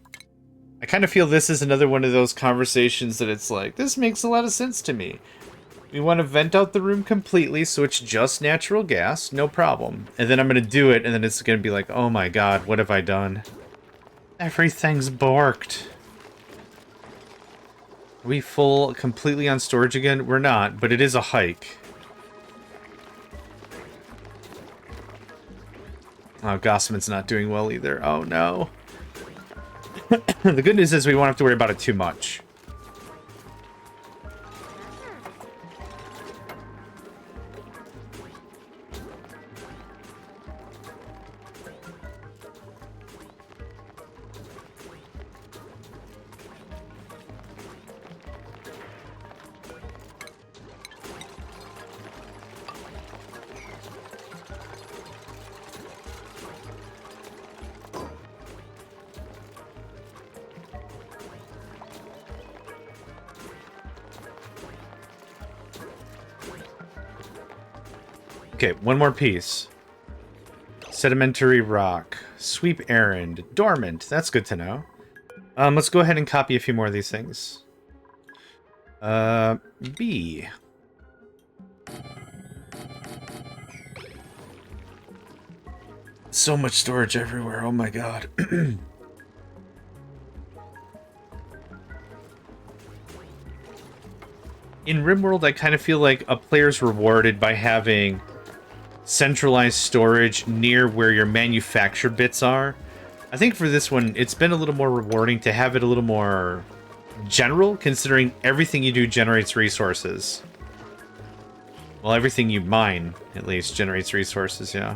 I kind of feel this is another one of those conversations that it's like, this makes a lot of sense to me. We want to vent out the room completely, so it's just natural gas, no problem. And then I'm going to do it, and then it's going to be like, oh my god, what have I done? Everything's borked. Are we full completely on storage again? We're not, but it is a hike. Oh, Gossaman's not doing well either. Oh no. The good news is we won't have to worry about it too much. Okay, one more piece. Sedimentary rock. Sweep errand. Dormant. That's good to know. Let's go ahead and copy a few more of these things. B. So much storage everywhere. Oh my god. In RimWorld, I kind of feel like a player's rewarded by having centralized storage near where your manufacture bits are. I think for this one, it's been a little more rewarding to have it a little more general, considering everything you do generates resources. Well, everything you mine, at least, generates resources, yeah.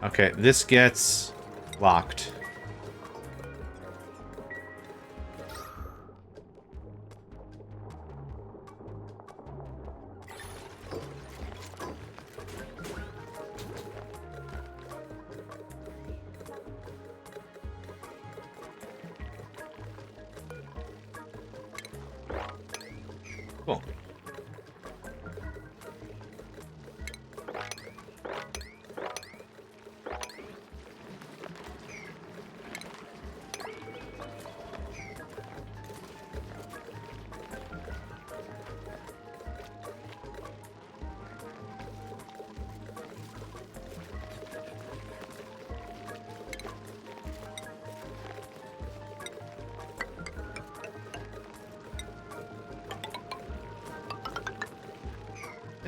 Okay, this gets locked. Cool.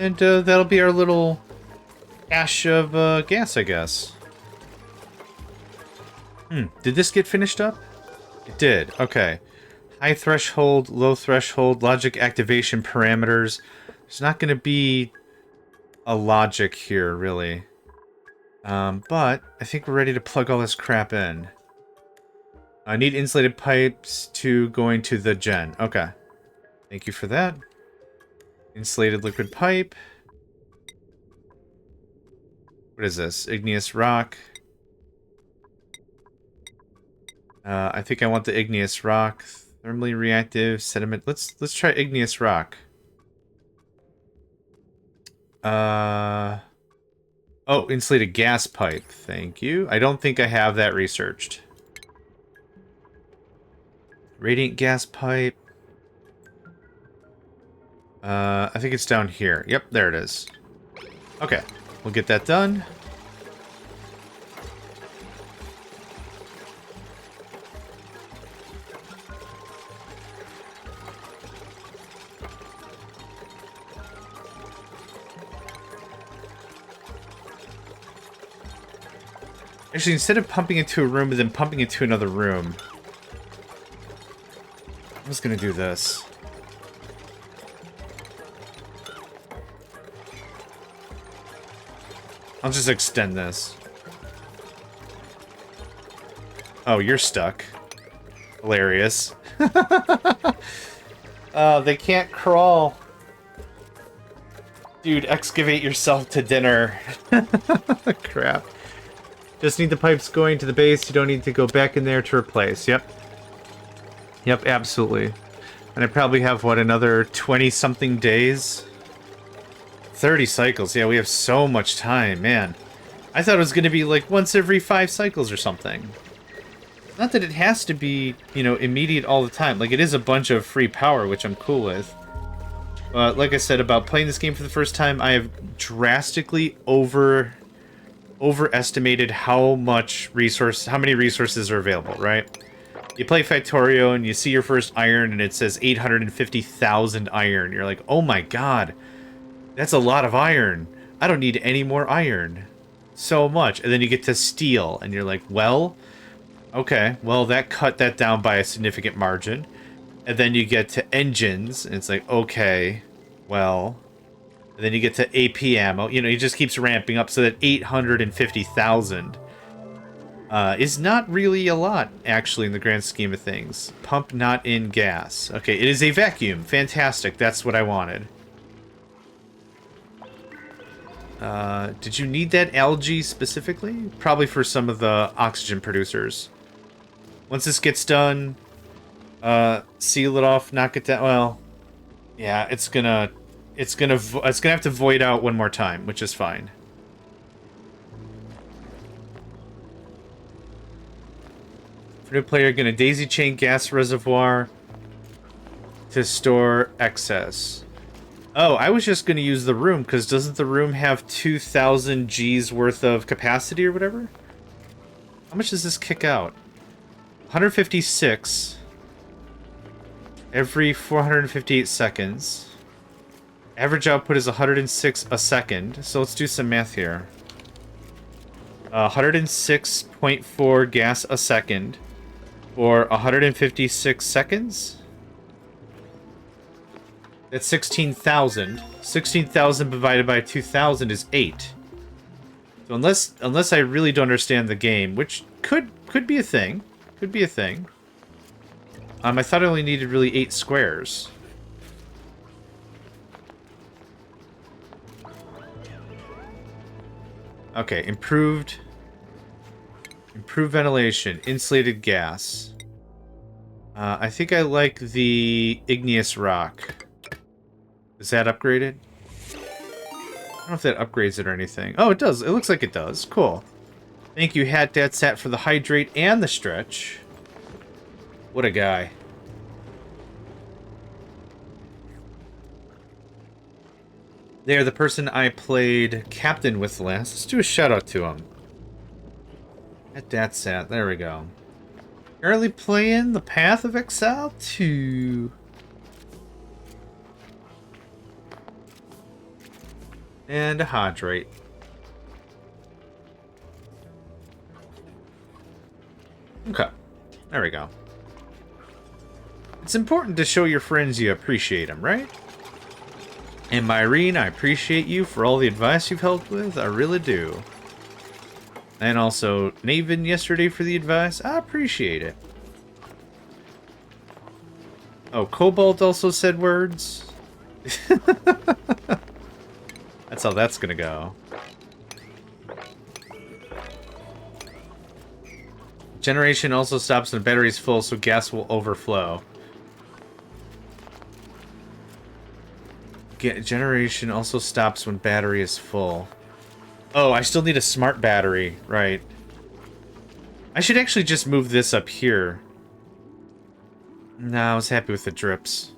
And that'll be our little cache of gas, I guess. Did this get finished up? It did. Okay. High threshold, low threshold, logic activation parameters. There's not going to be a logic here, really. But I think we're ready to plug all this crap in. I need insulated pipes to going to the gen. Okay. Thank you for that. Insulated liquid pipe. What is this? Igneous rock. I think I want the igneous rock. Thermally reactive sediment. Let's try igneous rock. Oh, insulated gas pipe. Thank you. I don't think I have that researched. Radiant gas pipe. I think it's down here. Yep, there it is. Okay, we'll get that done. Actually, instead of pumping into a room and then pumping into another room, I was gonna do this. I'll just extend this. Oh, you're stuck. Hilarious. They can't crawl. Dude, excavate yourself to dinner. Crap. Just need the pipes going to the base. You don't need to go back in there to replace. Yep. Yep, absolutely. And I probably have, what, another 20-something days? 30 cycles. Yeah, we have so much time, man. I thought it was going to be like once every 5 cycles or something. Not that it has to be, you know, immediate all the time. Like, it is a bunch of free power, which I'm cool with. Like I said, about playing this game for the first time, I have drastically overestimated how many resources are available, right? You play Factorio and you see your first iron and it says 850,000 iron. You're like, oh my god, that's a lot of iron. I don't need any more iron. So much. And then you get to steel and you're like, well, okay, well that cut that down by a significant margin. And then you get to engines and it's like, okay, well... And then you get to AP ammo. You know, it just keeps ramping up so that 850,000 is not really a lot, actually, in the grand scheme of things. Pump not in gas. Okay, it is a vacuum. Fantastic. That's what I wanted. Did you need that algae specifically? Probably for some of the oxygen producers. Once this gets done, seal it off, knock it down. Well, yeah, it's gonna have to void out one more time, which is fine. For new player, gonna daisy chain gas reservoir to store excess. Oh, I was just gonna use the room, because doesn't the room have 2,000 G's worth of capacity or whatever? How much does this kick out? 156 every 458 seconds. Average output is 106 a second, so let's do some math here. 106.4 gas a second for 156 seconds? That's 16,000. 16,000 divided by 2,000 is 8. So unless I really don't understand the game, which could be a thing. Could be a thing. I thought I only needed really 8 squares. Okay, improved ventilation, insulated gas. I think I like the igneous rock. Is that upgraded? I don't know if that upgrades it or anything. Oh, it does. It looks like it does. Cool. Thank you, Hat Dad Sat, for the hydrate and the stretch. What a guy. They are the person I played captain with last. Let's do a shout out to him. At Datsat, there we go. Currently playing the Path of Exile 2. And a hydrate. Okay, there we go. It's important to show your friends you appreciate them, right? And Myrene, I appreciate you for all the advice you've helped with. I really do. And also, Naven yesterday for the advice. I appreciate it. Oh, Cobalt also said words. That's how that's gonna go. Generation also stops when the battery's full, so gas will overflow. Generation also stops when battery is full. Oh, I still need a smart battery. Right. I should actually just move this up here. No, I was happy with the drips.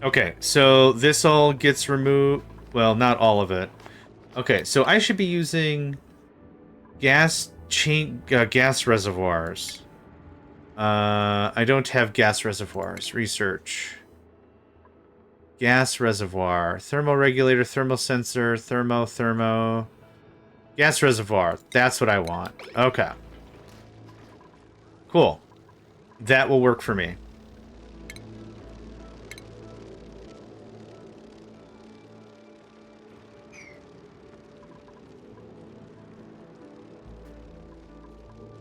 Okay, so this all gets removed. Well, not all of it. Okay, so I should be using gas reservoirs. I don't have gas reservoirs. Research. Gas reservoir. Thermoregulator, thermal sensor, thermo. Gas reservoir. That's what I want. Okay. Cool. That will work for me.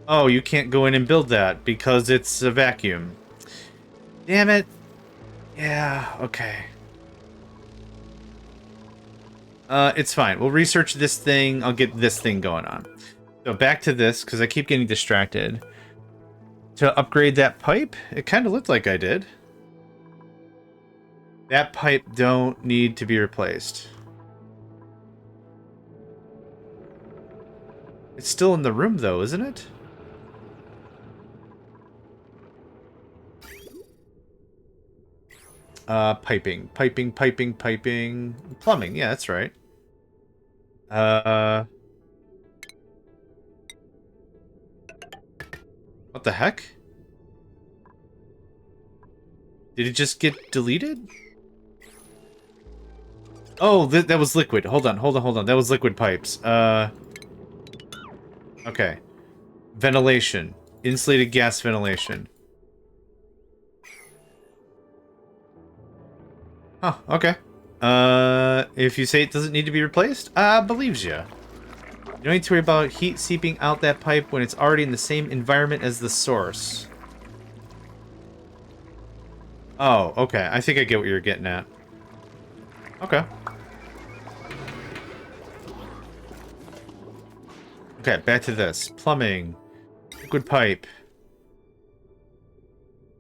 Oh, you can't go in and build that because it's a vacuum. Damn it. Yeah, okay. It's fine. We'll research this thing. I'll get this thing going on. So back to this, because I keep getting distracted. To upgrade that pipe, it kind of looked like I did. That pipe don't need to be replaced. It's still in the room, though, isn't it? Piping. Plumbing, yeah, that's right. What the heck? Did it just get deleted? Oh, that was liquid. Hold on. That was liquid pipes. Okay. Ventilation. Insulated gas ventilation. Oh, okay. If you say it doesn't need to be replaced, believes you. You don't need to worry about heat seeping out that pipe when it's already in the same environment as the source. Oh, okay. I think I get what you're getting at. Okay. Okay, back to this. Plumbing. Liquid pipe.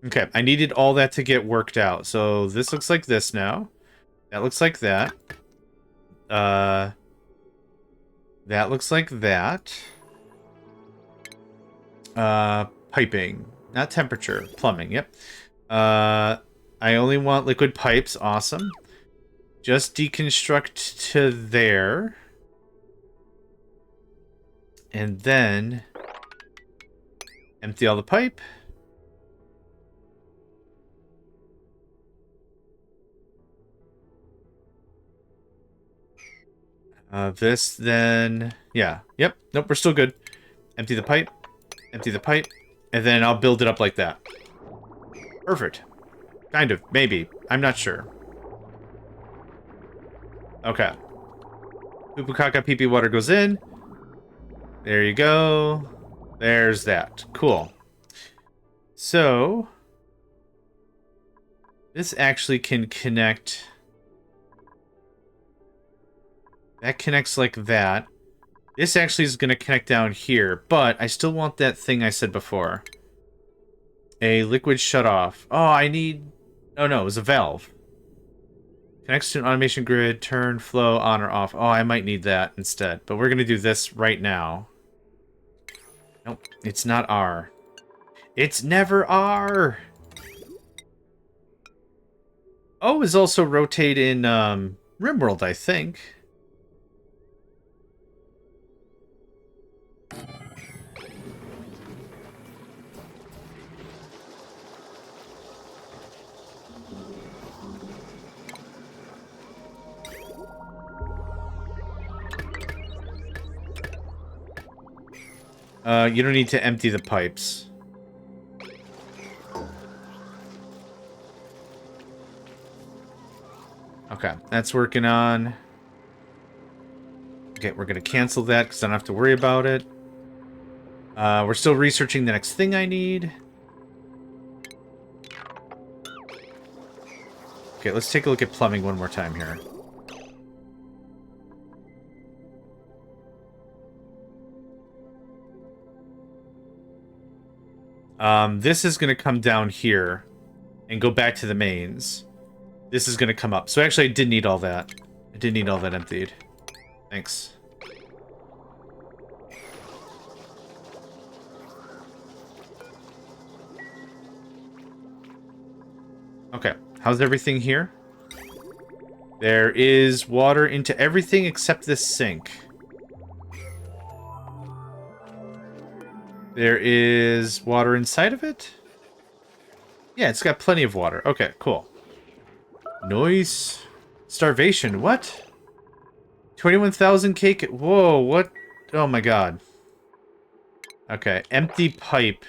Okay, I needed all that to get worked out. So this looks like this now. That looks like that. That looks like that. Piping. Not temperature. Plumbing, yep. I only want liquid pipes. Awesome. Just deconstruct to there. And then empty all the pipe. This then, yeah, yep, nope, we're still good. Empty the pipe, and then I'll build it up like that. Perfect. Kind of, maybe. I'm not sure. Okay. Pupukaka pee-pee water goes in. There you go. There's that. Cool. So, this actually can connect. That connects like that. This actually is going to connect down here, but I still want that thing I said before. A liquid shutoff. Oh, I need... Oh, no, it was a valve. Connects to an automation grid, turn, flow, on or off. Oh, I might need that instead, but we're going to do this right now. Nope, it's not R. It's never R! O is also rotate in RimWorld, I think. You don't need to empty the pipes. Okay, that's working on. Okay, we're going to cancel that because I don't have to worry about it. We're still researching the next thing I need. Okay, let's take a look at plumbing one more time here. This is going to come down here and go back to the mains. This is going to come up. So actually, I did need all that. I did need all that emptied. Thanks. Okay, how's everything here? There is water into everything except this sink. There is water inside of it? Yeah, it's got plenty of water. Okay, cool. Noise. Starvation, what? 21,000 cake. Whoa, what? Oh my god. Okay, empty pipe.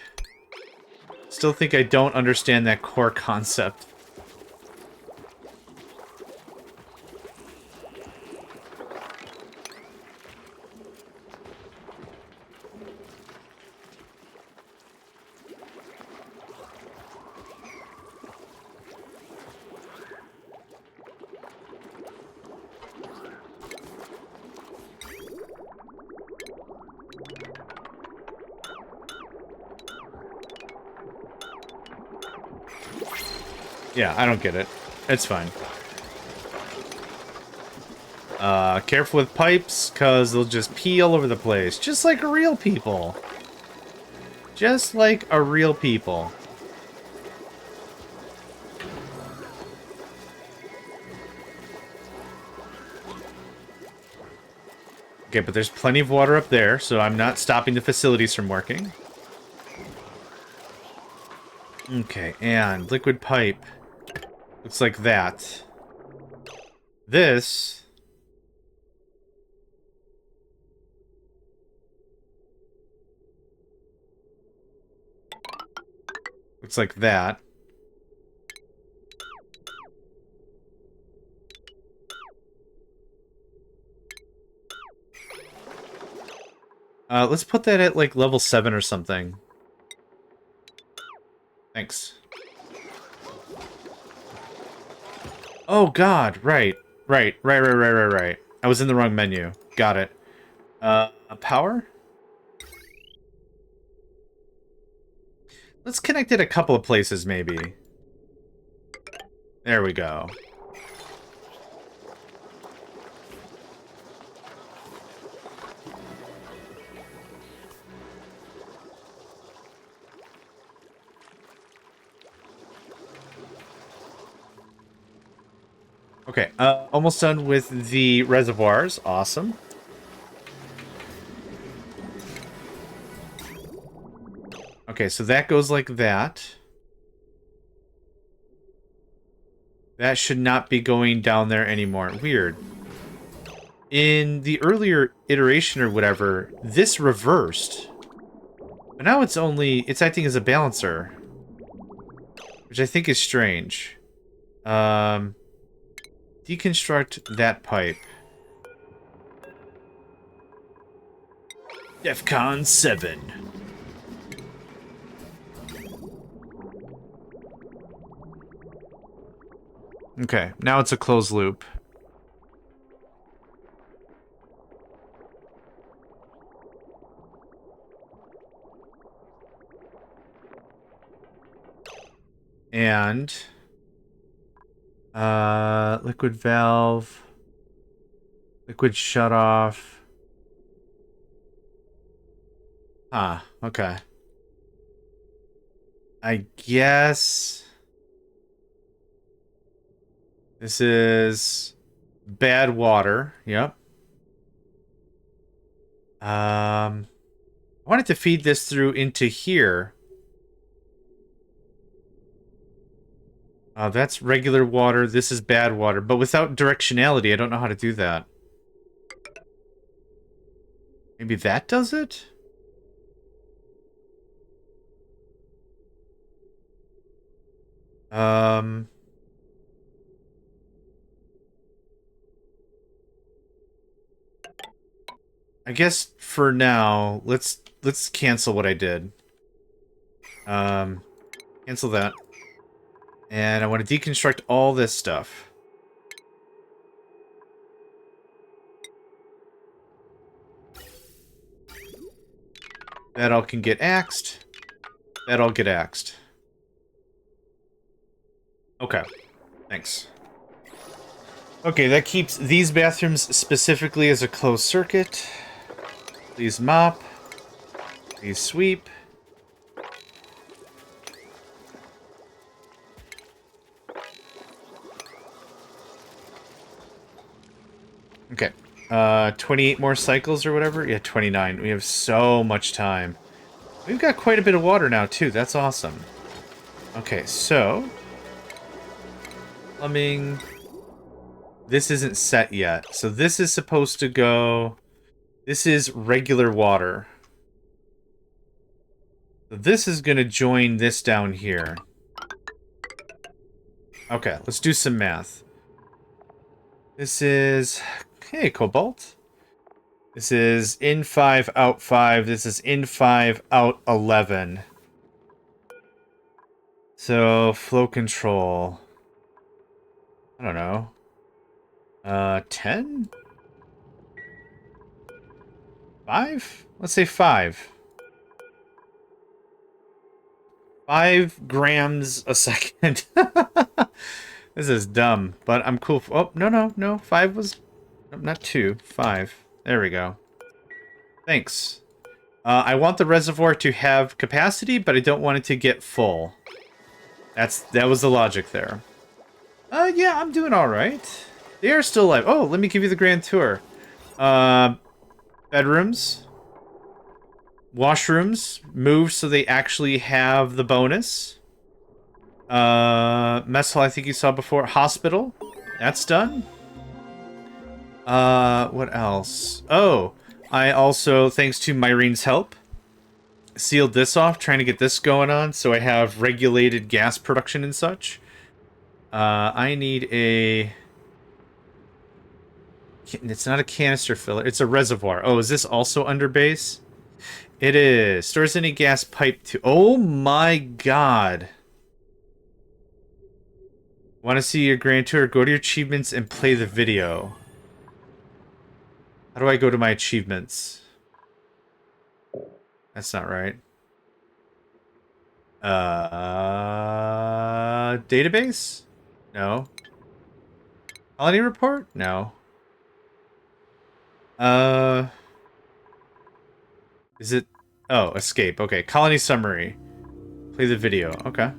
Still think I don't understand that core concept. Yeah, I don't get it. It's fine. Careful with pipes, because they'll just pee all over the place. Just like real people. Just like a real people. Okay, but there's plenty of water up there, so I'm not stopping the facilities from working. Okay, and liquid pipe. Looks like that. This... looks like that. Let's put that at, like, level 7 or something. Thanks. Oh, God, right. Right. I was in the wrong menu. Got it. Power? Let's connect it a couple of places, maybe. There we go. Okay, almost done with the reservoirs. Awesome. Okay, so that goes like that. That should not be going down there anymore. Weird. In the earlier iteration or whatever, this reversed. But now it's acting as a balancer. Which I think is strange. Deconstruct that pipe. DEFCON 7. Okay, now it's a closed loop. And... liquid valve. Liquid shutoff. Ah, okay. I guess... this is... bad water. Yep. I wanted to feed this through into here. That's regular water. This is bad water. But without directionality, I don't know how to do that. Maybe that does it? I guess for now, let's cancel what I did. Cancel that. And I want to deconstruct all this stuff. That all can get axed. That all get axed. Okay. Thanks. Okay, that keeps these bathrooms specifically as a closed circuit. Please mop. Please sweep. Okay. 28 more cycles or whatever? Yeah, 29. We have so much time. We've got quite a bit of water now, too. That's awesome. Okay, so... plumbing... This isn't set yet. So this is supposed to go... This is regular water. So this is going to join this down here. Okay, let's do some math. This is... Hey, Cobalt. This is in 5, out 5. This is in 5, out 11. So, flow control. I don't know. 10? 5? Let's say 5. 5 grams a second. This is dumb, but I'm cool. Oh, no. 5 was... Not 2. 5. There we go. Thanks. I want the reservoir to have capacity, but I don't want it to get full. That was the logic there. Yeah, I'm doing alright. They are still alive. Oh, let me give you the grand tour. Bedrooms. Washrooms. Moved so they actually have the bonus. Mess hall I think you saw before. Hospital. That's done. What else? Oh, I also, thanks to Myrene's help, sealed this off, trying to get this going on, so I have regulated gas production and such. I need a... It's not a canister filler, it's a reservoir. Oh, is this also under base? It is. Stores any gas pipe to... Oh my god. Want to see your grand tour? Go to your achievements and play the video. How do I go to my achievements? That's not right. Database? No. Colony report? No. Is it... Oh, escape. Okay, colony summary. Play the video. Okay.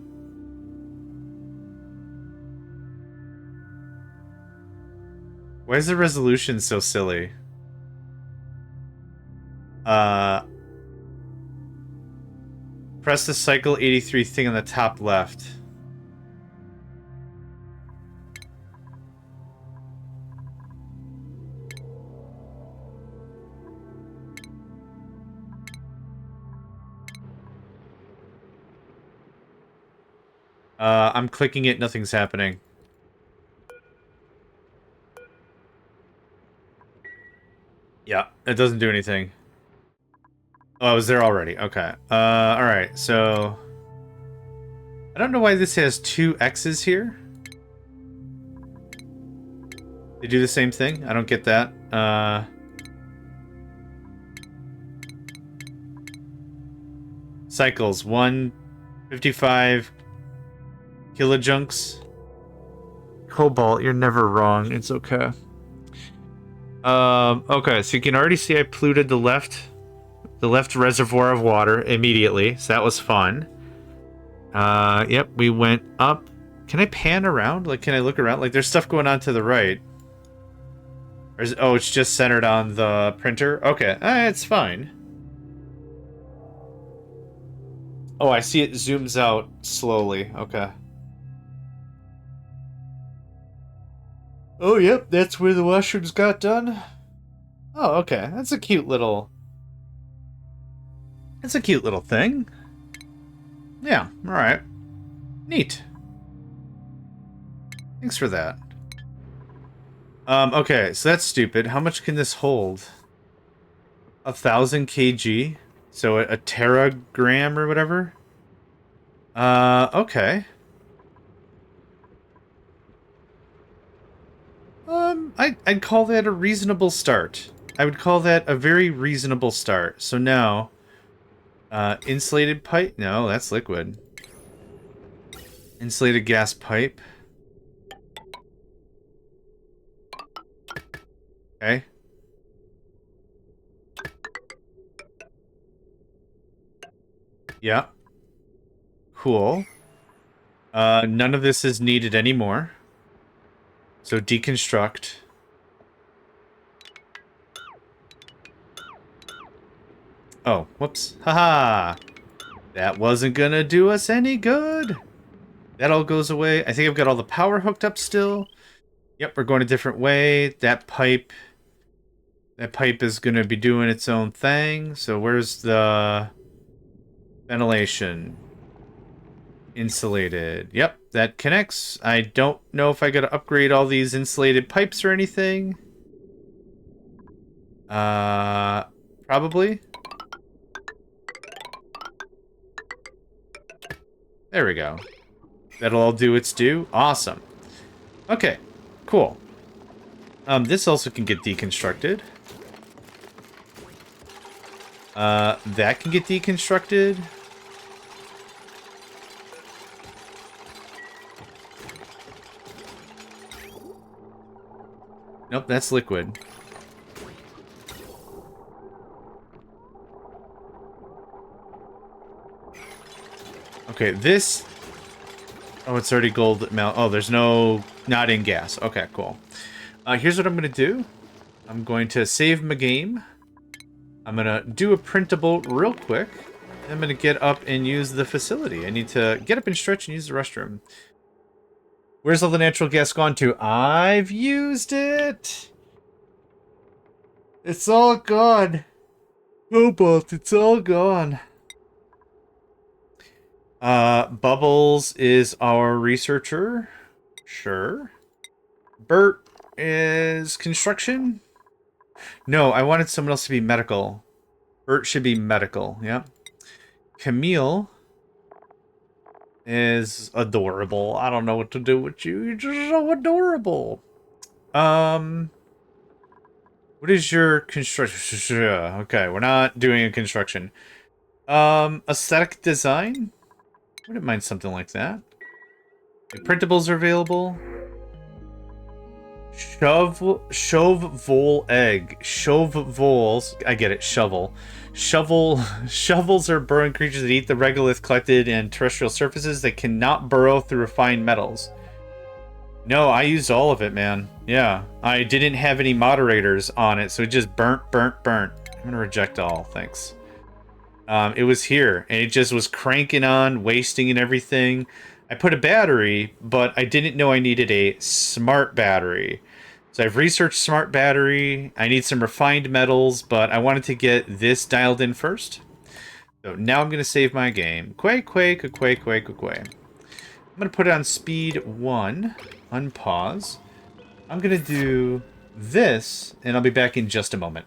Why is the resolution so silly? Press the cycle 83 thing on the top left. I'm clicking it, nothing's happening. Yeah, it doesn't do anything. Oh, I was there already. Okay. Alright, so... I don't know why this has 2 X's here. They do the same thing? I don't get that. Cycles. 155 kilojunks. Cobalt, you're never wrong. It's okay. Okay, so you can already see I polluted the left reservoir of water immediately, so that was fun. Yep, we went up. Can I pan around? Like, can I look around? Like, there's stuff going on to the right. Or is, oh, it's just centered on the printer? Okay, it's fine. Oh, I see it zooms out slowly. Okay. Oh, yep, that's where the washrooms got done. Oh, okay, that's a cute little... It's a cute little thing. Yeah, alright. Neat. Thanks for that. Okay, so that's stupid. How much can this hold? 1,000 kg? So a teragram or whatever? Okay. I'd call that a reasonable start. I would call that a very reasonable start. So now... insulated pipe? No, that's liquid. Insulated gas pipe. Okay. Yeah. Cool. None of this is needed anymore. So deconstruct. Oh, whoops. Haha. That wasn't gonna do us any good. That all goes away. I think I've got all the power hooked up still. Yep, we're going a different way. That pipe is gonna be doing its own thing. So where's the ventilation? Insulated. Yep, that connects. I don't know if I gotta upgrade all these insulated pipes or anything. Probably. There we go. That'll all do its due. Awesome. Okay, cool. This also can get deconstructed. That can get deconstructed. Nope, that's liquid. Okay, this... Oh, it's already gold mount. Oh, there's no... Not in gas. Okay, cool. Here's what I'm going to do. I'm going to save my game. I'm going to do a printable real quick. I'm going to get up and use the facility. I need to get up and stretch and use the restroom. Where's all the natural gas gone to? I've used it! It's all gone. Cobalt, it's all gone. Bubbles is our researcher. Sure. Bert is construction. No, I wanted someone else to be medical. Bert should be medical, yeah. Camille is adorable. I don't know what to do with you. You're just so adorable. What is your construction? Okay, we're not doing a construction. Aesthetic design? Wouldn't mind something like that. The printables are available. Shove vol egg. Shove voles. I get it. Shovel. Shovels are burrowing creatures that eat the regolith collected in terrestrial surfaces that cannot burrow through refined metals. No, I used all of it, man. Yeah. I didn't have any moderators on it, so it just burnt. I'm gonna reject all. Thanks. It was here, and it just was cranking on, wasting and everything. I put a battery, but I didn't know I needed a smart battery. So I've researched smart battery. I need some refined metals, but I wanted to get this dialed in first. So now I'm going to save my game. Quake. I'm going to put it on speed 1. Unpause. I'm going to do this, and I'll be back in just a moment.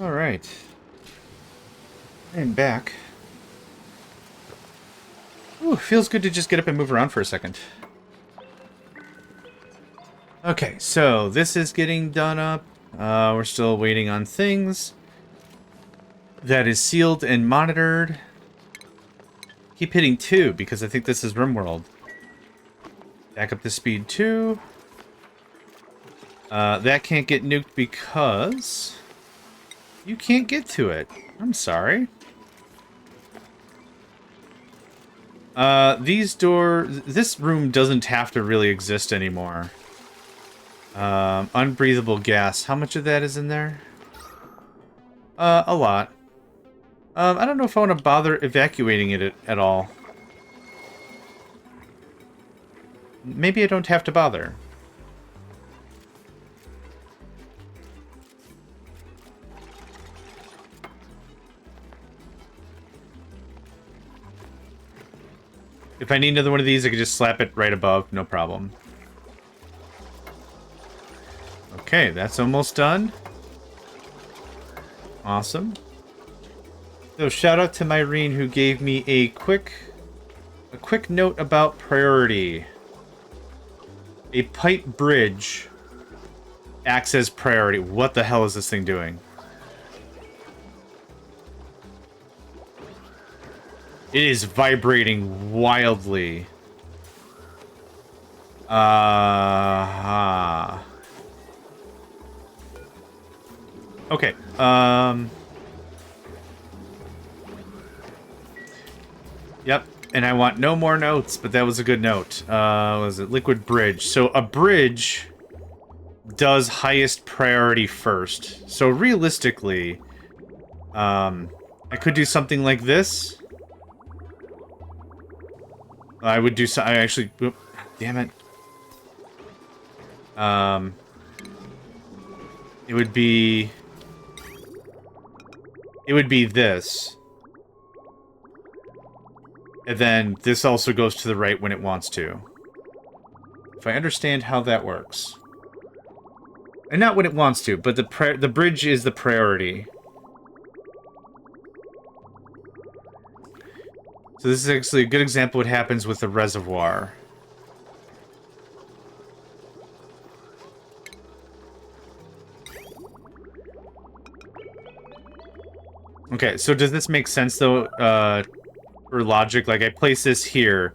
Alright. I'm back. Ooh, feels good to just get up and move around for a second. Okay, so this is getting done up. We're still waiting on things. That is sealed and monitored. Keep hitting 2 because I think this is RimWorld. Back up the speed 2. That can't get nuked because you can't get to it. I'm sorry. This room doesn't have to really exist anymore. Unbreathable gas. How much of that is in there? A lot. I don't know if I want to bother evacuating it at all. Maybe I don't have to bother. If I need another one of these, I can just slap it right above. No problem. Okay, that's almost done. Awesome. So shout out to Myrene who gave me a quick note about priority. A pipe bridge acts as priority. What the hell is this thing doing? It is vibrating wildly. Okay. Yep. And I want no more notes, but that was a good note. Was it liquid bridge? So a bridge does highest priority first. So realistically, I could do something like this. I would do so. I actually. Whoop, damn it. It would be. It would be this. And then this also goes to the right when it wants to. If I understand how that works. And not when it wants to, but the bridge is the priority. So this is actually a good example of what happens with the reservoir. Okay, so does this make sense, though, for logic? Like, I place this here,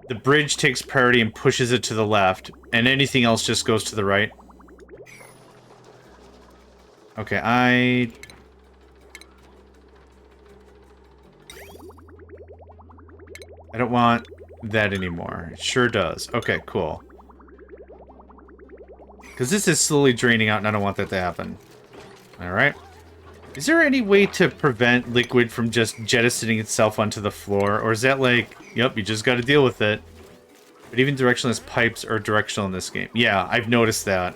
the bridge takes priority and pushes it to the left, and anything else just goes to the right? Okay, I don't want that anymore. It sure does. Okay, cool. Because this is slowly draining out, and I don't want that to happen. Alright. Is there any way to prevent liquid from just jettisoning itself onto the floor? Or is that like, yep, you just gotta deal with it? But even directionless pipes are directional in this game. Yeah, I've noticed that.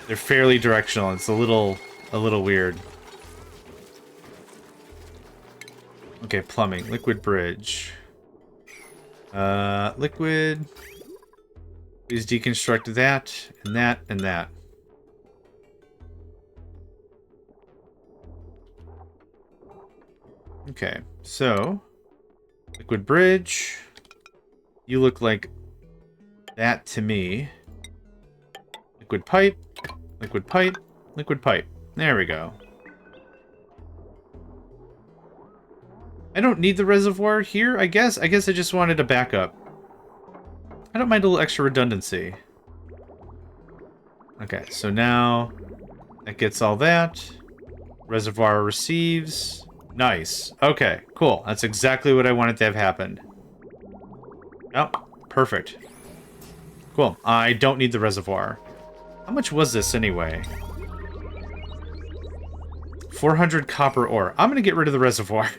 They're fairly directional. It's a little weird. Okay, plumbing. Liquid bridge. Liquid. Please deconstruct that, and that, and that. Okay, so liquid bridge. You look like that to me. Liquid pipe, liquid pipe, liquid pipe. There we go. I don't need the reservoir here, I guess. I guess I just wanted a backup. I don't mind a little extra redundancy. Okay, so now that gets all that. Reservoir receives. Nice. Okay, cool. That's exactly what I wanted to have happen. Oh, perfect. Cool. I don't need the reservoir. How much was this anyway? 400 copper ore. I'm going to get rid of the reservoir.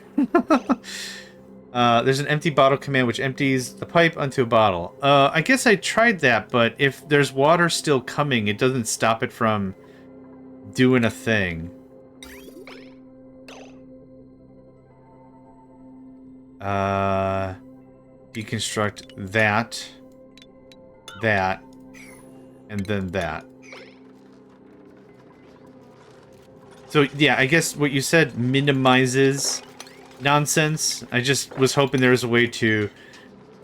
There's an empty bottle command which empties the pipe onto a bottle. I guess I tried that, but if there's water still coming, it doesn't stop it from doing a thing. Deconstruct that, and then that. So, yeah, I guess what you said minimizes nonsense. I just was hoping there was a way to...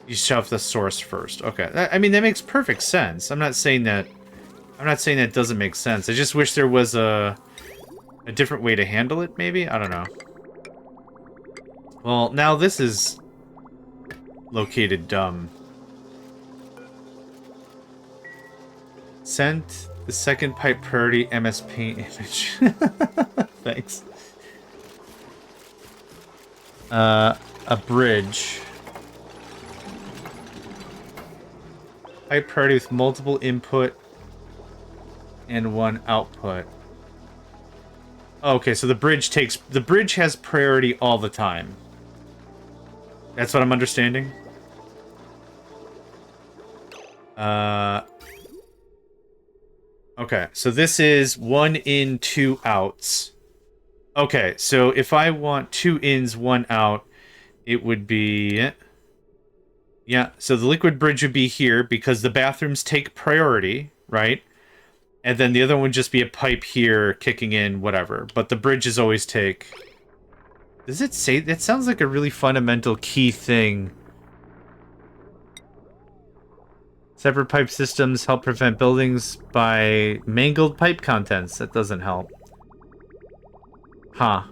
You shove the source first. Okay. I mean, that makes perfect sense. I'm not saying that doesn't make sense. I just wish there was a different way to handle it, maybe? I don't know. Well, now this is located dumb. Sent the second pipe priority MS Paint image. Thanks. A bridge. Pipe priority with multiple input and one output. Oh, okay, so the bridge has priority all the time. That's what I'm understanding. Okay, so this is 1 in, 2 outs. Okay, so if I want 2 ins, 1 out, it would be... Yeah, so the liquid bridge would be here because the bathrooms take priority, right? And then the other one would just be a pipe here kicking in, whatever. But the bridges always take... Does it say... That sounds like a really fundamental key thing. Separate pipe systems help prevent buildings by mangled pipe contents. That doesn't help. Huh.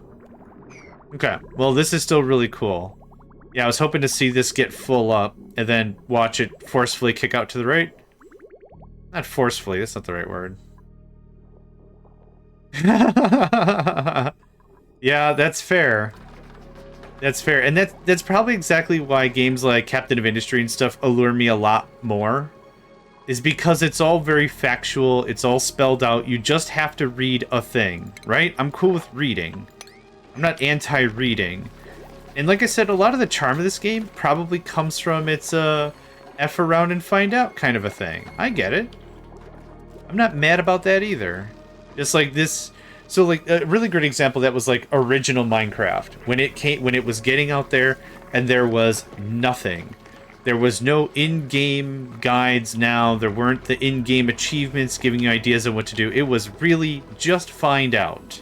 Okay, well this is still really cool. Yeah, I was hoping to see this get full up and then watch it forcefully kick out to the right. Not forcefully, that's not the right word. Yeah, that's fair. That's fair. And that's probably exactly why games like Captain of Industry and stuff allure me a lot more. Is because it's all very factual, it's all spelled out, you just have to read a thing, right? I'm cool with reading. I'm not anti-reading. And like I said, a lot of the charm of this game probably comes from its F around and find out kind of a thing. I get it. I'm not mad about that either. Just like this... So like a really great example that was like original Minecraft. When it was getting out there and there was nothing. There was no in-game guides now. There weren't the in-game achievements giving you ideas of what to do. It was really just find out.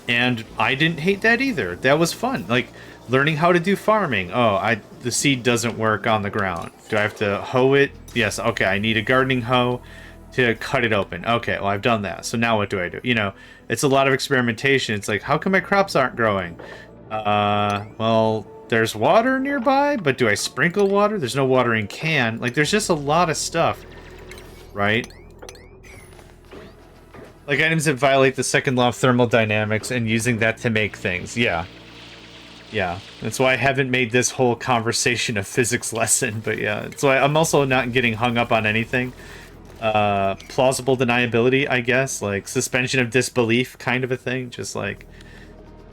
And I didn't hate that either. That was fun. Like, learning how to do farming. Oh, the seed doesn't work on the ground. Do I have to hoe it? Yes, okay, I need a gardening hoe to cut it open. Okay, well, I've done that. So now what do I do? You know, it's a lot of experimentation. It's like, how come my crops aren't growing? Well... There's water nearby, but do I sprinkle water? There's no watering can. Like, there's just a lot of stuff, right? Like items that violate the second law of thermodynamics and using that to make things. Yeah. Yeah. That's why I haven't made this whole conversation a physics lesson, but yeah. That's why I'm also not getting hung up on anything. Plausible deniability, I guess. Like, suspension of disbelief kind of a thing. Just like,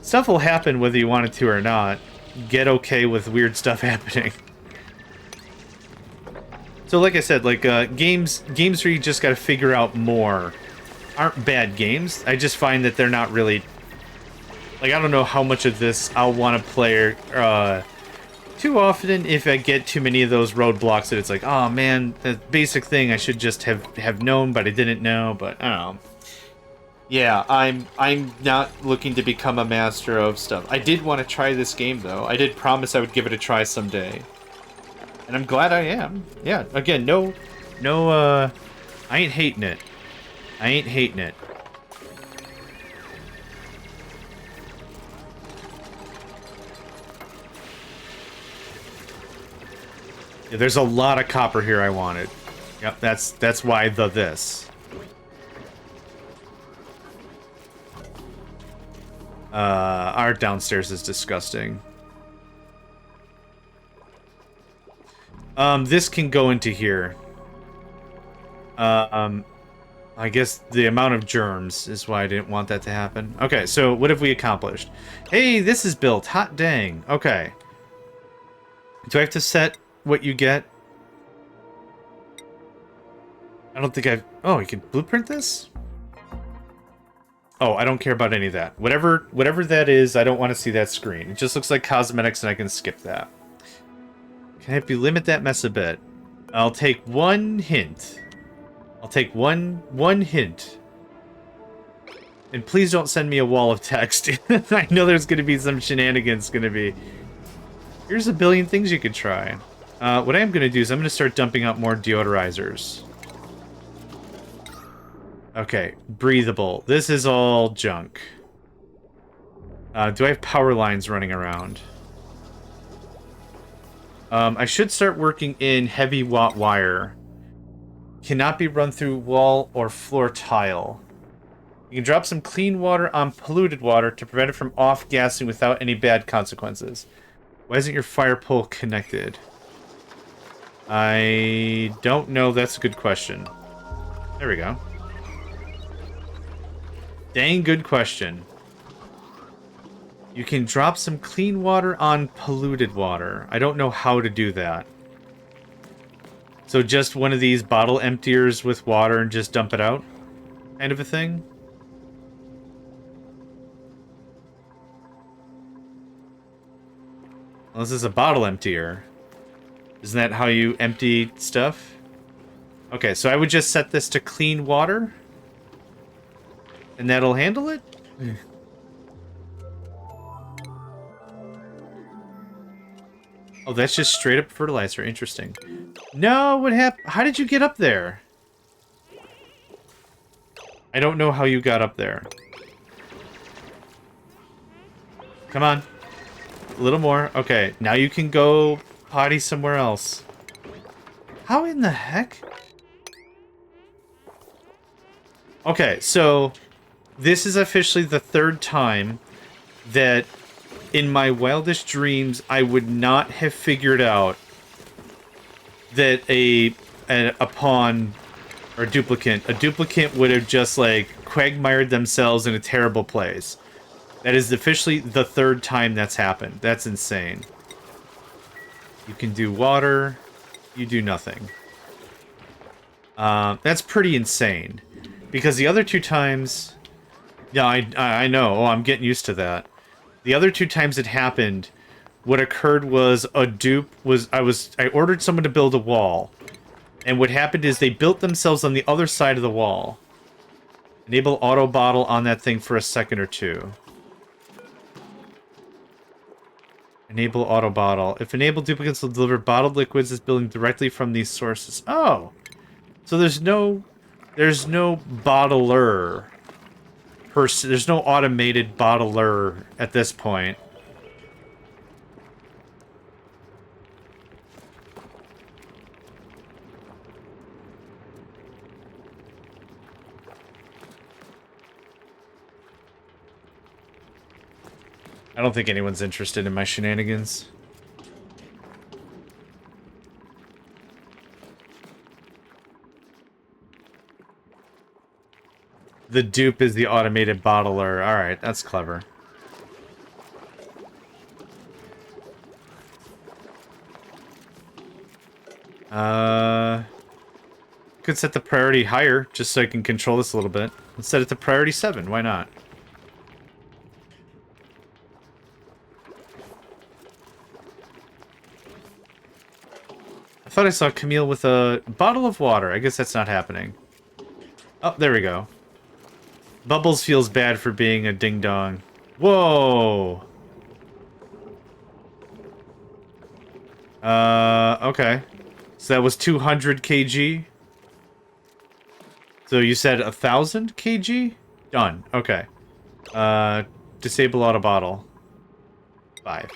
stuff will happen whether you want it to or not. Get okay with weird stuff happening. So like I said, like games where you just gotta figure out more aren't bad games. I just find that they're not really... Like, I don't know how much of this I'll want to play too often if I get too many of those roadblocks that it's like, oh man, that basic thing I should just have known, but I didn't know, but I don't know. Yeah, I'm not looking to become a master of stuff. I did want to try this game, though. I did promise I would give it a try someday. And I'm glad I am. Yeah, again, no, I ain't hating it. I ain't hating it. Yeah, there's a lot of copper here I wanted. Yep, that's why this. Our downstairs is disgusting. This can go into here. I guess the amount of germs is why I didn't want that to happen. Okay, so what have we accomplished? Hey, this is built. Hot dang. Okay. Do I have to set what you get? I don't think I've... Oh, you can blueprint this? Oh, I don't care about any of that. Whatever that is, I don't want to see that screen. It just looks like cosmetics and I can skip that. Can I help you limit that mess a bit? I'll take one hint. I'll take one hint. And please don't send me a wall of text. I know there's going to be some shenanigans going to be. Here's a billion things you could try. What I am going to do is I'm going to start dumping out more deodorizers. Okay, breathable. This is all junk. Do I have power lines running around? I should start working in heavy watt wire. Cannot be run through wall or floor tile. You can drop some clean water on polluted water to prevent it from off-gassing without any bad consequences. Why isn't your fire pole connected? I don't know. That's a good question. There we go. Dang good question. You can drop some clean water on polluted water. I don't know how to do that. So just one of these bottle emptiers with water and just dump it out? Kind of a thing? Well, this is a bottle emptier. Isn't that how you empty stuff? Okay, so I would just set this to clean water. And that'll handle it? Oh, that's just straight up fertilizer. Interesting. No, what happened? How did you get up there? I don't know how you got up there. Come on. A little more. Okay, now you can go potty somewhere else. How in the heck? Okay, so this is officially the third time that in my wildest dreams I would not have figured out that a pawn or a duplicate would have just like quagmired themselves in a terrible place. That is officially the third time that's happened. That's insane. You can do water. You do nothing. That's pretty insane. Because the other two times... Yeah, I know. Oh, I'm getting used to that. The other two times it happened, what occurred was a dupe was... I ordered someone to build a wall. And what happened is they built themselves on the other side of the wall. Enable auto bottle on that thing for a second or two. Enable auto bottle. If enabled, duplicates will deliver bottled liquids as building directly from these sources. Oh, so there's no bottler. There's no automated bottler at this point. I don't think anyone's interested in my shenanigans. The dupe is the automated bottler. Alright, that's clever. Could set the priority higher, just so I can control this a little bit. Let's set it to priority 7, why not? I thought I saw Camille with a bottle of water. I guess that's not happening. Oh, there we go. Bubbles feels bad for being a ding-dong. Whoa! Okay. So that was 200 kg? So you said 1,000 kg? Done. Okay. Disable auto bottle. 5.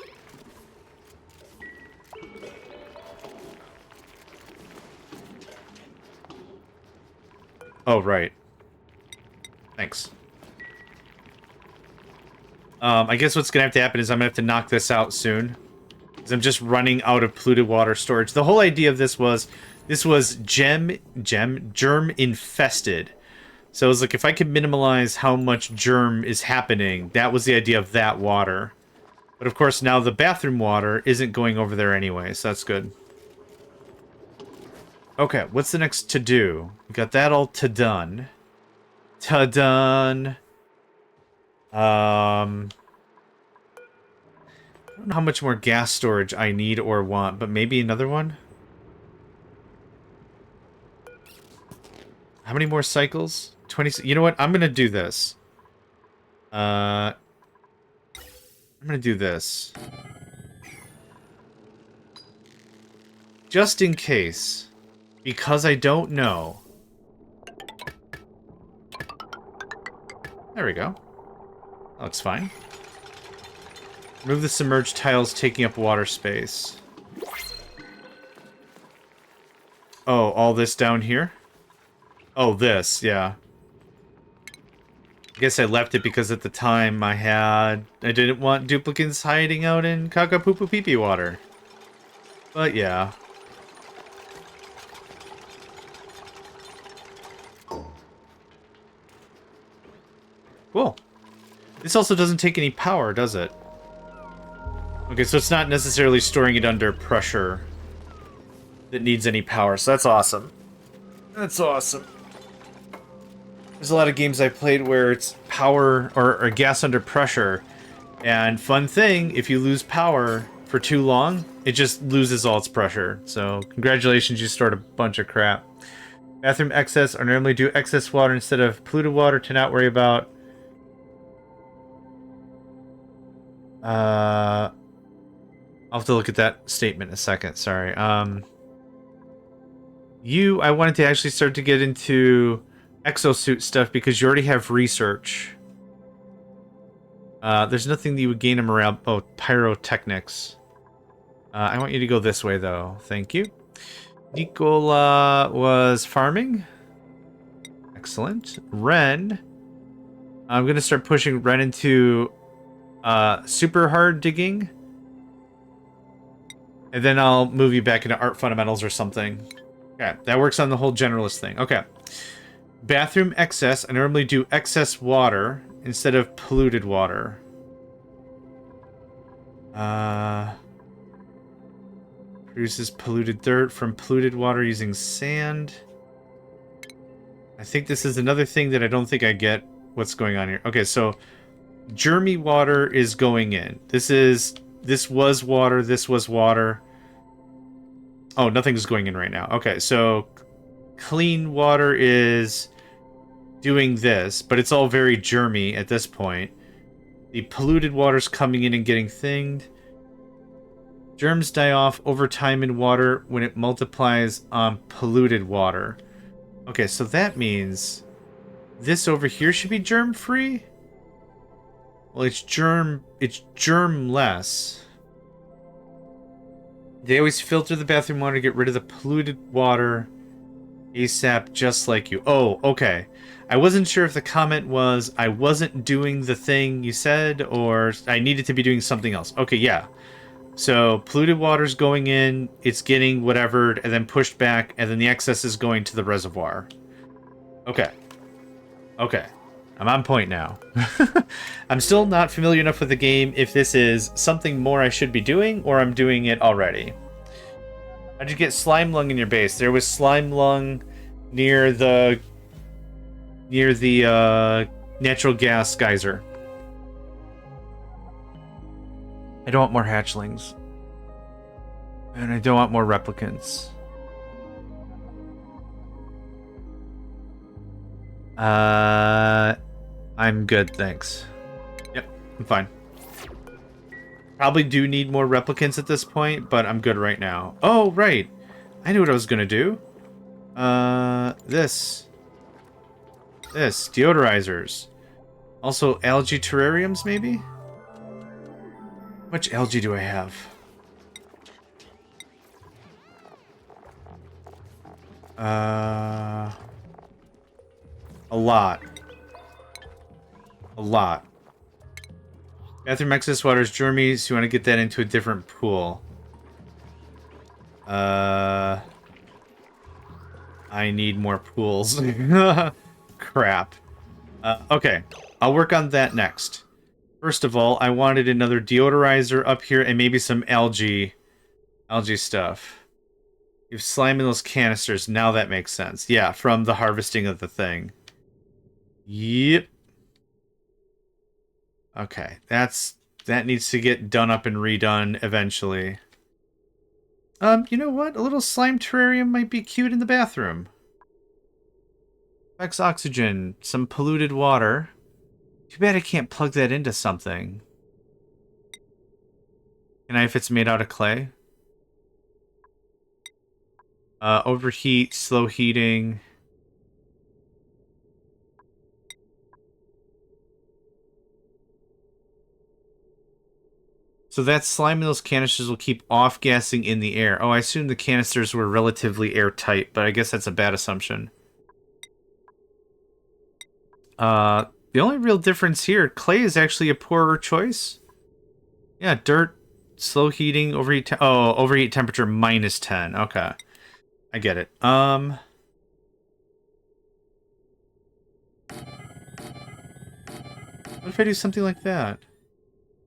Oh, right. Thanks. I guess what's gonna have to happen is I'm gonna have to knock this out soon. Because I'm just running out of polluted water storage. The whole idea of this was germ infested. So it was like, if I could minimize how much germ is happening, that was the idea of that water. But of course now the bathroom water isn't going over there anyway, so that's good. Okay, what's the next to do? We got that all to done. To done. I don't know how much more gas storage I need or want, but maybe another one? How many more cycles? 20. You know what? I'm going to do this. I'm gonna do this. Just in case. Because I don't know. There we go. That looks fine. Remove the submerged tiles taking up water space. Oh, all this down here? Oh, this, yeah. I guess I left it because at the time I didn't want duplicates hiding out in Kaka-Poo-Poo-Pee-Pee water. But yeah. Cool. This also doesn't take any power, does it? Okay, so it's not necessarily storing it under pressure that needs any power, so that's awesome. That's awesome. There's a lot of games I've played where it's power or gas under pressure, and fun thing, if you lose power for too long, it just loses all its pressure. So, congratulations, you stored a bunch of crap. Bathroom excess, or normally do excess water instead of polluted water to not worry about. I'll have to look at that statement in a second, sorry. I wanted to actually start to get into exosuit stuff because you already have research. There's nothing that you would gain a morale. Oh, pyrotechnics. I want you to go this way, though. Thank you. Nicola was farming. Excellent. Ren. I'm going to start pushing Ren into super hard digging. And then I'll move you back into art fundamentals or something. Okay, that works on the whole generalist thing. Okay. Bathroom excess. I normally do excess water instead of polluted water. Produces polluted dirt from polluted water using sand. I think this is another thing that I don't think I get what's going on here. Okay, so germy water is going in. This was water, this was water. Oh, nothing's going in right now. Okay, so clean water is doing this, but it's all very germy at this point. The polluted water's coming in and getting thinged. Germs die off over time in water when it multiplies on polluted water. Okay, so that means this over here should be germ-free? Well, it's germ-less. They always filter the bathroom water to get rid of the polluted water ASAP, just like you. Oh, okay. I wasn't sure if the comment was I wasn't doing the thing you said, or I needed to be doing something else. Okay, yeah. So, polluted water's going in, it's getting whatever, and then pushed back, and then the excess is going to the reservoir. Okay. Okay. I'm on point now. I'm still not familiar enough with the game if this is something more I should be doing, or I'm doing it already. How'd you get slime lung in your base? There was slime lung near the natural gas geyser. I don't want more hatchlings. And I don't want more replicants. I'm good, thanks. Yep, I'm fine. Probably do need more replicants at this point, but I'm good right now. Oh, right. I knew what I was gonna do. This. Deodorizers. Also, algae terrariums, maybe? How much algae do I have? A lot. A lot. Bathroom excess water is germy, so you want to get that into a different pool. I need more pools. Crap. Okay, I'll work on that next. First of all, I wanted another deodorizer up here and maybe some algae stuff. You have slime in those canisters. Now that makes sense. Yeah, from the harvesting of the thing. Yep. Okay, that needs to get done up and redone eventually. You know what? A little slime terrarium might be cute in the bathroom. Affects oxygen, some polluted water. Too bad I can't plug that into something. Can I if it's made out of clay? Overheat, slow heating. So that slime in those canisters will keep off-gassing in the air. Oh, I assume the canisters were relatively airtight, but I guess that's a bad assumption. The only real difference here, clay is actually a poorer choice. Yeah, dirt, slow heating, overheat temperature -10. Okay. I get it. What if I do something like that?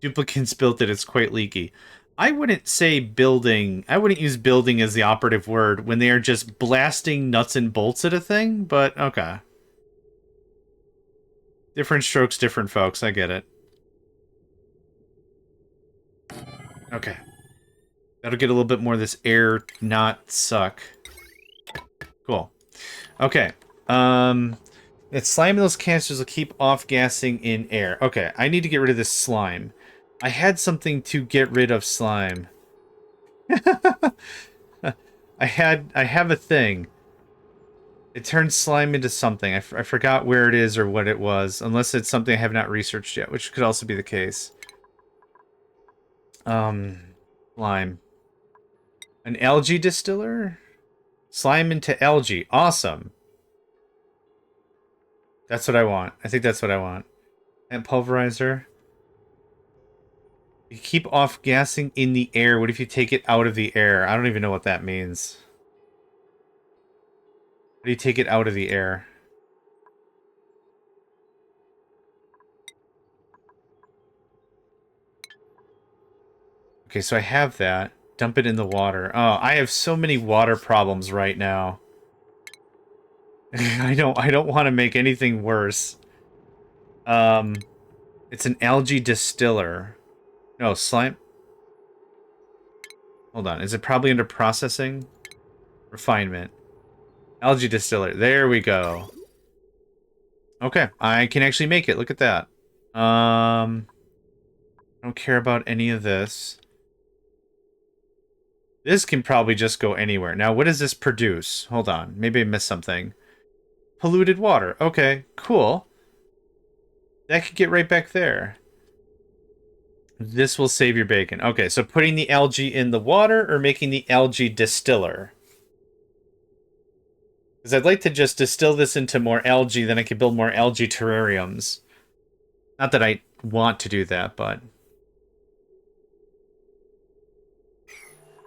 Duplicants built it, it's quite leaky. I wouldn't say building, I wouldn't use building as the operative word when they are just blasting nuts and bolts at a thing, but okay. Different strokes, different folks, I get it. Okay. That'll get a little bit more of this air not suck. Cool. Okay. That slime in those canisters will keep off-gassing in air. Okay, I need to get rid of this slime. I had something to get rid of slime. I have a thing. It turns slime into something. I forgot where it is or what it was. Unless it's something I have not researched yet, which could also be the case. Slime. An algae distiller? Slime into algae. Awesome. That's what I want. I think that's what I want. And pulverizer. You keep off gassing in the air. What if you take it out of the air? I don't even know what that means. How do you take it out of the air? Okay, so I have that. Dump it in the water. Oh, I have so many water problems right now. I don't want to make anything worse. It's an algae distiller. No, slime. Hold on. Is it probably under processing? Refinement. Algae distiller. There we go. Okay, I can actually make it. Look at that. I don't care about any of this. This can probably just go anywhere. Now, what does this produce? Hold on. Maybe I missed something. Polluted water. Okay, cool. That could get right back there. This will save your bacon. Okay, so putting the algae in the water or making the algae distiller? Because I'd like to just distill this into more algae, then I could build more algae terrariums. Not that I want to do that, but...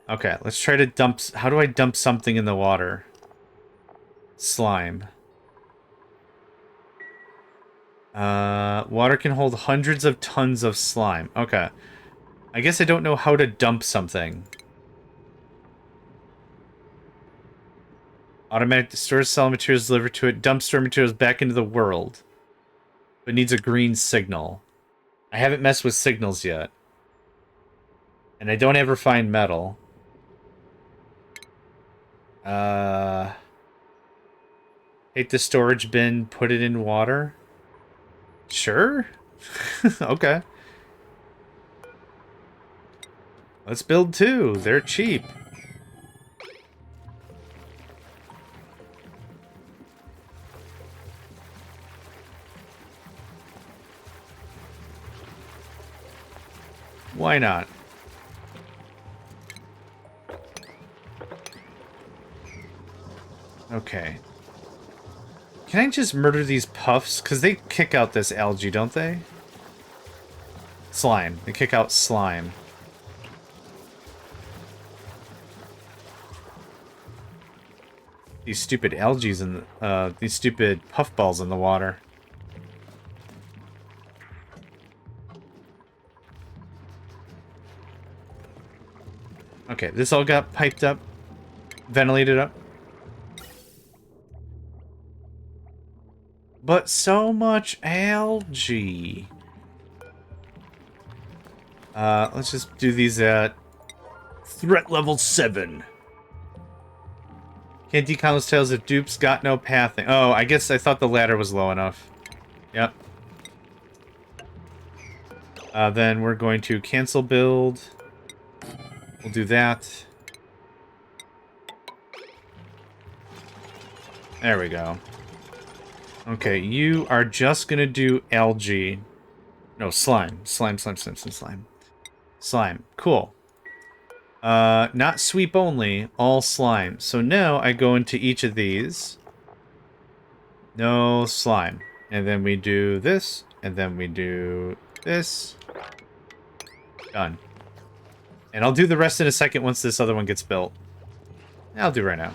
Okay, let's try to dump... How do I dump something in the water? Slime. Water can hold hundreds of tons of slime. Okay. I guess I don't know how to dump something. Automatic stores solid materials delivered to it. Dump store materials back into the world. But needs a green signal. I haven't messed with signals yet. And I don't ever find metal. Take the storage bin, put it in water. Sure. Okay. Let's build two. They're cheap. Why not? Okay. Can I just murder these puffs? Because they kick out this algae, don't they? Slime. They kick out slime. These stupid algae in the, these stupid puffballs in the water. Okay, this all got piped up, ventilated up. But so much algae. Let's just do these at threat level 7. Can't decon those tails if dupes got no pathing. Oh, I guess I thought the ladder was low enough. Yep. Then we're going to cancel build. We'll do that. There we go. Okay, you are just gonna do algae. No, slime. Slime. Slime. Cool. Not sweep only, all slime. So now I go into each of these. No slime. And then we do this, and then we do this. Done. And I'll do the rest in a second once this other one gets built. I'll do right now.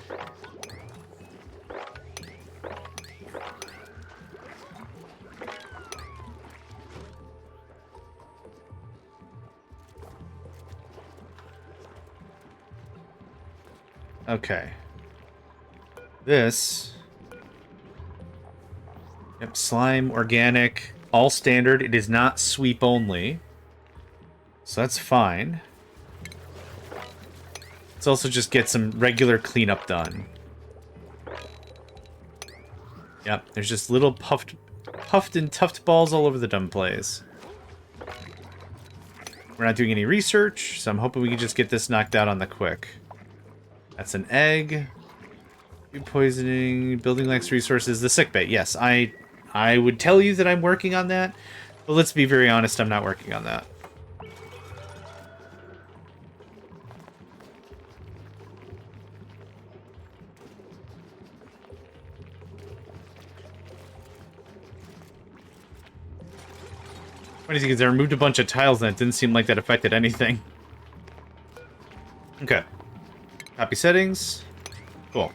Okay. This. Yep, slime, organic, all standard. It is not sweep only. So that's fine. Let's also just get some regular cleanup done. Yep, there's just little puffed and tuft balls all over the dumb place. We're not doing any research, so I'm hoping we can just get this knocked out on the quick. That's an egg. Food poisoning, building lacks resources, the sick bay. Yes, I would tell you that I'm working on that, but let's be very honest, I'm not working on that. Funny thing is, I removed a bunch of tiles and it didn't seem like that affected anything. Okay. Copy settings. Cool.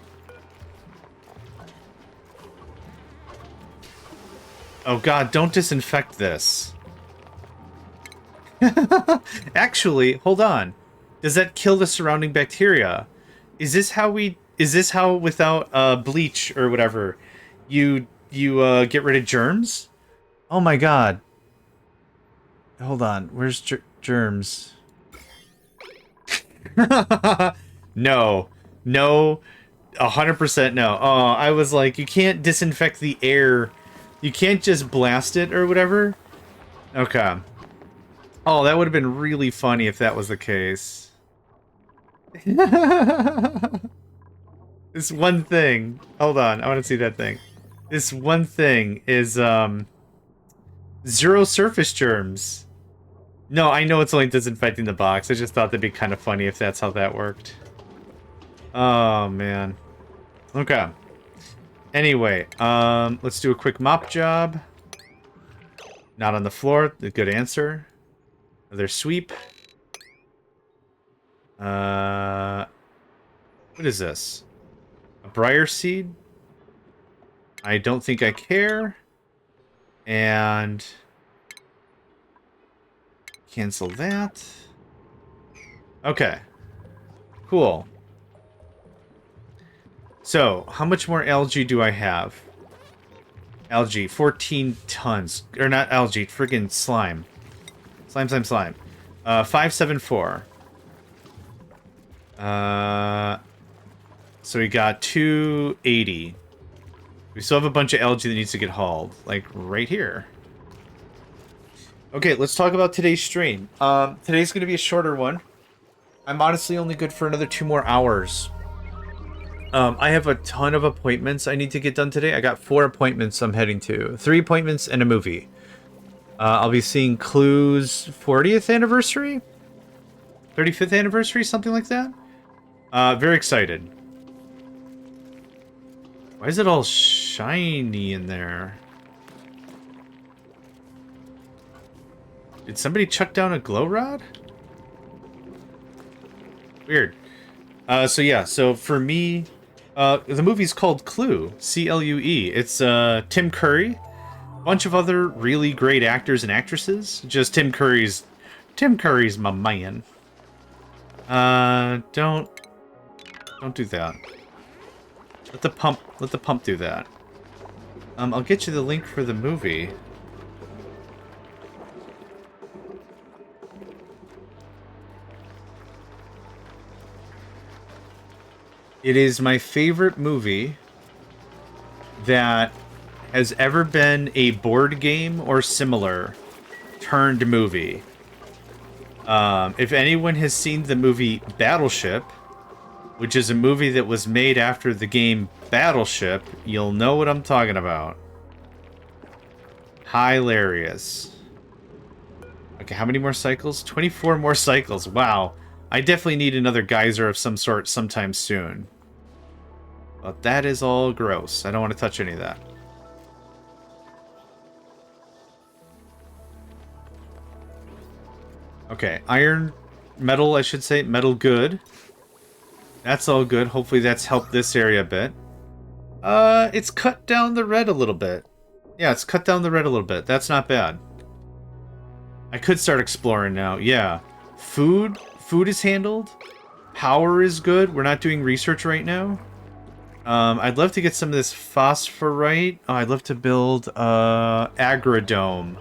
Oh god, don't disinfect this. Actually, hold on. Does that kill the surrounding bacteria? Is this how without bleach or whatever you get rid of germs? Oh my god. Hold on. Where's germs? No. No. 100% no. Oh, I was like, you can't disinfect the air. You can't just blast it or whatever. Okay. Oh, that would have been really funny if that was the case. This one thing. Hold on. I want to see that thing. This one thing is, 0 surface germs. No, I know it's only disinfecting the box. I just thought that'd be kind of funny if that's how that worked. Oh, man. Okay. Anyway, let's do a quick mop job. Not on the floor. The good answer. Another sweep. What is this? A briar seed? I don't think I care. And cancel that. Okay. Cool. So, how much more algae do I have? Algae, 14 tons. Or not algae, friggin' slime. Slime. 574. So we got 280. We still have a bunch of algae that needs to get hauled. Like, right here. Okay, let's talk about today's stream. Today's going to be a shorter one. I'm honestly only good for another 2 more hours. I have a ton of appointments I need to get done today. I got 4 appointments I'm heading to. 3 appointments and a movie. I'll be seeing Clue's 40th anniversary? 35th anniversary? Something like that? Very excited. Why is it all shiny in there? Did somebody chuck down a glow rod? Weird. So yeah, so for me, the movie's called Clue, C-L-U-E. It's Tim Curry, a bunch of other really great actors and actresses. Just Tim Curry's my man. Don't do that. Let the pump do that. I'll get you the link for the movie. It is my favorite movie that has ever been a board game or similar turned movie. If anyone has seen the movie Battleship, which is a movie that was made after the game Battleship, you'll know what I'm talking about. Hilarious. Okay, how many more cycles? 24 more cycles. Wow. I definitely need another geyser of some sort sometime soon. But that is all gross. I don't want to touch any of that. Okay, iron, metal, I should say. Metal good. That's all good. Hopefully that's helped this area a bit. It's cut down the red a little bit. Yeah, it's cut down the red a little bit. That's not bad. I could start exploring now. Yeah. Food is handled. Power is good. We're not doing research right now. I'd love to get some of this phosphorite. Oh, I'd love to build agrodome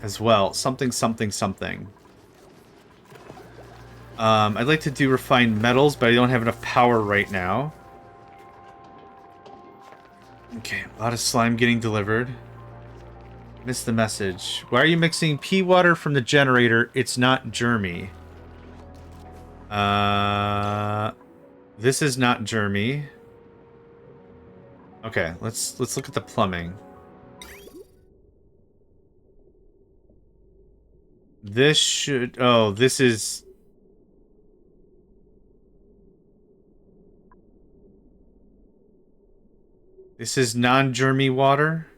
as well. Something. I'd like to do refined metals, but I don't have enough power right now. Okay, a lot of slime getting delivered. Missed the message. Why are you mixing pea water from the generator? It's not germy. This is not germy. Okay, let's look at the plumbing. This should... Oh, this is... This is non-germy water?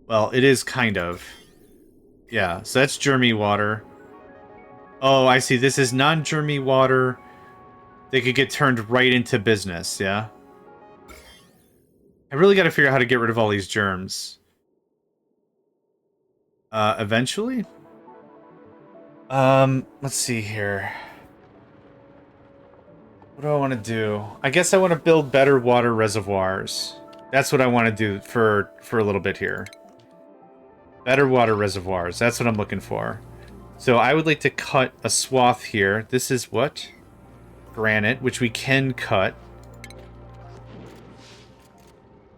Well, it is kind of. Yeah, so that's germy water. Oh, I see. This is non-germy water. They could get turned right into business, yeah? I really got to figure out how to get rid of all these germs. Eventually? Let's see here. What do I want to do? I guess I want to build better water reservoirs. That's what I want to do for a little bit here. Better water reservoirs. That's what I'm looking for. So I would like to cut a swath here. This is what? Granite, which we can cut.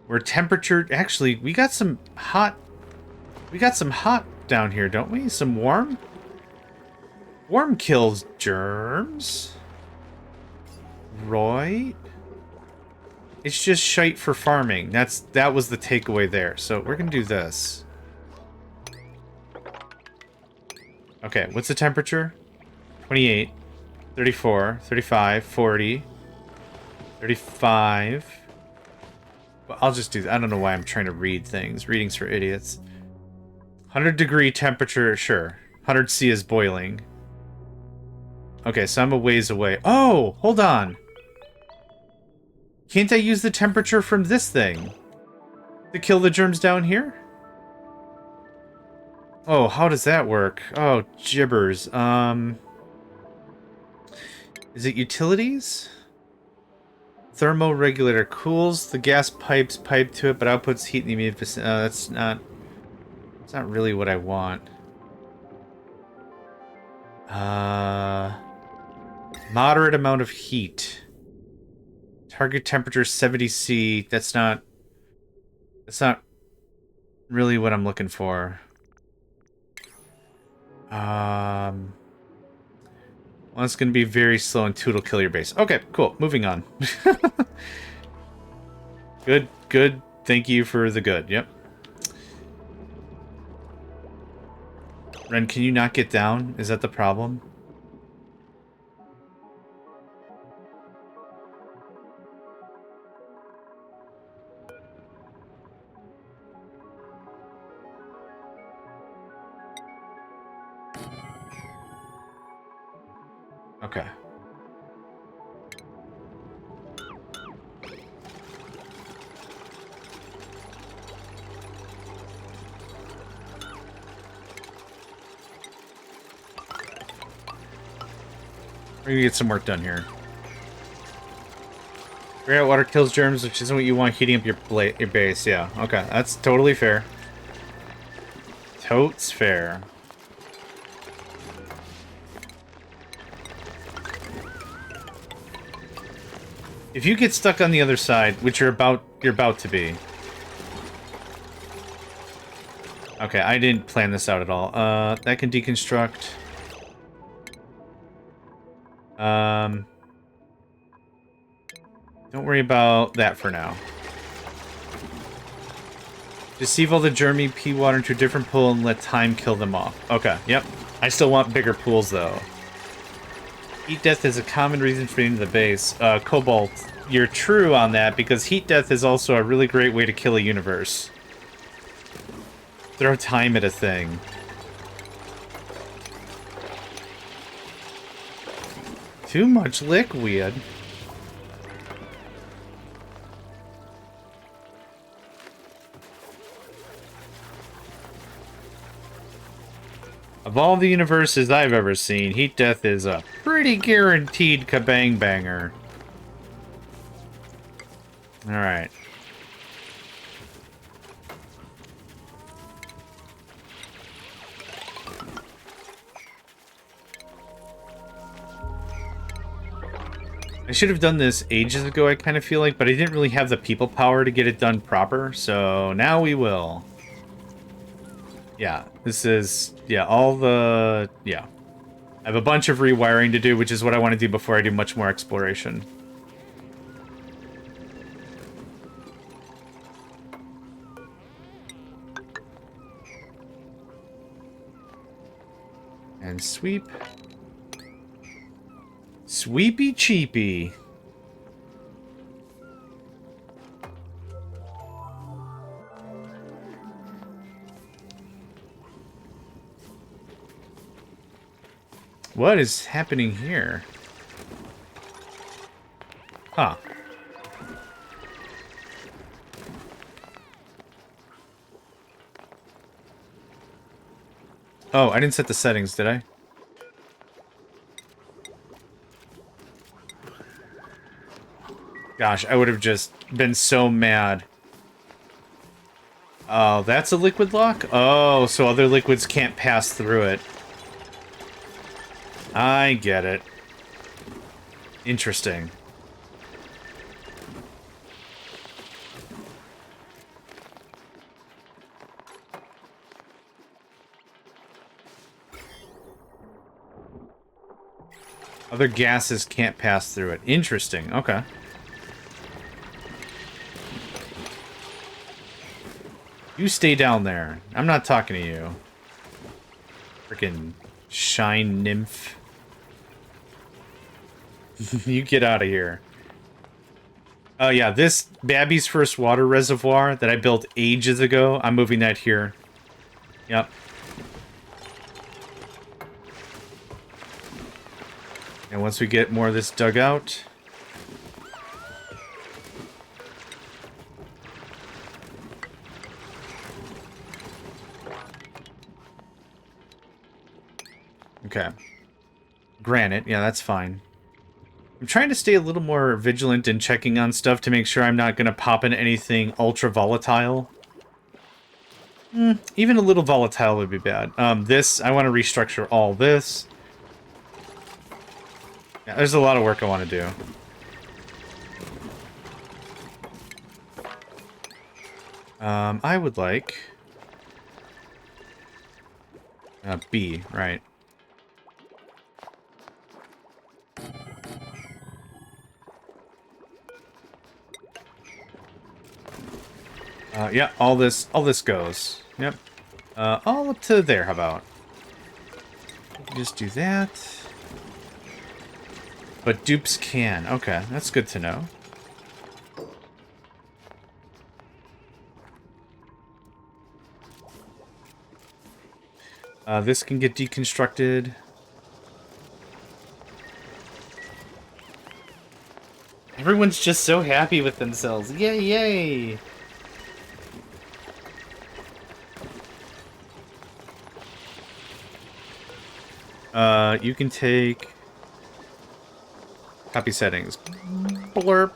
Where temperature... Actually, we got some hot... We got some hot down here, don't we? Some warm? Warm kills germs. Right? It's just shite for farming. That was the takeaway there. So we're gonna do this. Okay, what's the temperature? 28, 34, 35, 40, 35. Well, I'll just do that. I don't know why I'm trying to read things. Reading's for idiots. 100-degree temperature, sure. 100 C is boiling. Okay, so I'm a ways away. Oh, hold on. Can't I use the temperature from this thing to kill the germs down here? Oh, how does that work? Oh, gibbers. Is it utilities? Thermoregulator cools the gas pipes pipe to it, but outputs heat in the immediate vicinity. That's not really what I want. Moderate amount of heat. Target temperature 70 C. That's not really what I'm looking for. Well, it's going to be very slow and 2 will kill your base. Okay, cool. Moving on. Good. Thank you for the good. Yep. Ren, can you not get down? Is that the problem? Okay. We're gonna get some work done here. Gray out water kills germs, which isn't what you want heating up your base. Yeah, okay. That's totally fair. Totes fair. If you get stuck on the other side, which you're about to be. Okay, I didn't plan this out at all. That can deconstruct. Don't worry about that for now. Deceive all the germy pea water into a different pool and let time kill them off. Okay, yep. I still want bigger pools, though. Heat death is a common reason for eating the base. Cobalt, you're true on that, because heat death is also a really great way to kill a universe. Throw time at a thing. Too much liquid. Of all the universes I've ever seen, heat death is a pretty guaranteed kabang banger. Alright. I should have done this ages ago, I kind of feel like, but I didn't really have the people power to get it done proper, so now we will. Yeah, this is, yeah, all the, yeah. I have a bunch of rewiring to do, which is what I want to do before I do much more exploration. And sweep. Sweepy cheapy. What is happening here? Huh. Oh, I didn't set the settings, did I? Gosh, I would have just been so mad. Oh, that's a liquid lock? Oh, so other liquids can't pass through it. I get it. Interesting. Other gases can't pass through it. Interesting. Okay. You stay down there. I'm not talking to you. Freaking shine nymph. You get out of here. Oh yeah, this Babby's First Water Reservoir that I built ages ago, I'm moving that here. Yep. And once we get more of this dug out... Okay. Granite, yeah, that's fine. I'm trying to stay a little more vigilant in checking on stuff to make sure I'm not going to pop in anything ultra volatile. Even a little volatile would be bad. This, I want to restructure all this. Yeah, there's a lot of work I want to do. I would like... B, right. Yeah, all this goes. Yep. All up to there, how about? Just do that. But dupes can. Okay, that's good to know. This can get deconstructed. Everyone's just so happy with themselves. Yay, yay! You can take... Copy settings. Blurp.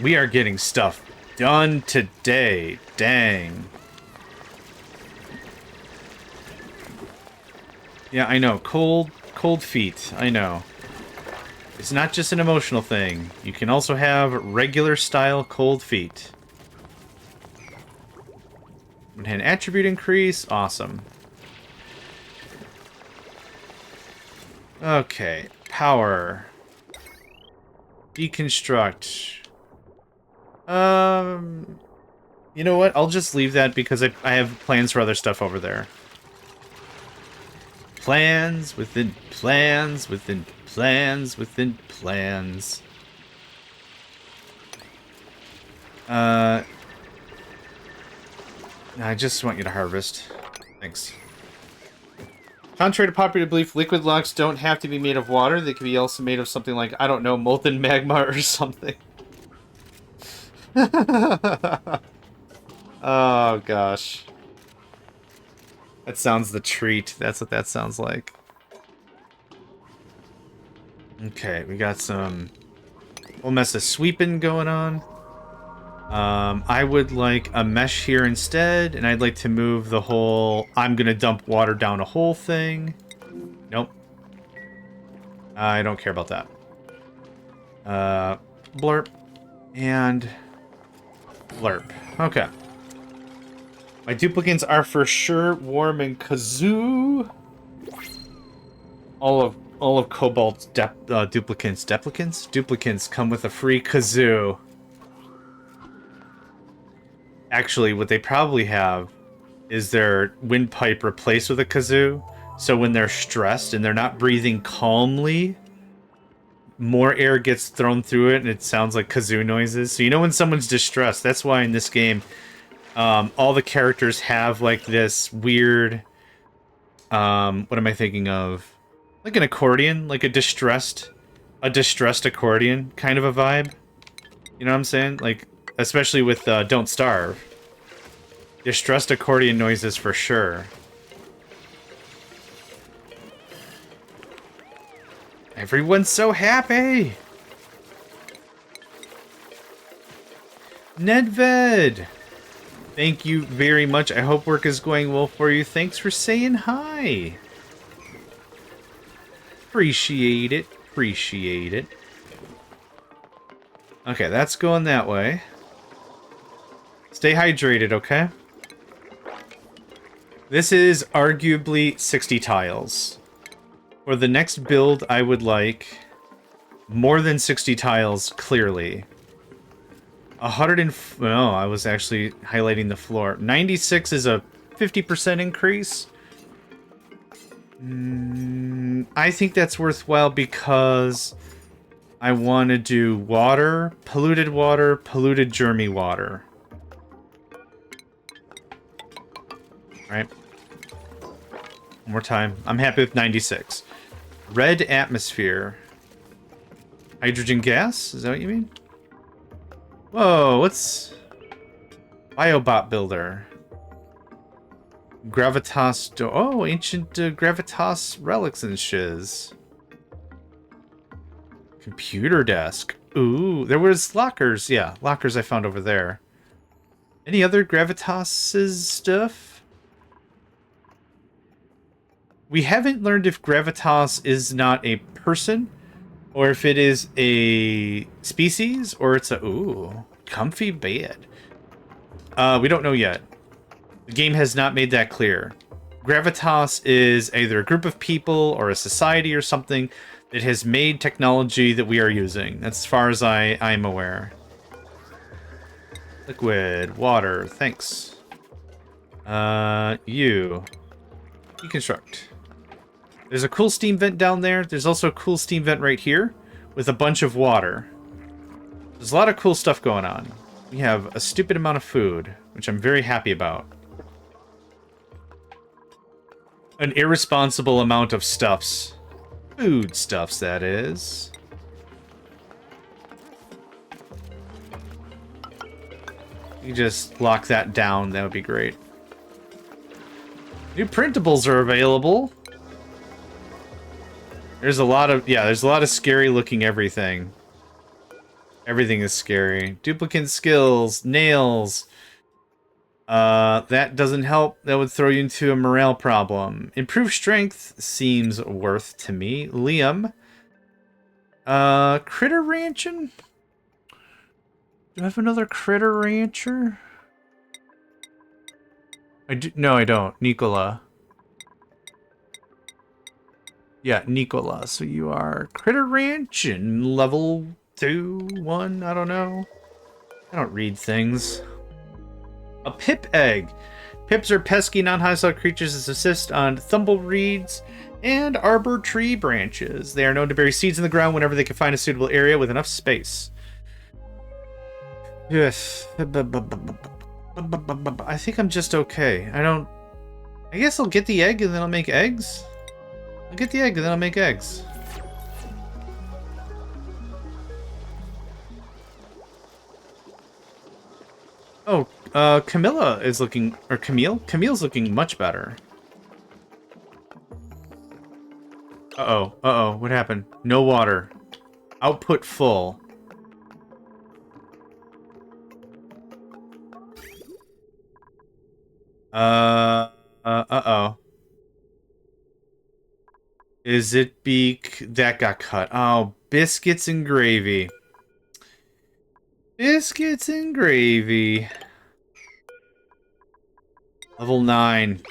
We are getting stuff done today. Dang. Yeah, I know. Cold cold feet. I know. It's not just an emotional thing. You can also have regular style cold feet. An attribute increase. Awesome. Okay. Power. Deconstruct. You know what? I'll just leave that because I have plans for other stuff over there. Plans within plans within plans within plans. I just want you to harvest. Thanks. Contrary to popular belief, liquid locks don't have to be made of water. They can be also made of something like, I don't know, molten magma or something. Oh, gosh. That sounds the treat. That's what that sounds like. Okay, we got some whole mess of sweeping going on. I would like a mesh here instead, and I'd like to move the whole I'm gonna dump water down a hole thing. Nope. I don't care about that. Blurp. And blurp. Okay. My duplicants are for sure Warm and Kazoo. All of Cobalt's duplicants come with a free kazoo. Actually, what they probably have is their windpipe replaced with a kazoo. So when they're stressed and they're not breathing calmly, more air gets thrown through it and it sounds like kazoo noises. So you know when someone's distressed, that's why in this game, all the characters have like this weird, what am I thinking of? Like an accordion, like a distressed accordion kind of a vibe. You know what I'm saying? Like, especially with Don't Starve. Distressed accordion noises for sure. Everyone's so happy! Nedved! Thank you very much. I hope work is going well for you. Thanks for saying hi. Appreciate it. Appreciate it. Okay, that's going that way. Stay hydrated, okay? This is arguably 60 tiles. For the next build, I would like more than 60 tiles, clearly. 100 and... No, I was actually highlighting the floor. 96 is a 50% increase. I think that's worthwhile because I want to do water, polluted germy water. Alright. One more time. I'm happy with 96. Red atmosphere. Hydrogen gas? Is that what you mean? Whoa, what's... Biobot builder. Gravitas... Oh, ancient Gravitas relics and shiz. Computer desk. Ooh, there was lockers. Yeah, lockers I found over there. Any other Gravitas' stuff? We haven't learned if Gravitas is not a person, or if it is a species, or it's a... Ooh, comfy bed. We don't know yet. The game has not made that clear. Gravitas is either a group of people or a society or something that has made technology that we are using. That's as far as I'm aware. Liquid, water, thanks. You. Deconstruct. There's a cool steam vent down there. There's also a cool steam vent right here with a bunch of water. There's a lot of cool stuff going on. We have a stupid amount of food, which I'm very happy about. An irresponsible amount of stuffs. Food stuffs, that is. You just lock that down, that would be great. New printables are available. There's a lot of, yeah, there's a lot of scary looking everything. Everything is scary. Duplicant skills, nails. That doesn't help. That would throw you into a morale problem. Improved strength seems worth to me. Liam. Critter Ranching? Do I have another Critter Rancher? No, I don't. Nicola. Yeah, Nicola. So you are Critter Ranch and level 2, 1, I don't know. I don't read things. A Pip Egg. Pips are pesky, non-hostile creatures that subsist on thumbleweeds and arbor tree branches. They are known to bury seeds in the ground whenever they can find a suitable area with enough space. Yes. I think I'm just okay. I guess I'll get the egg and then I'll make eggs? I'll get the egg and then I'll make eggs. Oh, Camilla is looking... Or Camille? Camille's looking much better. Uh-oh. Uh-oh. What happened? No water. Output full. Uh-oh. Is it that got cut? Oh, biscuits and gravy. Biscuits and gravy. Level 9.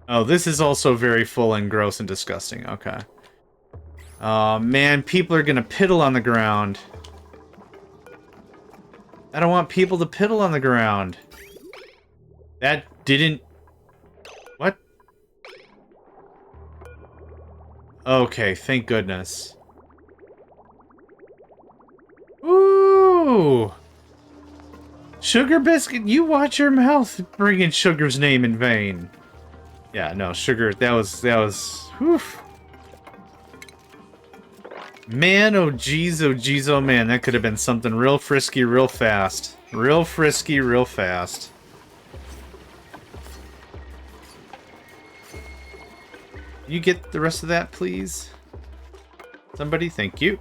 Oh, this is also very full and gross and disgusting. Okay. Oh, man, people are gonna piddle on the ground. I don't want people to piddle on the ground. That didn't... What? Okay, thank goodness. Ooh! Sugar Biscuit, you watch your mouth bringing Sugar's name in vain. Yeah, no, Sugar, that was, whew. Man, oh geez, oh man, that could have been something real frisky, real fast. Real frisky, real fast. You get the rest of that, please? Somebody, thank you.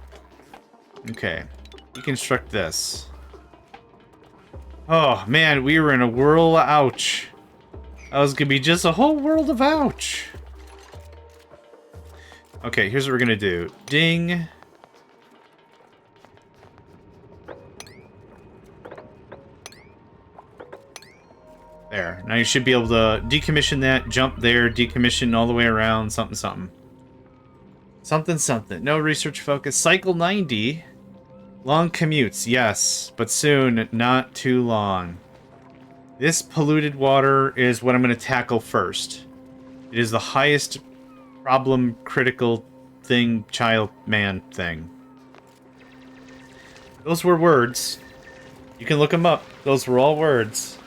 Okay, deconstruct this. Oh, man, we were in a whirl of ouch. That was gonna be just a whole world of ouch. Okay, here's what we're gonna do. Ding. There. Now you should be able to decommission that, jump there, decommission all the way around, something, something. Something, something. No research focus. Cycle 90. Long commutes, yes, but soon, not too long. This polluted water is what I'm going to tackle first. It is the highest problem critical thing, child, man thing. Those were words. You can look them up. Those were all words.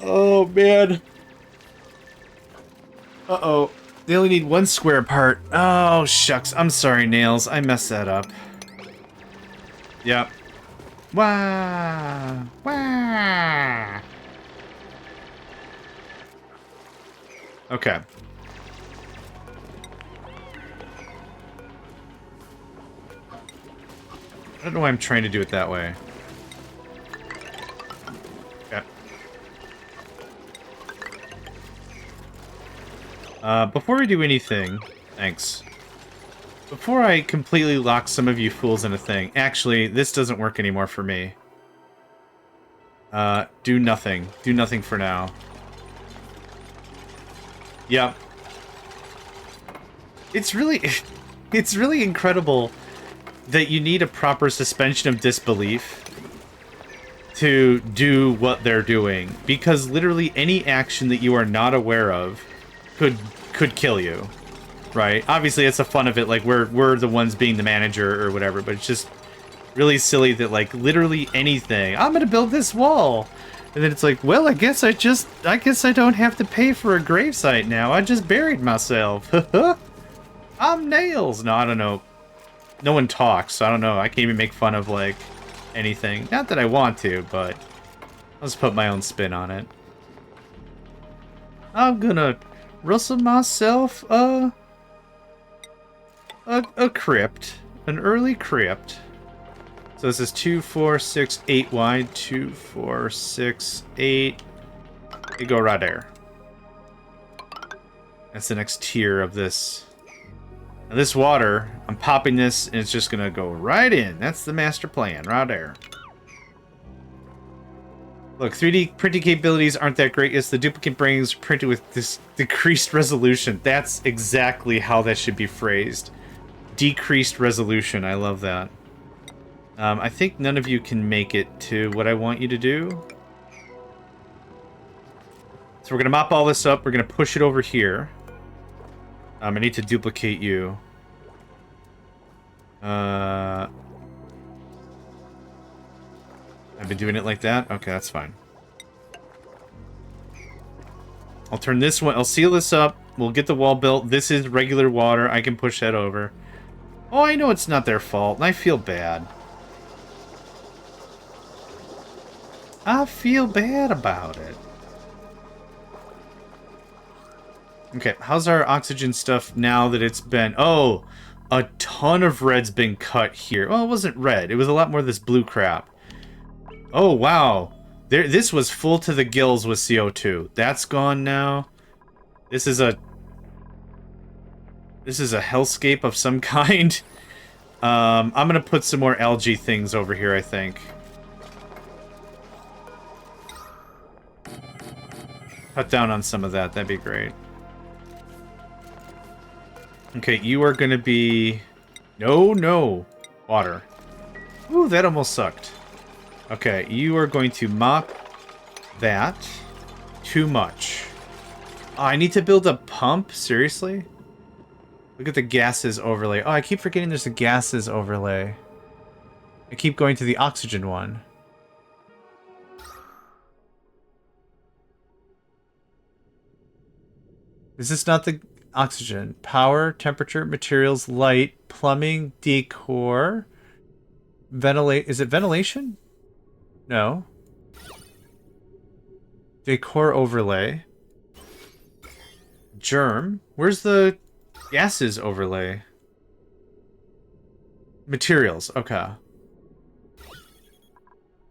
Oh, man. Uh-oh. They only need one square part. Oh, shucks. I'm sorry, Nails. I messed that up. Yep. Wah! Wah! Okay. I don't know why I'm trying to do it that way. Okay. Before we do anything... Thanks. Before I completely lock some of you fools in a thing... Actually, this doesn't work anymore for me. Do nothing. Do nothing for now. Yep. It's really... It's really incredible that you need a proper suspension of disbelief to do what they're doing. Because literally any action that you are not aware of could kill you. Right? Obviously, it's the fun of it, like, we're the ones being the manager or whatever, but it's just really silly that, like, literally anything. I'm gonna build this wall! And then it's like, well, I guess I don't have to pay for a gravesite now. I just buried myself. I'm Nails! No, I don't know. No one talks, so I don't know. I can't even make fun of, like, anything. Not that I want to, but I'll just put my own spin on it. I'm gonna rustle myself a crypt. An early crypt. So this is 2, 4, 6, 8 wide. 2, 4, 6, 8. They go right there. That's the next tier of this. Now this water, I'm popping this, and it's just gonna go right in. That's the master plan, right there. Look, 3D printing capabilities aren't that great. Yes, the duplicate brains printed with this decreased resolution. That's exactly how that should be phrased. Decreased resolution. I love that. I think none of you can make it to what I want you to do. So we're going to mop all this up. We're going to push it over here. I need to duplicate you. I've been doing it like that? Okay, that's fine. I'll turn this one. I'll seal this up. We'll get the wall built. This is regular water. I can push that over. Oh, I know it's not their fault, and I feel bad. I feel bad about it. Okay, how's our oxygen stuff now that it's been... Oh, a ton of red's been cut here. Well, it wasn't red. It was a lot more of this blue crap. Oh, wow. This was full to the gills with CO2. That's gone now. This is a hellscape of some kind. I'm going to put some more algae things over here, I think. Cut down on some of that. That'd be great. Okay, you are going to be... No. Water. Ooh, that almost sucked. Okay, you are going to mop that. Too much. Oh, I need to build a pump? Seriously? Look at the gases overlay. Oh, I keep forgetting there's a gases overlay. I keep going to the oxygen one. Is this not the oxygen? Power, temperature, materials, light, plumbing, decor, ventilate. Is it ventilation? No. Decor overlay. Germ. Where's the gases overlay? Materials. Okay.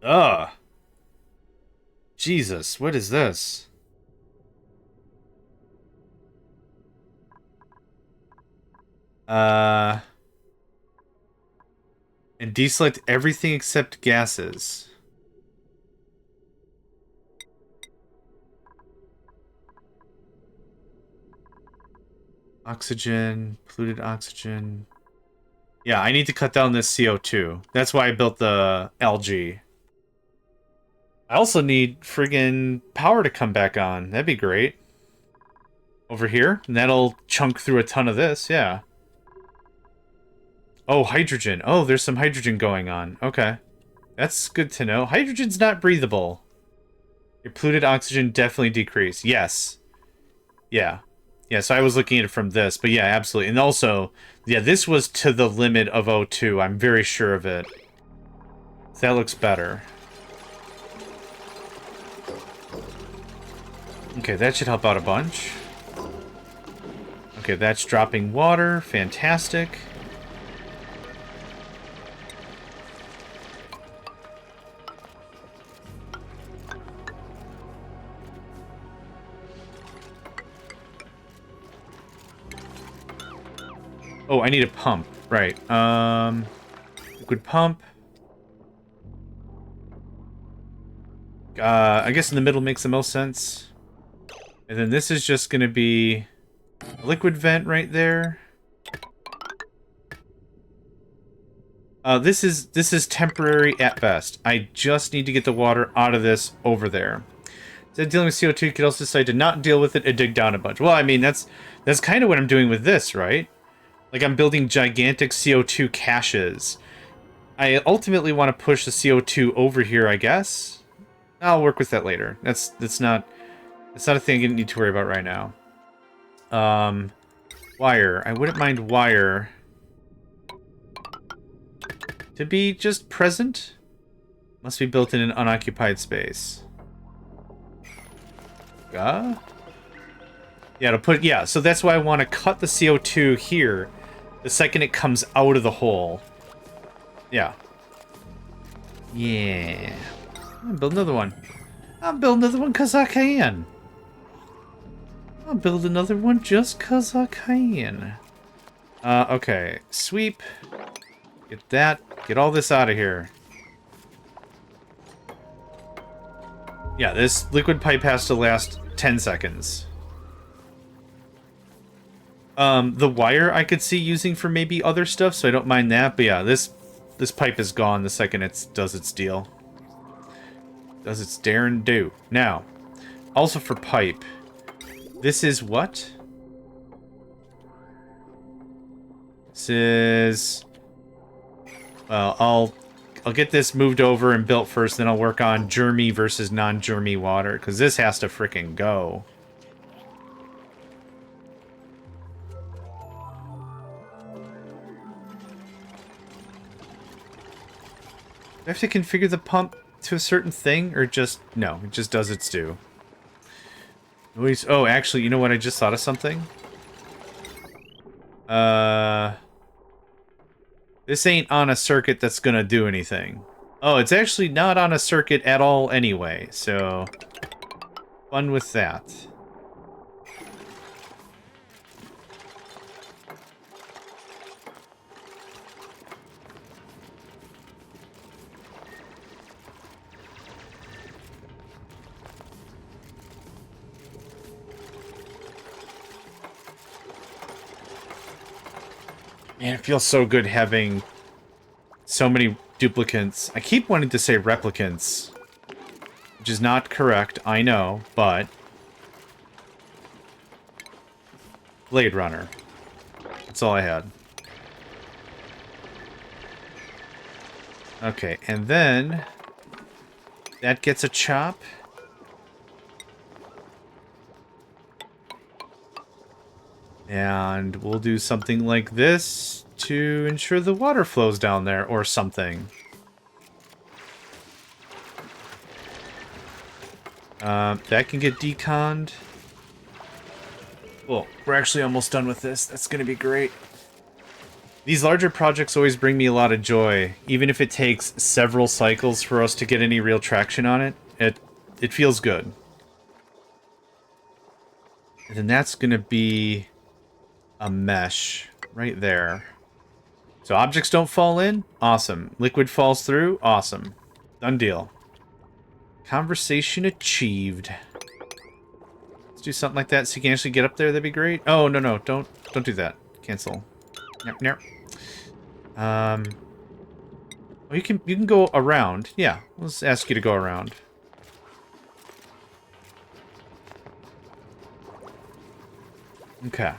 Ugh. Jesus, what is this? And deselect everything except gases. Oxygen, polluted oxygen. Yeah, I need to cut down this CO2. That's why I built the algae. I also need friggin' power to come back on. That'd be great. Over here, and that'll chunk through a ton of this, yeah. Oh, hydrogen. Oh, there's some hydrogen going on. Okay. That's good to know. Hydrogen's not breathable. Your polluted oxygen definitely decreased. Yes. Yeah. Yeah, so I was looking at it from this, but yeah, absolutely. And also, yeah, this was to the limit of O2. I'm very sure of it. So that looks better. Okay, that should help out a bunch. Okay, that's dropping water. Fantastic. Oh, I need a pump. Right. Liquid pump. I guess in the middle makes the most sense. And then this is just going to be a liquid vent right there. This is temporary at best. I just need to get the water out of this over there. Instead of dealing with CO2, you could also decide to not deal with it and dig down a bunch. Well, I mean, that's kind of what I'm doing with this, right? Like, I'm building gigantic CO2 caches. I ultimately want to push the CO2 over here, I guess. I'll work with that later. That's not a thing I need to worry about right now. Wire. I wouldn't mind wire to be just present. Must be built in an unoccupied space. Yeah, to put, yeah, so that's why I want to cut the CO2 here the second it comes out of the hole. Yeah. Yeah. I'm gonna build another one. I'll build another one because I can. I'll build another one just because I can. Okay. Sweep. Get that. Get all this out of here. Yeah, this liquid pipe has to last 10 seconds. The wire I could see using for maybe other stuff, so I don't mind that. But yeah, this pipe is gone the second it does its deal. Does its dare and do. Now, also for pipe, this is what? This is... Well, I'll get this moved over and built first, then I'll work on germy versus non-germy water, because this has to frickin' go. Do I have to configure the pump to a certain thing, or just... No, it just does its due. Oh, actually, you know what? I just thought of something. This ain't on a circuit that's gonna do anything. Oh, it's actually not on a circuit at all anyway, so... Fun with that. Man, it feels so good having so many duplicates. I keep wanting to say replicants, which is not correct, I know, but... Blade Runner. That's all I had. Okay, and then... That gets a chop. And we'll do something like this to ensure the water flows down there, or something. That can get deconned. Well, we're actually almost done with this. That's going to be great. These larger projects always bring me a lot of joy. Even if it takes several cycles for us to get any real traction on it, it feels good. And then that's going to be... a mesh right there. So objects don't fall in? Awesome. Liquid falls through? Awesome. Done deal. Conversation achieved. Let's do something like that so you can actually get up there. That'd be great. Oh, no. Don't do that. Cancel. Nope. Oh, you can go around. Yeah, let's ask you to go around. Okay.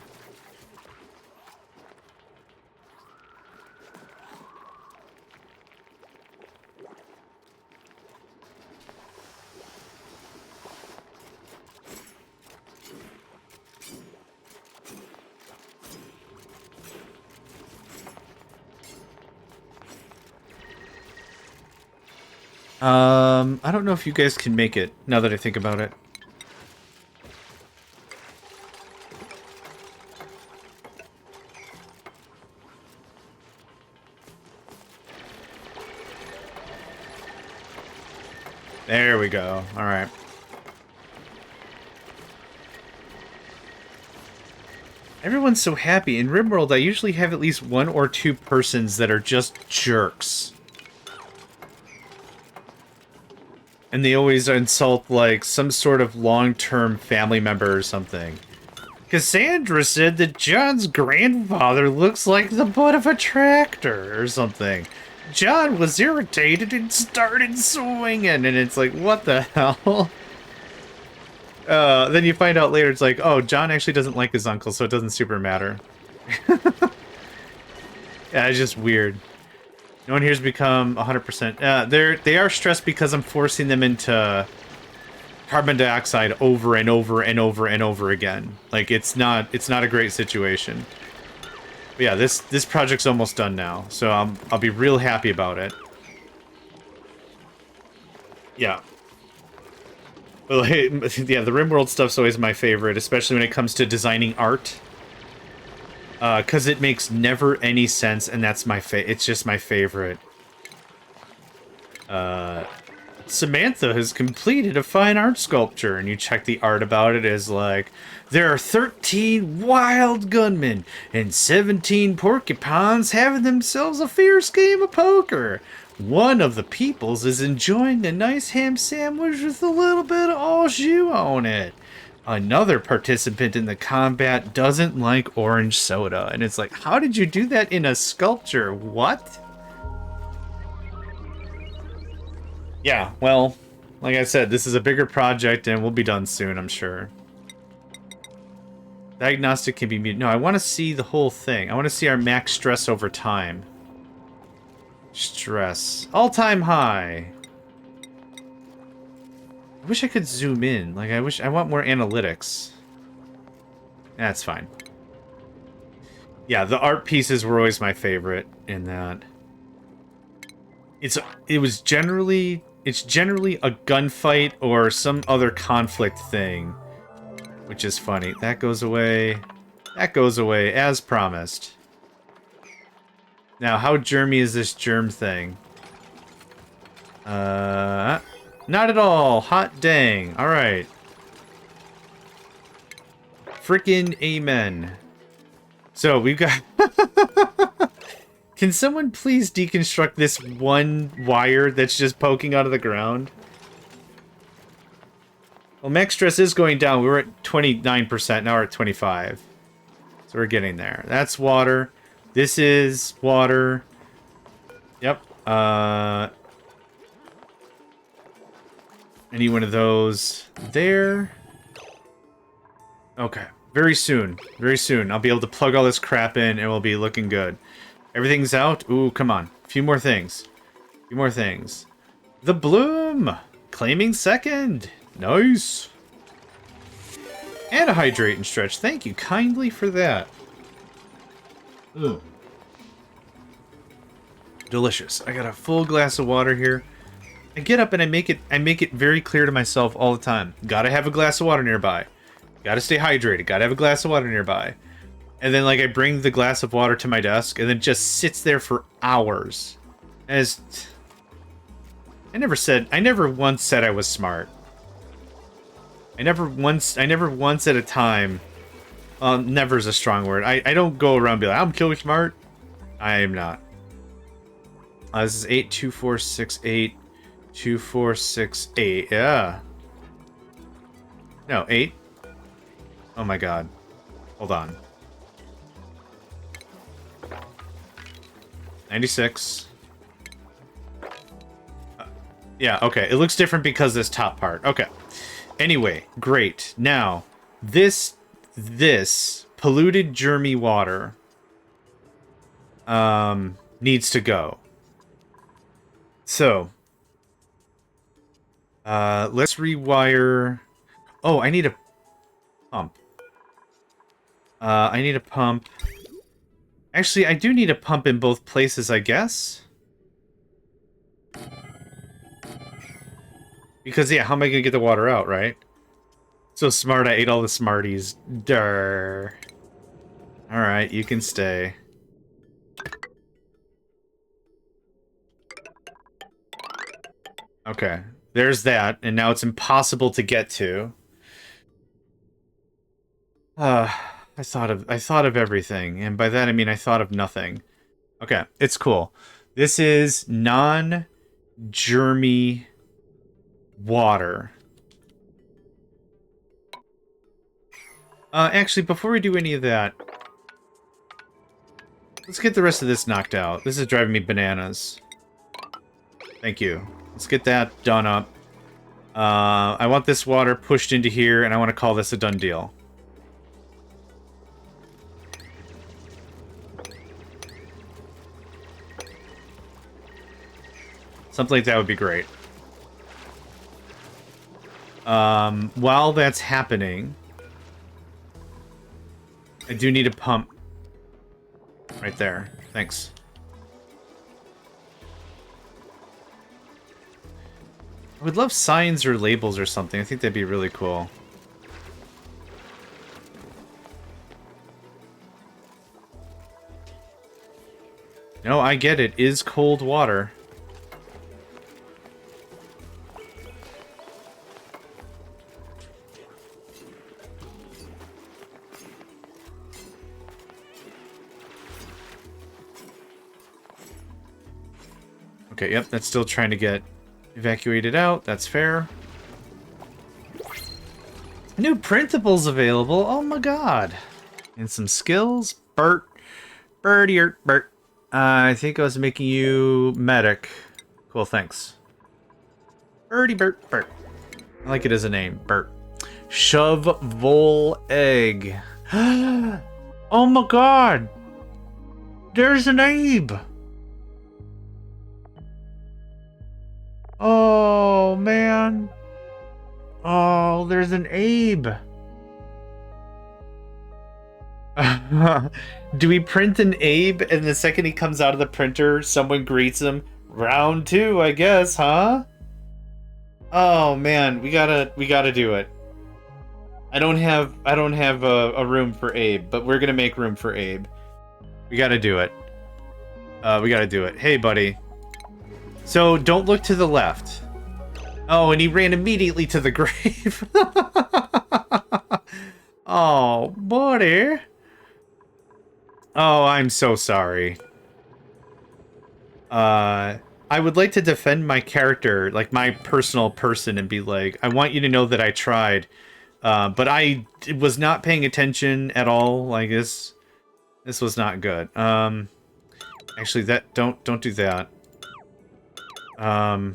I don't know if you guys can make it, now that I think about it. There we go. Alright. Everyone's so happy. In RimWorld, I usually have at least one or two persons that are just jerks. And they always insult, like, some sort of long-term family member or something. Cassandra said that John's grandfather looks like the butt of a tractor or something. John was irritated and started swinging, and it's like, what the hell? Then you find out later, it's like, oh, John actually doesn't like his uncle, so it doesn't super matter. Yeah, it's just weird. No one here's become 100%. They are stressed because I'm forcing them into carbon dioxide over and over and over and over again. Like, it's not a great situation. But yeah, this project's almost done now, so I'll be real happy about it. Yeah. Well, hey, yeah, the RimWorld stuff's always my favorite, especially when it comes to designing art. Because it makes never any sense, and that's it's just my favorite. Samantha has completed a fine art sculpture, and you check the art about it as like, there are 13 wild gunmen and 17 porcupines having themselves a fierce game of poker. One of the peoples is enjoying a nice ham sandwich with a little bit of au jus on it. Another participant in the combat doesn't like orange soda. And it's like, how did you do that in a sculpture? What? Yeah, well, like I said, this is a bigger project and we'll be done soon, I'm sure. Diagnostic can be muted. No, I want to see the whole thing. I want to see our max stress over time. Stress. All-time high. I wish I could zoom in. Like, I want more analytics. That's fine. Yeah, the art pieces were always my favorite in that. It's generally a gunfight or some other conflict thing, which is funny. That goes away. That goes away as promised. Now, how germy is this germ thing? Not at all. Hot dang. All right. Frickin' amen. So we've got. Can someone please deconstruct this one wire that's just poking out of the ground? Well, max stress is going down. We were at 29%. Now we're at 25%. So we're getting there. That's water. This is water. Yep. Any one of those there. Okay. Very soon. Very soon. I'll be able to plug all this crap in and we'll be looking good. Everything's out. Ooh, come on. A few more things. A few more things. The bloom! Claiming second. Nice. And a hydrate and stretch. Thank you kindly for that. Ooh. Delicious. I got a full glass of water here. I get up and I make it very clear to myself all the time. Gotta have a glass of water nearby. Gotta stay hydrated. Gotta have a glass of water nearby. And then, like, I bring the glass of water to my desk, and then it just sits there for hours. As I never once said I was smart. I never once at a time. Never is a strong word. I don't go around and be like, I'm killer smart. I am not. This is 82468. 2468. Yeah. No, 8. Oh my god. Hold on. 96. Yeah, okay. It looks different because this top part. Okay. Anyway, great. Now, this polluted germy water needs to go. So, let's rewire. Oh, I need a pump. I need a pump. Actually, I do need a pump in both places, I guess. Because, yeah, how am I going to get the water out, right? So smart, I ate all the Smarties. Durr. Alright, you can stay. Okay, there's that, and now it's impossible to get to. I thought of everything, and by that I mean I thought of nothing. Okay, it's cool. This is non-germy water. Actually, before we do any of that, let's get the rest of this knocked out. This is driving me bananas. Thank you. Let's get that done up. I want this water pushed into here, and I want to call this a done deal. Something like that would be great. While that's happening, I do need a pump. Right there. Thanks. I would love signs or labels or something. I think that'd be really cool. No, I get it. Is cold water. Okay, yep, that's still trying to get evacuated out. That's fair. New printables available. Oh my god. And some skills. Bert. Bert. I think I was making you medic. Cool, thanks. Bert. I like it as a name. Bert. Shove Vol Egg. Oh my god. There's an Abe. Oh, man. Oh, there's an Abe. Do we print an Abe and the second he comes out of the printer, someone greets him? Round 2, I guess, huh? Oh man, we gotta do it. I don't have a room for Abe, but we're gonna make room for Abe. We gotta do it. We gotta do it. Hey, buddy. So don't look to the left. Oh, and he ran immediately to the grave. Oh, buddy. Oh, I'm so sorry. I would like to defend my character, like my personal person, and be like, I want you to know that I tried. But I was not paying attention at all. Like this was not good. Actually, don't do that. Oh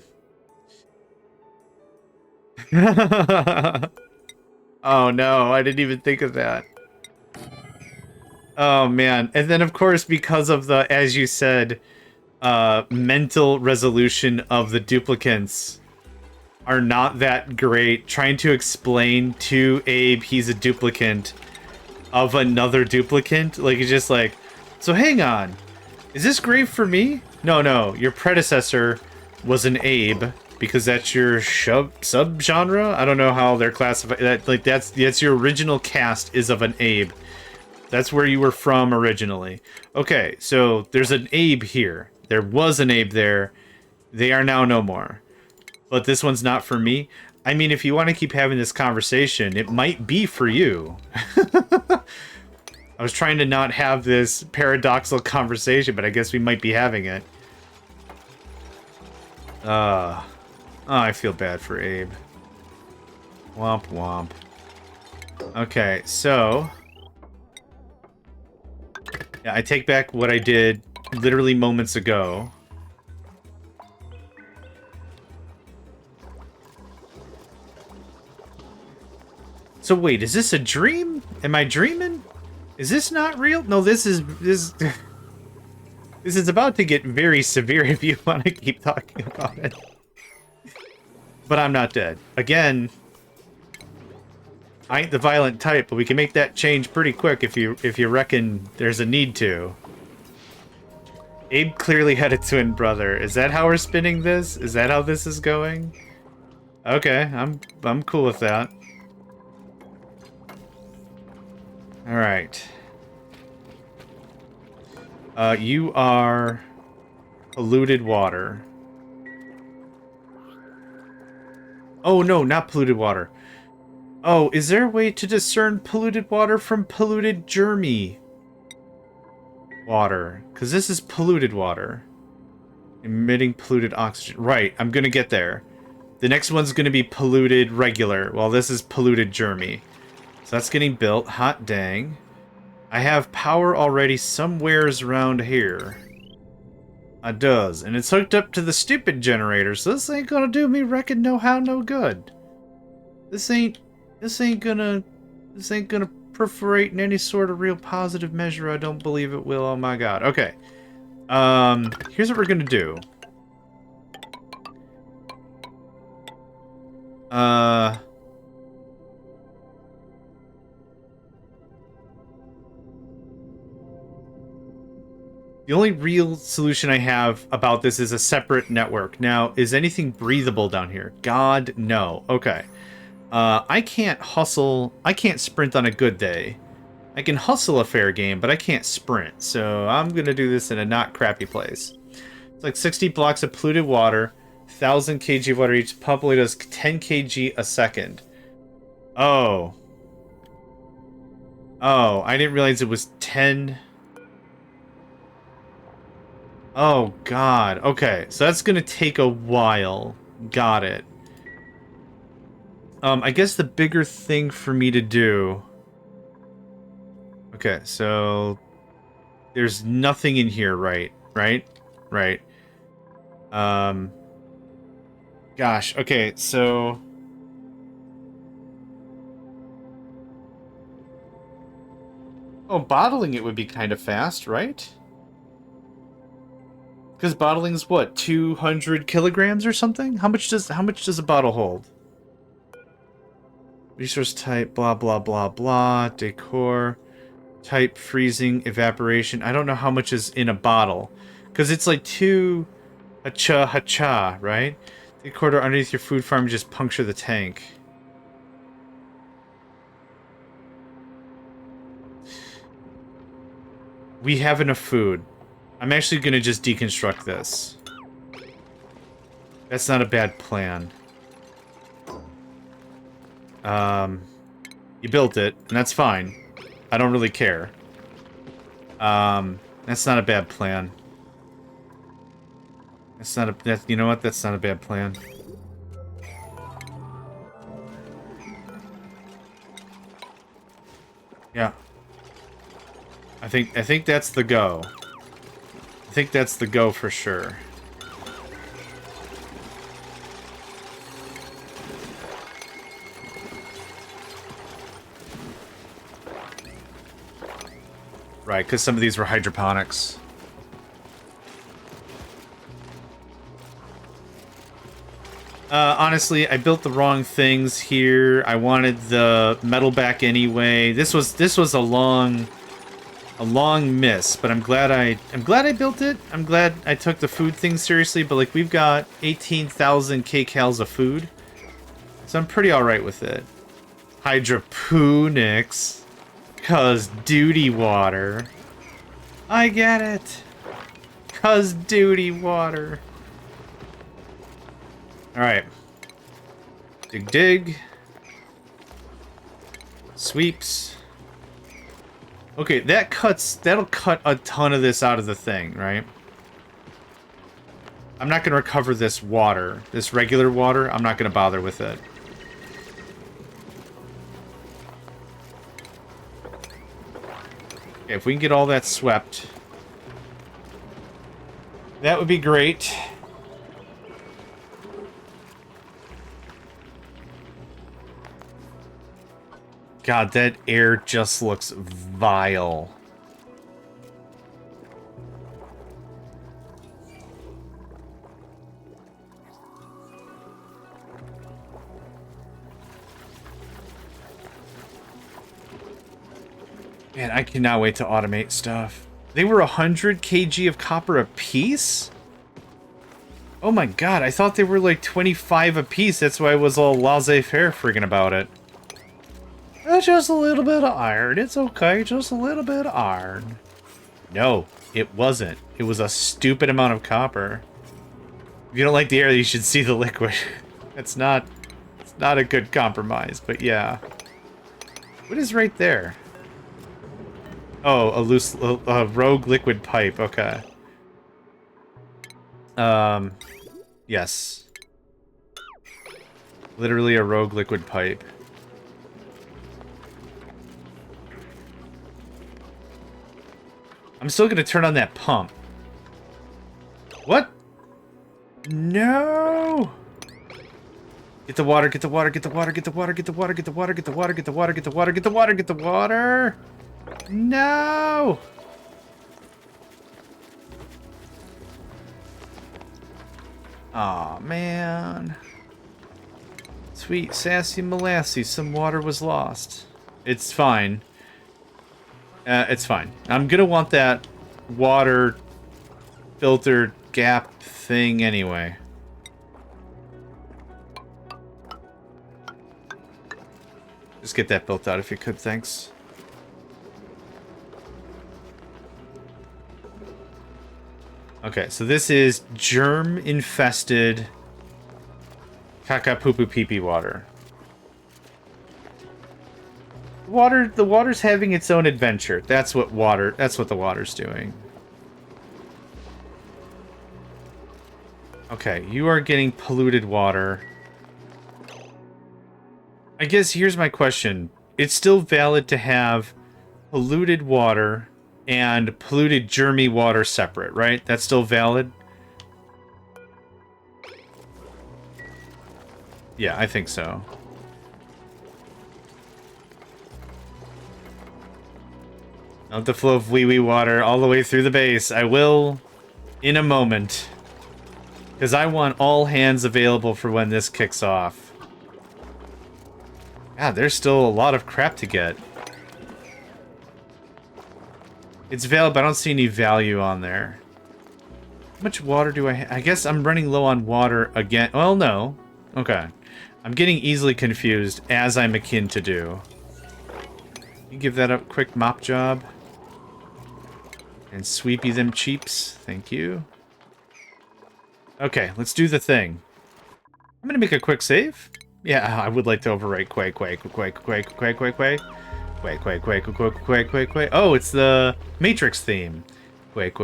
no, I didn't even think of that. Oh man. And then of course, because of the, as you said, mental resolution of the duplicants are not that great, trying to explain to Abe he's a duplicant of another duplicant, like it's just like, so hang on, is this grave for me? No, your predecessor was an Abe, because that's your sub-genre? I don't know how they're classified. That, like, that's your original cast is of an Abe. That's where you were from originally. Okay, so there's an Abe here. There was an Abe there. They are now no more. But this one's not for me. I mean, if you want to keep having this conversation, it might be for you. I was trying to not have this paradoxical conversation, but I guess we might be having it. Oh, I feel bad for Abe. Womp womp. Okay, so... yeah, I take back what I did literally moments ago. So wait, is this a dream? Am I dreaming? Is this not real? No, this is about to get very severe if you want to keep talking about it. But I'm not dead. Again, I ain't the violent type, but we can make that change pretty quick if you reckon there's a need to. Abe clearly had a twin brother. Is that how we're spinning this? Is that how this is going? Okay, I'm cool with that. All right. You are polluted water. Oh no, not polluted water. Oh, is there a way to discern polluted water from polluted germy water? Because this is polluted water. Emitting polluted oxygen. Right, I'm gonna get there. The next one's gonna be polluted regular, while this is polluted germy. So that's getting built. Hot dang. I have power already somewheres around here. It does, and it's hooked up to the stupid generator, so this ain't gonna do me reckon no how no good. This ain't gonna perforate in any sort of real positive measure. I don't believe it will. Oh my god. Okay. Here's what we're gonna do. The only real solution I have about this is a separate network. Now, is anything breathable down here? God, no. Okay. I can't hustle. I can't sprint on a good day. I can hustle a fair game, but I can't sprint. So I'm going to do this in a not crappy place. It's like 60 blocks of polluted water, 1,000 kg of water each. Probably does 10 kg a second. Oh. Oh, I didn't realize it was 10... Oh, God. Okay, so that's gonna take a while. Got it. I guess the bigger thing for me to do... Okay, so... There's nothing in here, right? Right? Right. Gosh, okay, so... Oh, bottling it would be kind of fast, right? Because bottling's what, 200 kilograms or something? How much does a bottle hold? Resource type, blah blah blah blah, decor, type, freezing, evaporation. I don't know how much is in a bottle. Because it's like two hacha, right? Decor underneath your food farm, just puncture the tank. We have enough food. I'm actually gonna just deconstruct this. That's not a bad plan. You built it, and that's fine. I don't really care. That's not a bad plan. You know what? That's not a bad plan. Yeah. I think that's the go. I think that's the go for sure. Right, because some of these were hydroponics. Honestly, I built the wrong things here. I wanted the metal back anyway. This was a long miss, but I'm glad I built it. I'm glad I took the food thing seriously, but like we've got 18,000 kcals of food. So I'm pretty alright with it. Hydroponics. Cause duty water. I get it. Cause duty water. Alright. Dig dig. Sweeps. Okay, that'll cut a ton of this out of the thing, right? I'm not gonna recover this water. This regular water, I'm not gonna bother with it. Okay, if we can get all that swept, that would be great. God, that air just looks vile. Man, I cannot wait to automate stuff. They were 100 kg of copper a piece? Oh my god, I thought they were like 25 a piece. That's why I was all laissez-faire friggin' about it. That's just a little bit of iron. It's okay, just a little bit of iron. No, it wasn't. It was a stupid amount of copper. If you don't like the air, you should see the liquid. It's not a good compromise, but yeah. What is right there? Oh, a rogue liquid pipe, okay. Yes. Literally a rogue liquid pipe. I'm still gonna turn on that pump. What? No! Get the water, get the water, get the water, get the water, get the water, get the water, get the water, get the water, get the water, get the water, get the water! No! Aw, man. Sweet, sassy molasses, some water was lost. It's fine. It's fine. I'm gonna want that water filter gap thing anyway. Just get that built out if you could, thanks. Okay, so this is germ-infested caca-poo-poo-pee-pee water. The water's having its own adventure. That's what the water's doing. Okay, you are getting polluted water. I guess here's my question. It's still valid to have polluted water and polluted germy water separate, right? That's still valid? Yeah, I think so. Not the flow of wee-wee water all the way through the base. I will in a moment. Because I want all hands available for when this kicks off. God, there's still a lot of crap to get. It's valid, but I don't see any value on there. How much water do I have? I guess I'm running low on water again. Well, no. Okay. I'm getting easily confused, as I'm akin to do. You give that a quick mop job. And sweepy them cheeps. Thank you. Okay, let's do the thing. I'm gonna make a quick save. Yeah, I would like to overwrite quake. Oh, it's the Matrix theme. Quake.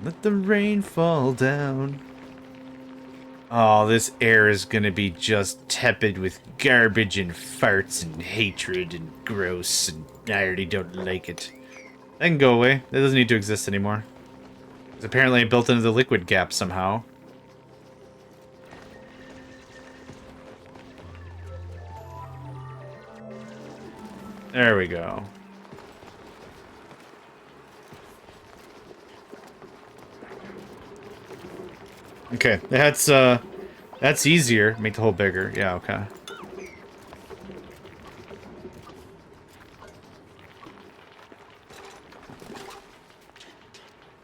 Let the rain fall down. Oh, this air is gonna be just tepid with garbage and farts and hatred and gross, and I already don't like it. That can go away. That doesn't need to exist anymore. It's apparently built into the liquid gap somehow. There we go. Okay, that's easier. Make the hole bigger. Yeah, okay.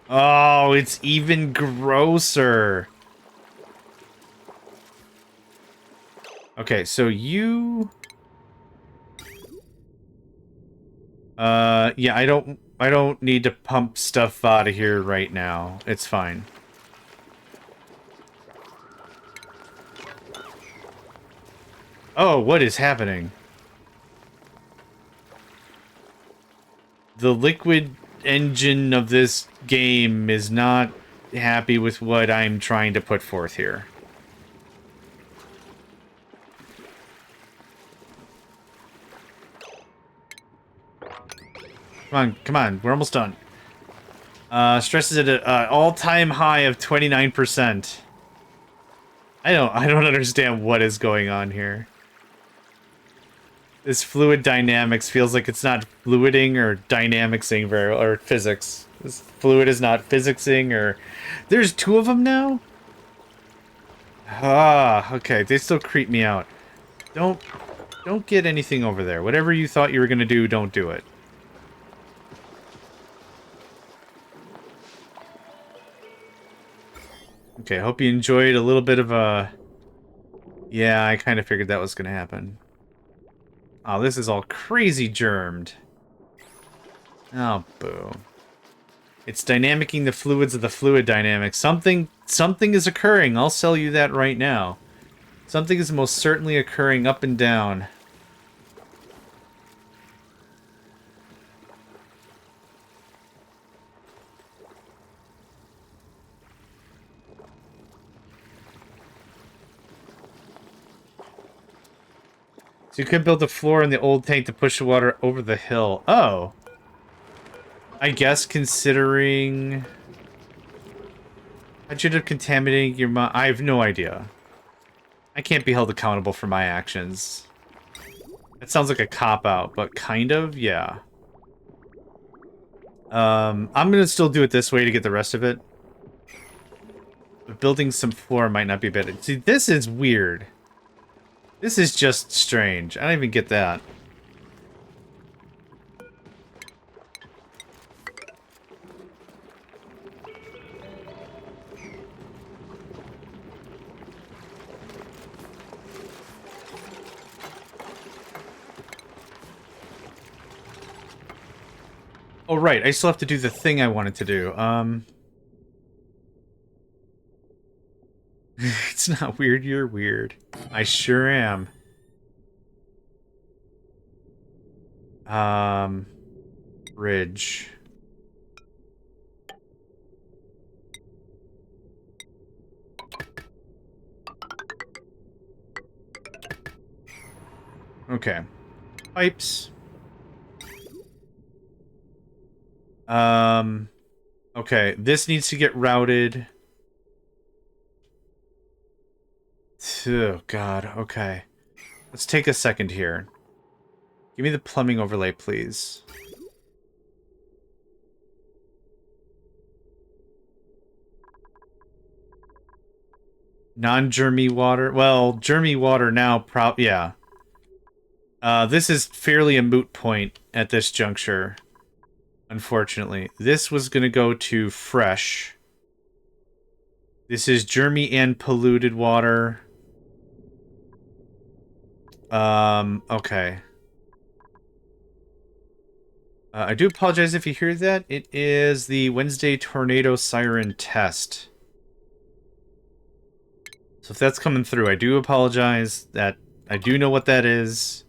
Oh, it's even grosser. Okay, so you... yeah, I don't need to pump stuff out of here right now. It's fine. Oh, what is happening? The liquid engine of this game is not happy with what I'm trying to put forth here. Come on, we're almost done. Stress is at an all-time high of 29%. I don't understand what is going on here. This fluid dynamics feels like it's not fluiding or dynamicsing very well, or physics. This fluid is not physicsing, or... There's two of them now? Ah, okay, they still creep me out. Don't get anything over there. Whatever you thought you were gonna do, don't do it. Okay, I hope you enjoyed a little bit of a... Yeah, I kind of figured that was gonna happen. Oh, this is all crazy germed. Oh, boo. It's dynamicking the fluids of the fluid dynamics. Something is occurring. I'll sell you that right now. Something is most certainly occurring up and down. So you could build a floor in the old tank to push the water over the hill. Oh. I guess considering... I should have contaminated your mom. I have no idea. I can't be held accountable for my actions. That sounds like a cop-out, but kind of, yeah. I'm gonna still do it this way to get the rest of it. But building some floor might not be better. See, this is weird. This is just strange. I don't even get that. Oh, right. I still have to do the thing I wanted to do. It's not weird, you're weird. I sure am. Bridge. Okay. Pipes. Okay, this needs to get routed. Oh, God. Okay. Let's take a second here. Give me the plumbing overlay, please. Non-germy water. Well, germy water now, yeah. This is fairly a moot point at this juncture, unfortunately. This was going to go to fresh. This is germy and polluted water. Okay. I do apologize if you hear that. It is the Wednesday Tornado Siren test. So if that's coming through, I do apologize. That I do know what that is.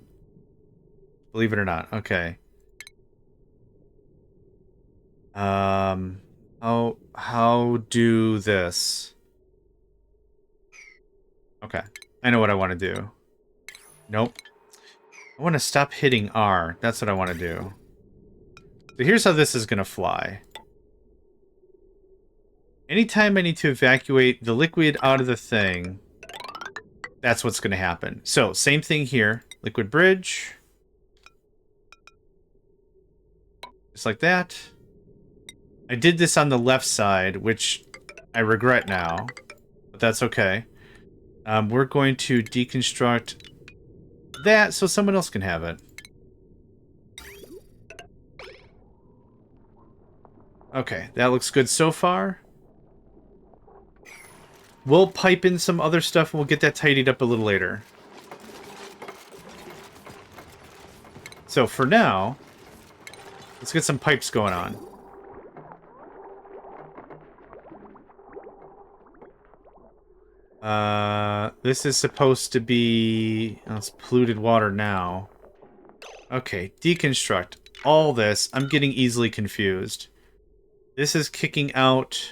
Believe it or not. Okay. How do this? Okay. I know what I want to do. Nope. I want to stop hitting R. That's what I want to do. So here's how this is going to fly. Anytime I need to evacuate the liquid out of the thing, that's what's going to happen. So, same thing here. Liquid bridge. Just like that. I did this on the left side, which I regret now. But that's okay. We're going to deconstruct that so someone else can have it. Okay, that looks good so far. We'll pipe in some other stuff and we'll get that tidied up a little later. So for now, let's get some pipes going on. This is supposed to be... Oh, it's polluted water now. Okay, deconstruct. All this, I'm getting easily confused. This is kicking out...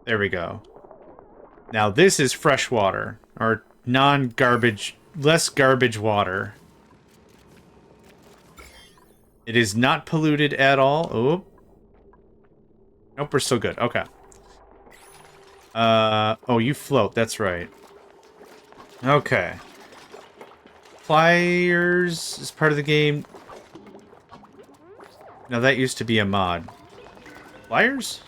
There we go. Now this is fresh water, or non-garbage, less garbage water. It is not polluted at all. Oh. Nope, we're still good. Okay. Oh, you float. That's right. Okay. Pliers is part of the game. Now that used to be a mod. Pliers?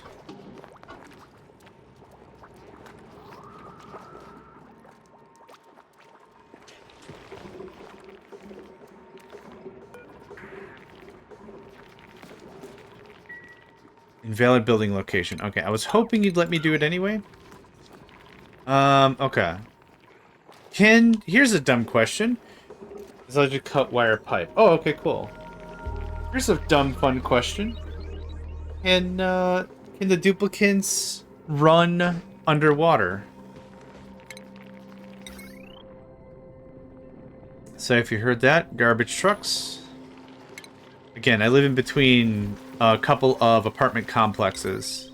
Invalid building location. Okay, I was hoping you'd let me do it anyway. Okay. Here's a dumb question. Is I just cut wire pipe? Oh, okay, cool. Here's a dumb fun question. Can the duplicants run underwater? So if you heard that, garbage trucks. Again, I live in between a couple of apartment complexes.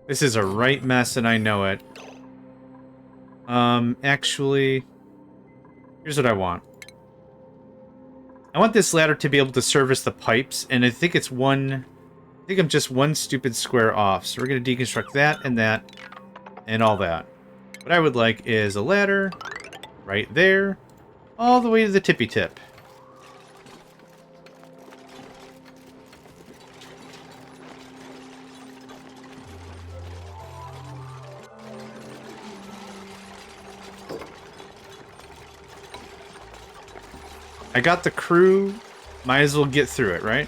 This is a right mess and I know it. Actually, here's what I want. I want this ladder to be able to service the pipes, and I think it's one... I think I'm just one stupid square off. So we're going to deconstruct that, and all that. What I would like is a ladder right there, all the way to the tippy tip. I got the crew, might as well get through it, right?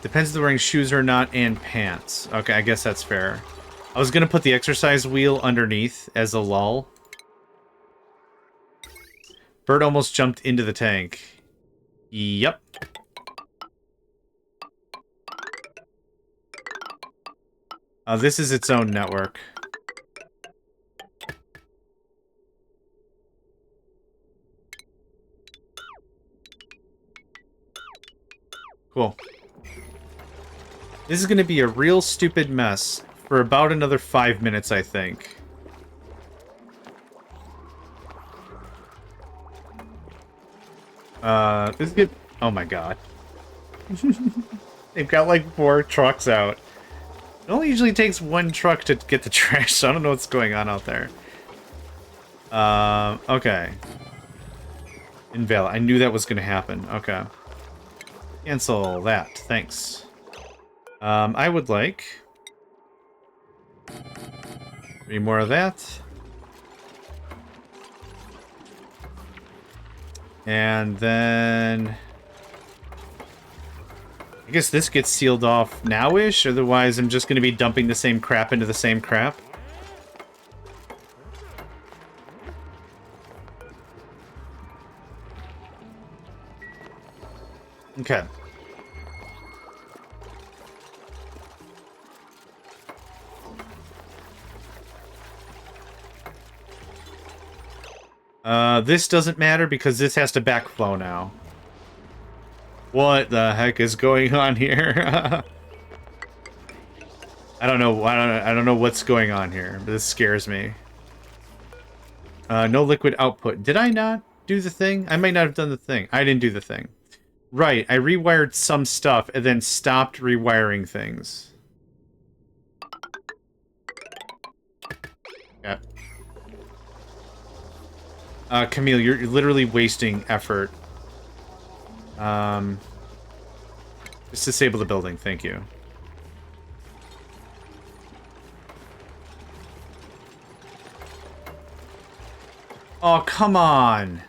Depends if they're wearing shoes or not, and pants. Okay, I guess that's fair. I was gonna put the exercise wheel underneath as a lull. Bird almost jumped into the tank. Yep. This is its own network. Cool. This is going to be a real stupid mess for about another 5 minutes, I think. This is good. Oh my god. They've got like 4 trucks out. It only usually takes 1 truck to get the trash, so I don't know what's going on out there. Okay. Invalid. I knew that was going to happen. Okay. Cancel that. Thanks. I would like 3 more of that. And then I guess this gets sealed off now-ish, otherwise I'm just going to be dumping the same crap into the same crap. Okay. This doesn't matter because this has to backflow now. What the heck is going on here? I don't know. I don't know what's going on here, but this scares me. No liquid output. Did I not do the thing? I might not have done the thing. I didn't do the thing. Right, I rewired some stuff and then stopped rewiring things. Yeah. Camille, you're literally wasting effort. Just disable the building, thank you. Oh, come on!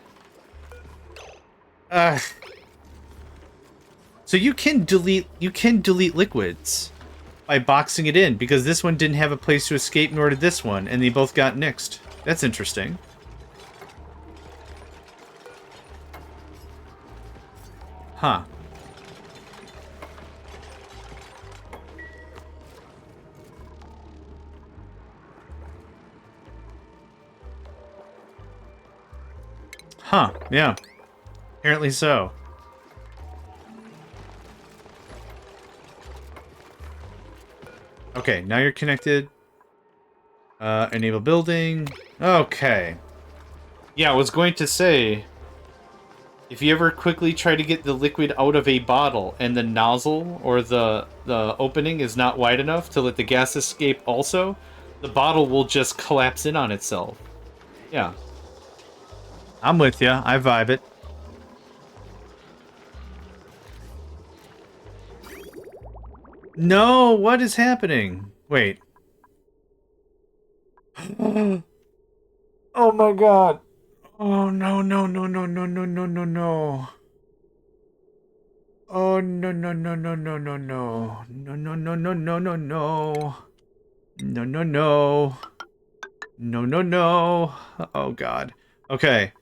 So you can delete liquids by boxing it in, because this one didn't have a place to escape, nor did this one, and they both got nixed. That's interesting. Huh. Huh, yeah. Apparently so. Okay, now you're connected. Enable building. Okay. Yeah, I was going to say, if you ever quickly try to get the liquid out of a bottle and the nozzle or the opening is not wide enough to let the gas escape also, the bottle will just collapse in on itself. Yeah. I'm with you. I vibe it. No, what is happening? Wait. Oh my god. Oh no, no, no, no, no, no, no, no, no. Oh no, no, no, no, no, no, no. No, no, no, no, no, no, no. No, no, no. No, no, no. Oh god. Okay.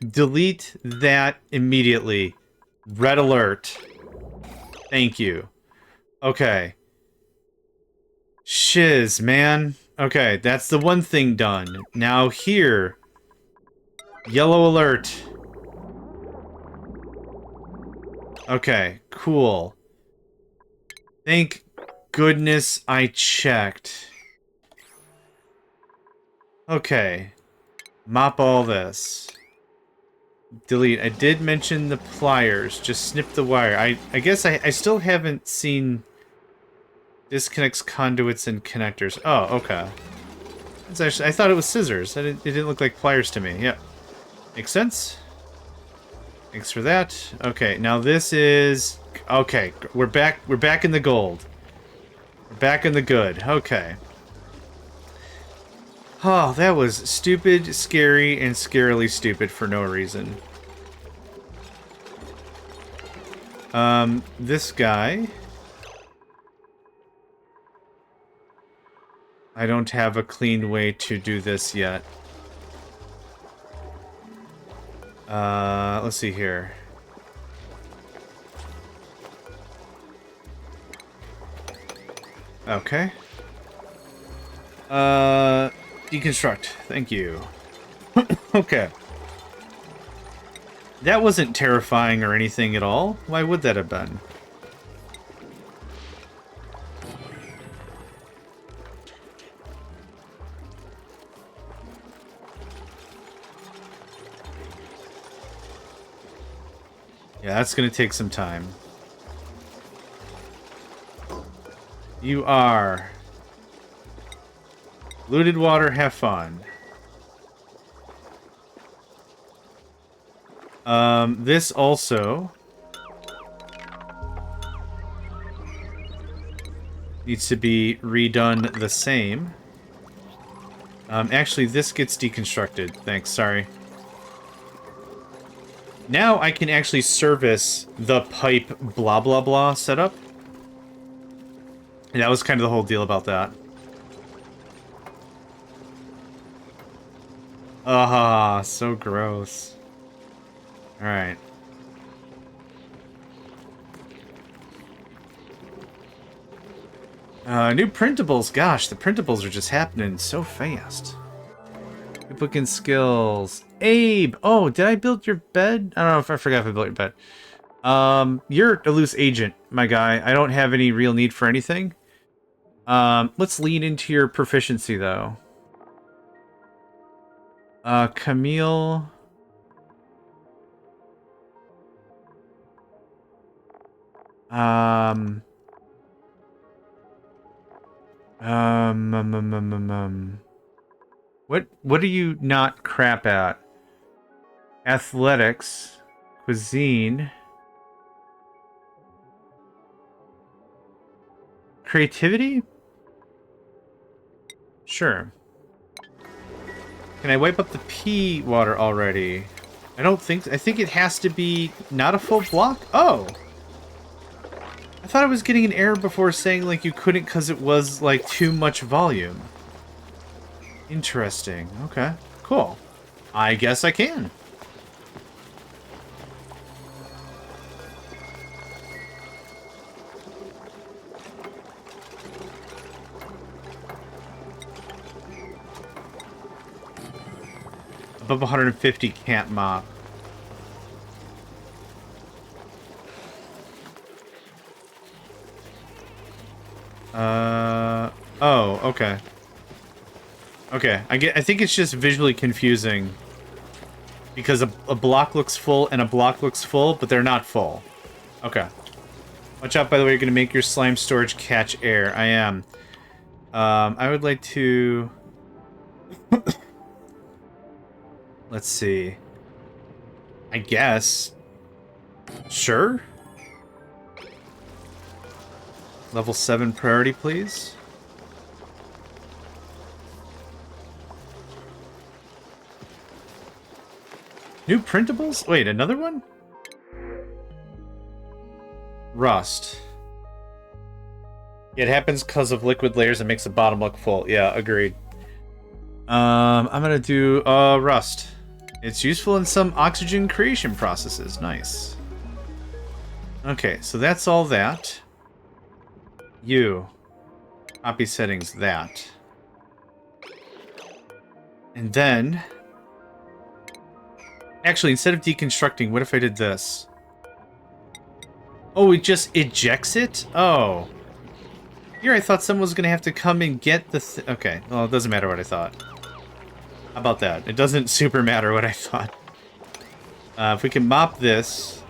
Delete that immediately. Red alert. Thank you. Okay. Shiz, man. Okay, that's the one thing done. Now here. Yellow alert. Okay, cool. Thank goodness I checked. Okay. Mop all this. Delete. I did mention the pliers. Just snip the wire. I guess I still haven't seen disconnects conduits and connectors. Oh, okay. It's actually, I thought it was scissors. It didn't look like pliers to me. Yep. Makes sense. Thanks for that. Okay, now this is... Okay, we're back in the gold. We're back in the good. Okay. Oh, that was stupid, scary, and scarily stupid for no reason. This guy... I don't have a clean way to do this yet. Let's see here. Okay. Deconstruct. Thank you. Okay. That wasn't terrifying or anything at all. Why would that have been? Yeah, that's gonna take some time. You are... Looted water, have fun. This also... needs to be redone the same. Actually, this gets deconstructed. Thanks, sorry. Now I can actually service the pipe blah blah blah setup. And that was kind of the whole deal about that. Ah, so gross. Alright. New printables. Gosh, the printables are just happening so fast. Booking skills. Abe! Oh, did I build your bed? I don't know if I forgot if I built your bed. You're a loose agent, my guy. I don't have any real need for anything. Let's lean into your proficiency, though. Camille... What are you not crap at? Athletics, cuisine, creativity? Sure. Can I wipe up the pea water already? I don't think... I think it has to be not a full block? Oh! I thought I was getting an error before saying, like, you couldn't because it was, like, too much volume. Interesting. Okay. Cool. I guess I can. Above 150 can't mop. Oh, okay. Okay, I think it's just visually confusing. Because a block looks full and a block looks full, but they're not full. Okay. Watch out, by the way, you're gonna make your slime storage catch air. I am. I would like to... Let's see. I guess. Sure. Level 7 priority, please. New printables? Wait, another one? Rust. It happens because of liquid layers and makes the bottom look full. Yeah, agreed. I'm gonna do rust. It's useful in some oxygen creation processes. Nice. Okay, so that's all that. You. Copy settings, that. And then... Actually, instead of deconstructing, what if I did this? Oh, it just ejects it? Oh. Here I thought someone was going to have to come and get the... Okay, well, it doesn't matter what I thought. How about that? It doesn't super matter what I thought. If we can mop this...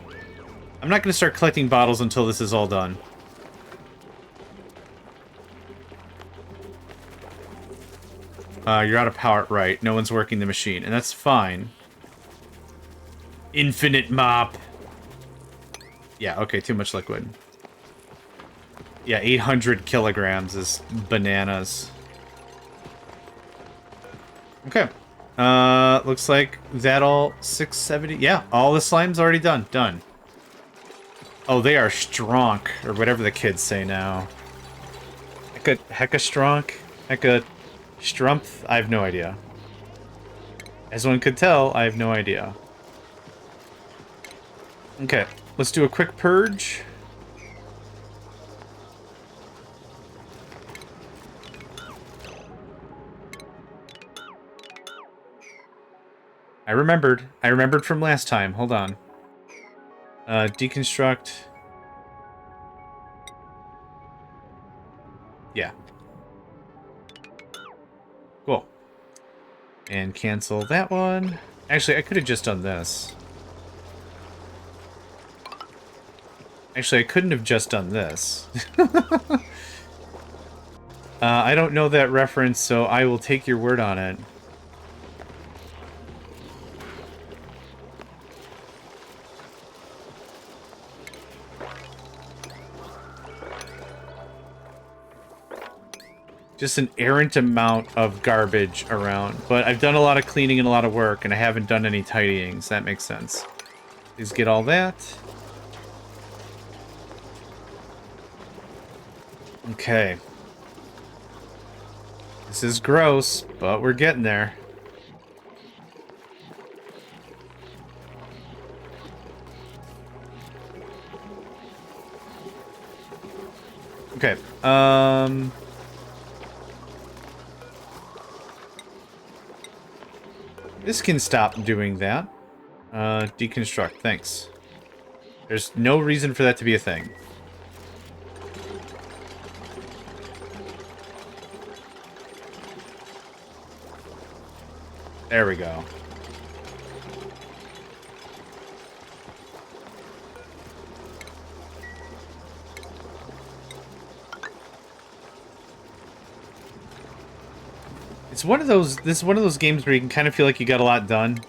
I'm not going to start collecting bottles until this is all done. You're out of power, right. No one's working the machine, and that's fine. Infinite mop. Yeah, okay, too much liquid. Yeah, 800 kilograms is bananas. Okay. Looks like that all 670. Yeah, all the slime's already done. Done. Oh, they are strong, or whatever the kids say now. Hecka strong? Hecka strumpf? I have no idea. As one could tell, I have no idea. Okay, let's do a quick purge. I remembered. I remembered from last time. Hold on. Deconstruct. Yeah. Cool. And cancel that one. Actually, I could have just done this. Actually, I couldn't have just done this. I don't know that reference, so I will take your word on it. Just an errant amount of garbage around. But I've done a lot of cleaning and a lot of work, and I haven't done any tidying, so that makes sense. Please get all that. Okay. This is gross, but we're getting there. Okay, this can stop doing that. Deconstruct, thanks. There's no reason for that to be a thing. There we go. It's one of those, this is one of those games where you can kind of feel like you got a lot done.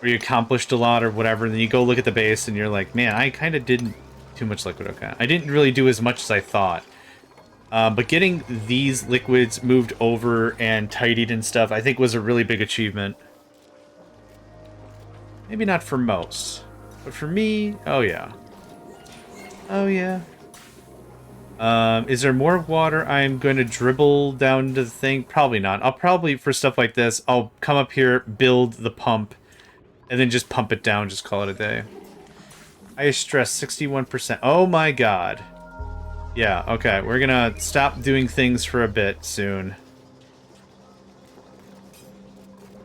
Or you accomplished a lot or whatever, and then you go look at the base and you're like, man, I kind of didn't too much liquid. Okay, I didn't really do as much as I thought. But getting these liquids moved over and tidied and stuff, I think was a really big achievement. Maybe not for most, but for me, oh yeah. Oh yeah. Is there more water I'm going to dribble down to the thing? Probably not. I'll probably, for stuff like this, I'll come up here, build the pump, and then just pump it down, just call it a day. Highest stress, 61%. Oh my god. Yeah, okay, we're gonna stop doing things for a bit soon.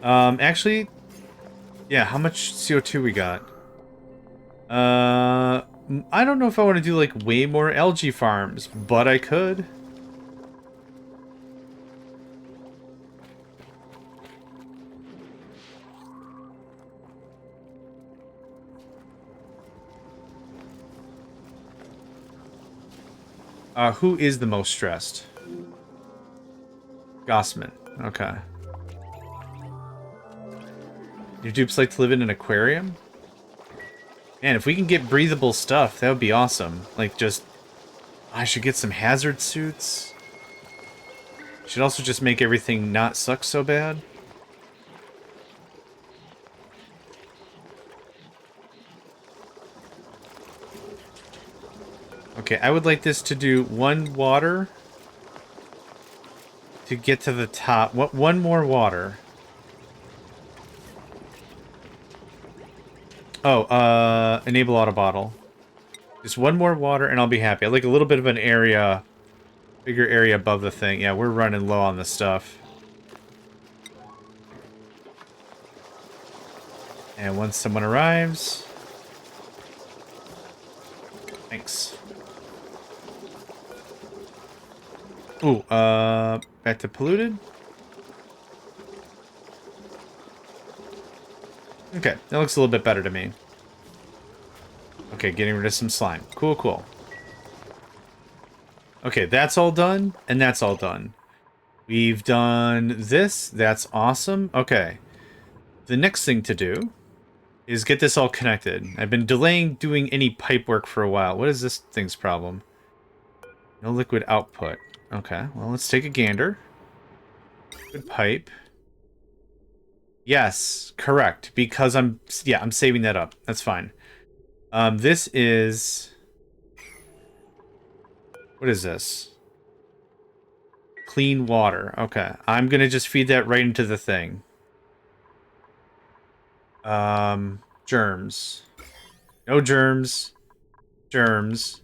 Actually, yeah, how much CO2 we got? I don't know if I want to do, like, way more algae farms, but I could. Who is the most stressed? Gossman. Okay. Your dupes like to live in an aquarium? Man, if we can get breathable stuff, that would be awesome. Like, just... I should get some hazard suits. Should also just make everything not suck so bad. Okay, I would like this to do one water to get to the top. What? One more water. Oh, enable auto bottle. Just one more water and I'll be happy. I like a little bit of an area, bigger area above the thing. Yeah, we're running low on this stuff. And once someone arrives... Thanks. Ooh, back to polluted. Okay, that looks a little bit better to me. Okay, getting rid of some slime. Cool, cool. Okay, that's all done, and that's all done. We've done this. That's awesome. Okay. The next thing to do is get this all connected. I've been delaying doing any pipe work for a while. What is this thing's problem? No liquid output. Okay, well, let's take a gander. Good pipe. Yes, correct. Because I'm saving that up. That's fine. This is... What is this? Clean water. Okay, I'm gonna just feed that right into the thing. Germs. No germs. Germs.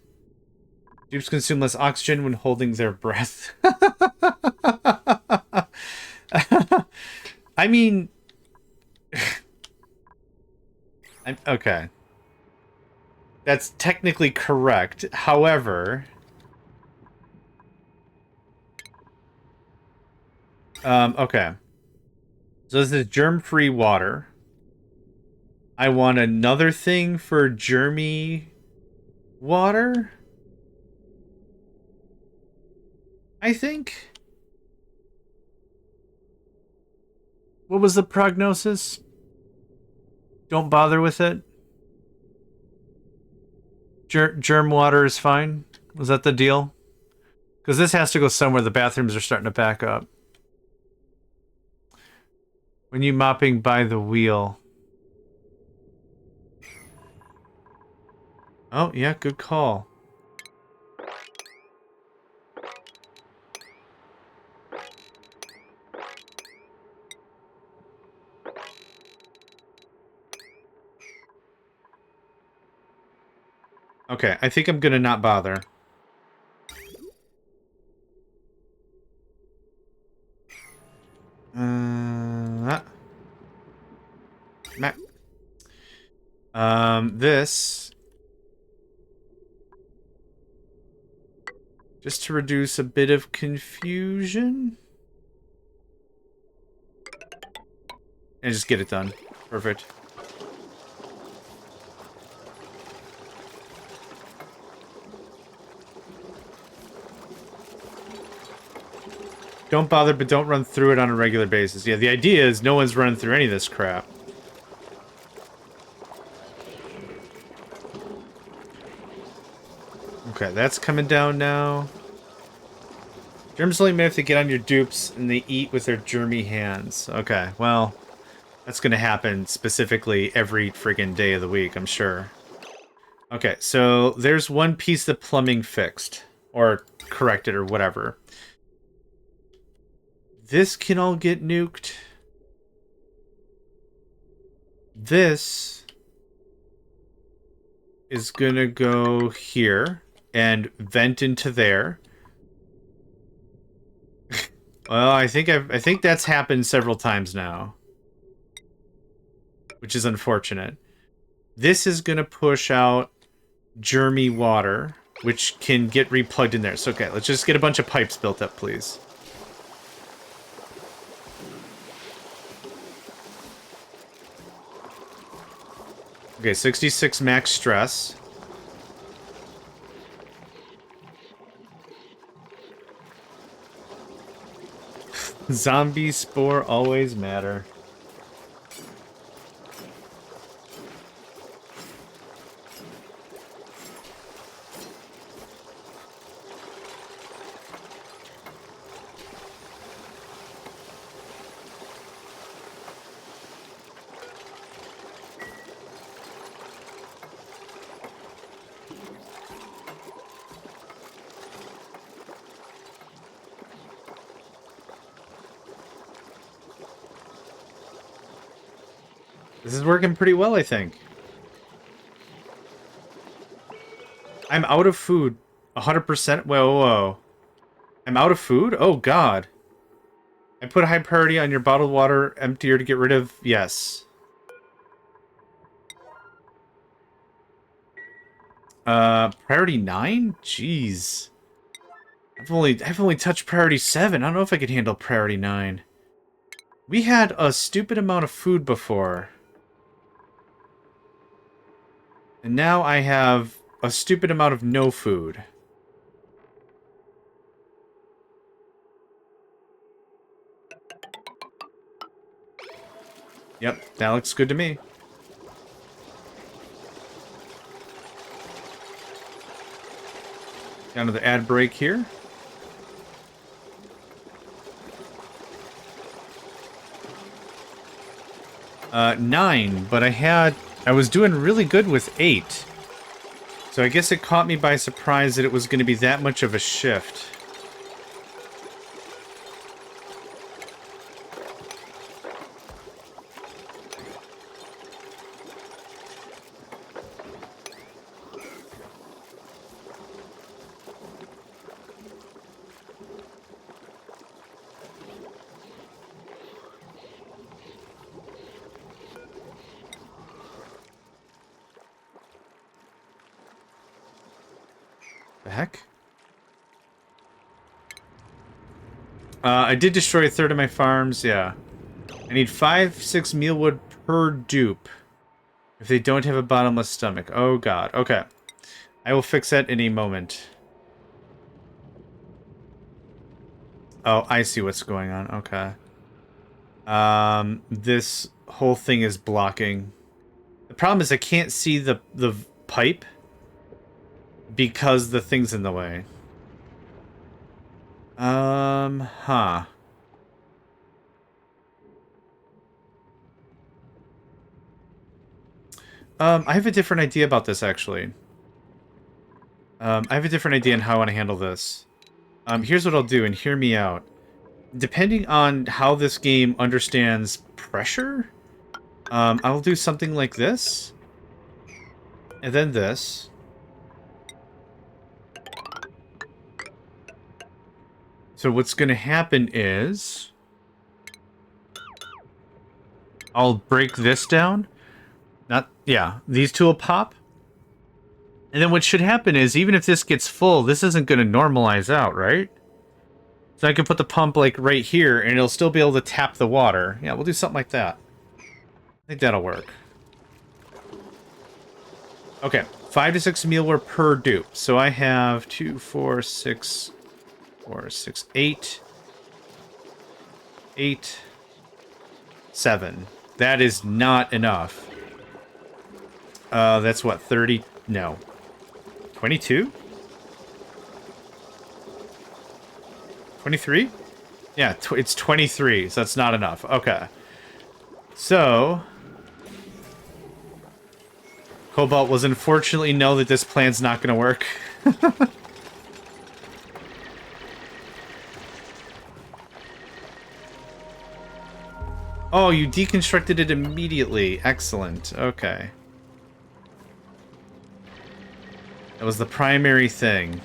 Dupes consume less oxygen when holding their breath. I mean... okay. That's technically correct. However... okay. So this is germ-free water. I want another thing for germy water? I think. What was the prognosis? Don't bother with it. Germ water is fine. Was that the deal? Because this has to go somewhere. The bathrooms are starting to back up. When you mopping by the wheel. Oh, yeah, good call. Okay, I think I'm gonna not bother. This just to reduce a bit of confusion and just get it done. Perfect. Don't bother, but don't run through it on a regular basis. Yeah, the idea is no one's running through any of this crap. Okay, that's coming down now. Germs only have to get on your dupes and they eat with their germy hands. Okay, well, that's gonna happen specifically every friggin' day of the week, I'm sure. Okay, so there's one piece of plumbing fixed. Or corrected or whatever. This can all get nuked. This is gonna go here and vent into there. Well, I think that's happened several times now, which is unfortunate. This is gonna push out germy water, which can get replugged in there. So okay, let's just get a bunch of pipes built up, please. Okay, 66 max stress. Zombie spore always matter. This is working pretty well, I think. I'm out of food. 100%? Whoa. I'm out of food? Oh, God. I put a high priority on your bottled water emptier to get rid of... Yes. Priority 9? Jeez. I've only touched priority 7. I don't know if I could handle priority 9. We had a stupid amount of food before. And now I have a stupid amount of no food. Yep, that looks good to me. Down to the ad break here. Nine, but I was doing really good with 8. So I guess it caught me by surprise that it was going to be that much of a shift. The heck? I did destroy a third of my farms, yeah. I need 5-6 mealwood per dupe. If they don't have a bottomless stomach. Oh god, okay. I will fix that in a moment. Oh, I see what's going on, okay. This whole thing is blocking. The problem is I can't see the pipe because the thing's in the way. Huh. I have a different idea about this, actually. I have a different idea on how I want to handle this. Here's what I'll do, and hear me out. Depending on how this game understands pressure, I'll do something like this. And then this. So what's going to happen is I'll break this down. Yeah, these two will pop. And then what should happen is, even if this gets full, this isn't going to normalize out, right? So I can put the pump, like, right here, and it'll still be able to tap the water. Yeah, we'll do something like that. I think that'll work. Okay, 5 to 6 mealware per dupe. So I have 2, 4, 6, 8. 8, 7. That is not enough. That's what, 30? No. 22? 23? Yeah, it's 23, so that's not enough. Okay. So... Cobalt was unfortunately know that this plan's not going to work. Oh, you deconstructed it immediately. Excellent. Okay. That was the primary thing.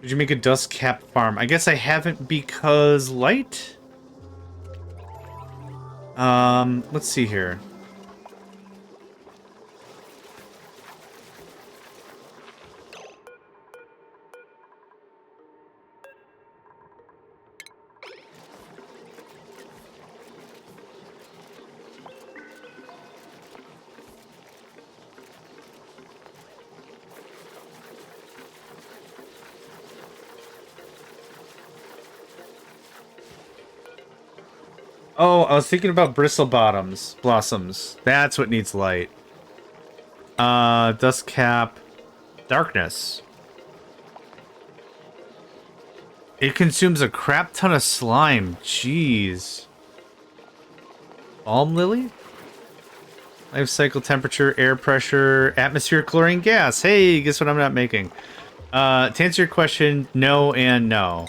Did you make a dust cap farm? I guess I haven't because light? Let's see here. Oh, I was thinking about bristle bottoms, blossoms. That's what needs light. Dust cap, darkness. It consumes a crap ton of slime. Jeez. Balm lily? Life cycle temperature, air pressure, atmospheric chlorine gas. Hey, guess what I'm not making? To answer your question, no and no.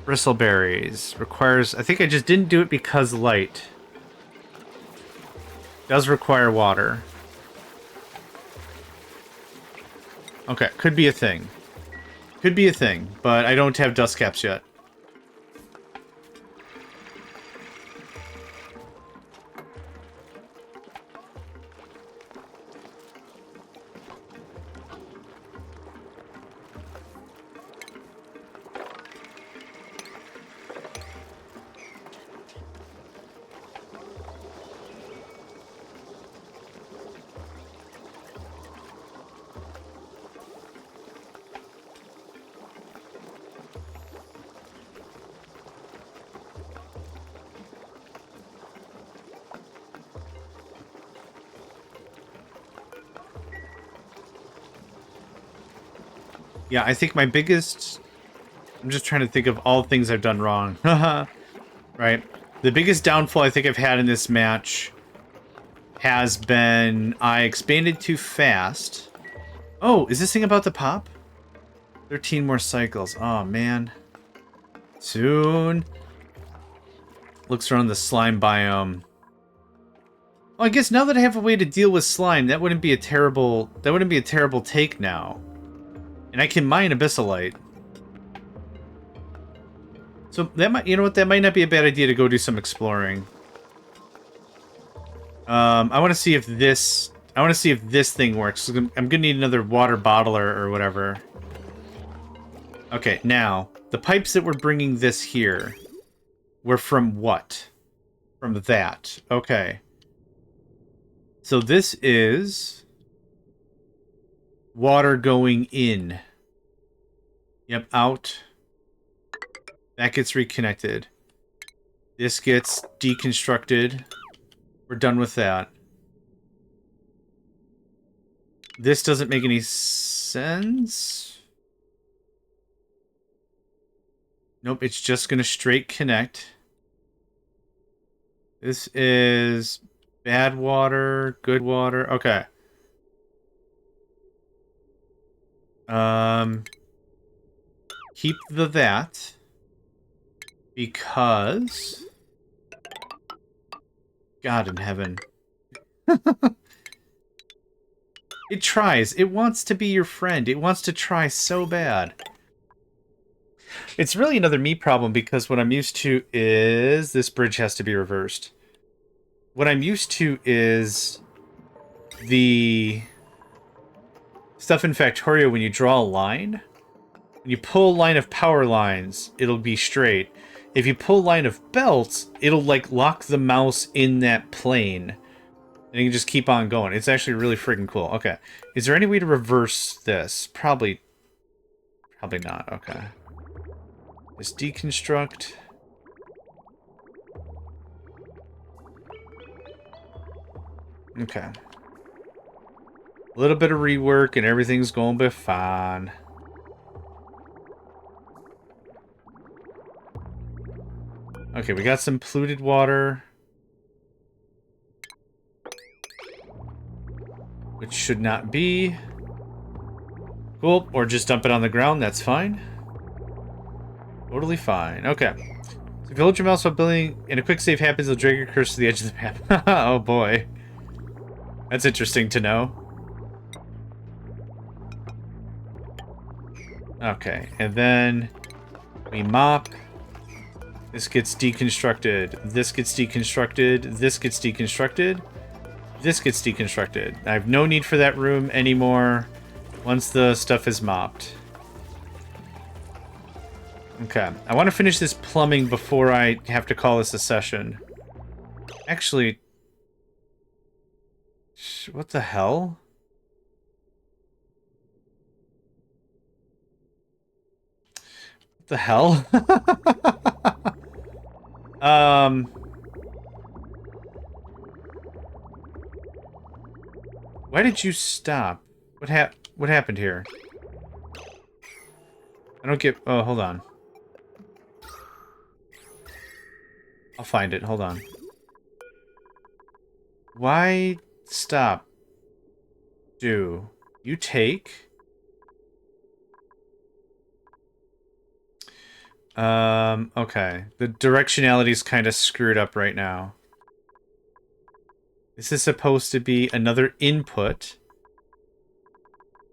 Bristleberries requires... I think I just didn't do it because light. Does require water. Okay, could be a thing. Could be a thing, but I don't have dust caps yet. Yeah, I think my biggest... I'm just trying to think of all things I've done wrong. Right? The biggest downfall I think I've had in this match has been I expanded too fast. Oh, is this thing about to pop? 13 more cycles. Oh, man. Soon. Looks around the slime biome. Oh, I guess now that I have a way to deal with slime, that wouldn't be a terrible take now. And I can mine abyssalite. So that might, you know what, that might not be a bad idea to go do some exploring. I want to see if this thing works. I'm gonna need another water bottler or whatever. Okay, now the pipes that were bringing this here were from what? From that. Okay. So this is water going in. Yep, out. That gets reconnected. This gets deconstructed. We're done with that. This doesn't make any sense. Nope, it's just going to straight connect. This is bad water, good water. Okay. Keep that. Because... God in heaven. It tries. It wants to be your friend. It wants to try so bad. It's really another me problem because what I'm used to is... This bridge has to be reversed. What I'm used to is the stuff in Factorio when you draw a line. When you pull a line of power lines, it'll be straight. If you pull a line of belts, it'll like lock the mouse in that plane. And you can just keep on going. It's actually really freaking cool. Okay. Is there any way to reverse this? Probably not. Okay. Just deconstruct. Okay. A little bit of rework and everything's going to be fine. Okay, we got some polluted water. Which should not be. Cool. Or just dump it on the ground. That's fine. Totally fine. Okay. So if you hold your mouse while building and a quick save happens, it'll drag your cursor to the edge of the map. Oh boy. That's interesting to know. Okay. And then we mop. This gets deconstructed. This gets deconstructed. This gets deconstructed. This gets deconstructed. I have no need for that room anymore once the stuff is mopped. Okay. I want to finish this plumbing before I have to call this a session. Actually... What the hell? What the hell? Why did you stop? What happened here? I don't get... Oh, hold on. I'll find it. Hold on. Why stop? Do you take... Okay. The directionality is kind of screwed up right now. This is supposed to be another input.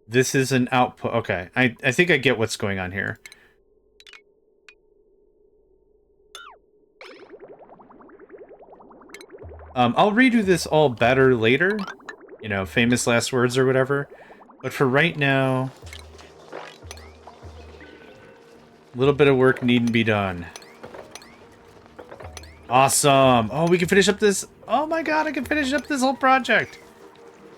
This is an output. Okay. I think I get what's going on here. I'll redo this all better later. You know, famous last words or whatever. But for right now... A little bit of work needn't be done. Awesome! Oh, we can finish up this... Oh my god, I can finish up this whole project!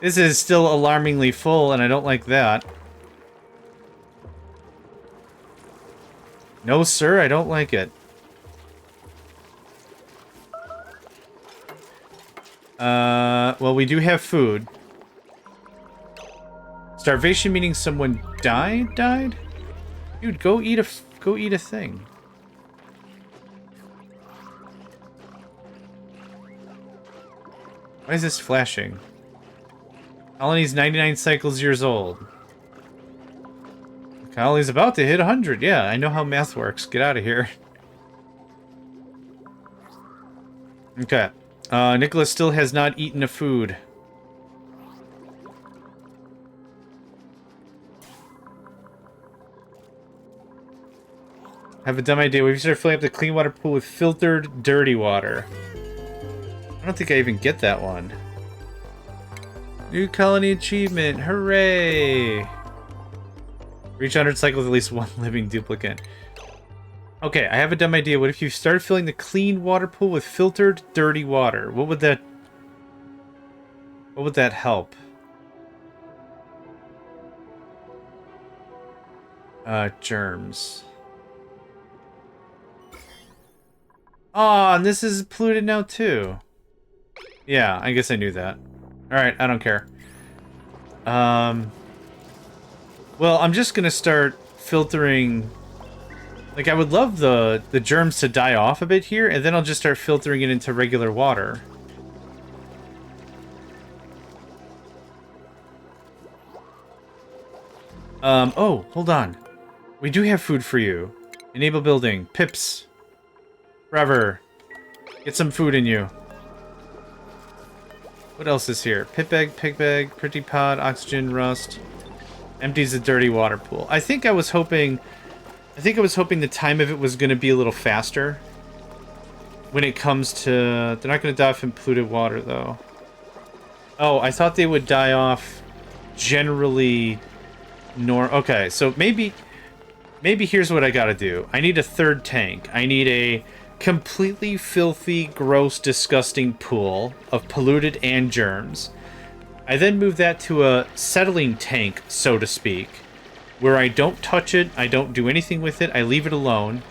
This is still alarmingly full, and I don't like that. No, sir, I don't like it. Well, we do have food. Starvation meaning someone died? Dude, go eat a thing. Why is this flashing? Colony's 99 cycles years old. Colony's about to hit 100. Yeah, I know how math works. Get out of here. Okay. Nicholas still has not eaten a food. I have a dumb idea. We start filling up the clean water pool with filtered, dirty water. I don't think I even get that one. New colony achievement. Hooray! Reach 100 cycles with at least one living duplicate. Okay, I have a dumb idea. What if you start filling the clean water pool with filtered, dirty water? What would that help? Germs. Oh, and this is polluted now too. Yeah, I guess I knew that. Alright, I don't care. Well, I'm just gonna start filtering... Like, I would love the germs to die off a bit here, and then I'll just start filtering it into regular water. Oh, hold on. We do have food for you. Enable building. Pips. Forever. Get some food in you. What else is here? Pip egg, pig bag, pretty pod, oxygen, rust. Empties the dirty water pool. I think I was hoping the time of it was going to be a little faster. When it comes to... They're not going to die off in polluted water, though. Oh, I thought they would die off generally... Okay, so maybe here's what I gotta do. I need a third tank. I need a completely filthy, gross, disgusting pool of polluted and germs. I then move that to a settling tank, so to speak, where I don't touch it, I don't do anything with it, I leave it alone,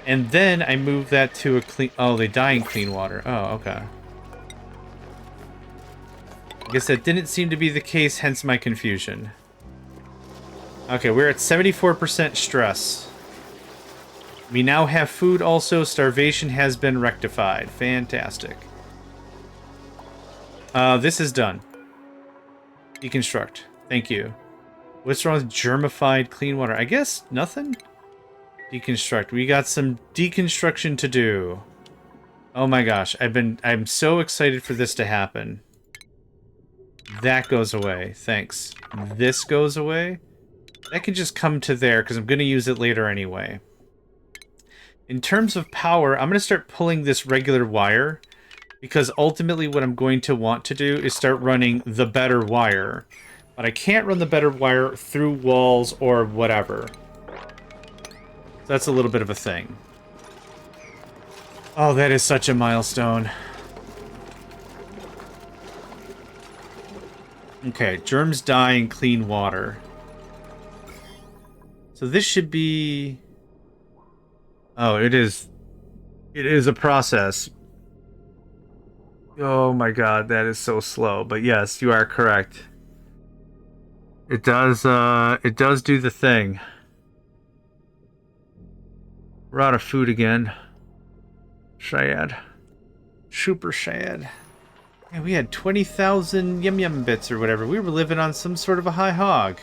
and then I move that to a clean... Oh, they die in clean water. Oh, okay. I guess that didn't seem to be the case, hence my confusion. Okay, we're at 74% stress. We now have food also. Starvation has been rectified. Fantastic. This is done. Deconstruct. Thank you. What's wrong with germified clean water? I guess nothing? Deconstruct. We got some deconstruction to do. Oh my gosh. I'm so excited for this to happen. That goes away. Thanks. This goes away. That can just come to there, because I'm going to use it later anyway. In terms of power, I'm going to start pulling this regular wire, because ultimately what I'm going to want to do is start running the better wire. But I can't run the better wire through walls or whatever. So that's a little bit of a thing. Oh, that is such a milestone. Okay, germs die in clean water. So this should be... Oh, it is. It is a process. Oh my god, that is so slow. But yes, you are correct. It does do the thing. We're out of food again. Sad. Super sad. Yeah, we had 20,000 yum yum bits or whatever. We were living on some sort of a high hog.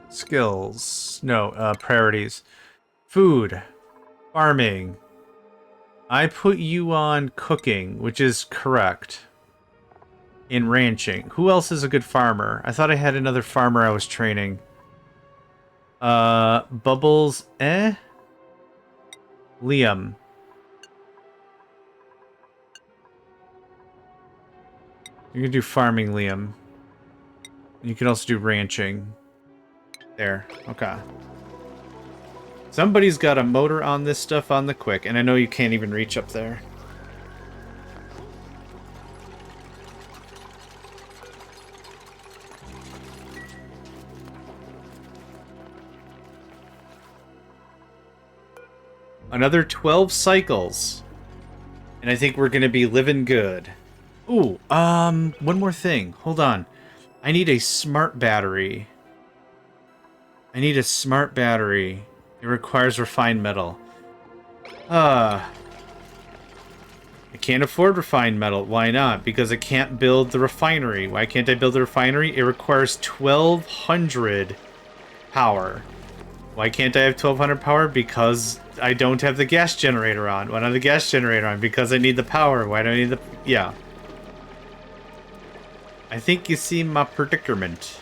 Skills. No, priorities. Food. Farming. I put you on cooking, which is correct. In ranching. Who else is a good farmer? I thought I had another farmer I was training. Bubbles, Liam. You can do farming, Liam. You can also do ranching. There. Okay. Somebody's got a motor on this stuff on the quick, and I know you can't even reach up there. Another 12 cycles. And I think we're gonna be living good. Ooh, one more thing. Hold on. I need a smart battery. I need a smart battery. It requires refined metal. I can't afford refined metal. Why not? Because I can't build the refinery. Why can't I build the refinery? It requires 1,200 power. Why can't I have 1,200 power? Because I don't have the gas generator on. Why don't I have the gas generator on? Because I need the power. Why do I need the... Yeah. I think you see my predicament.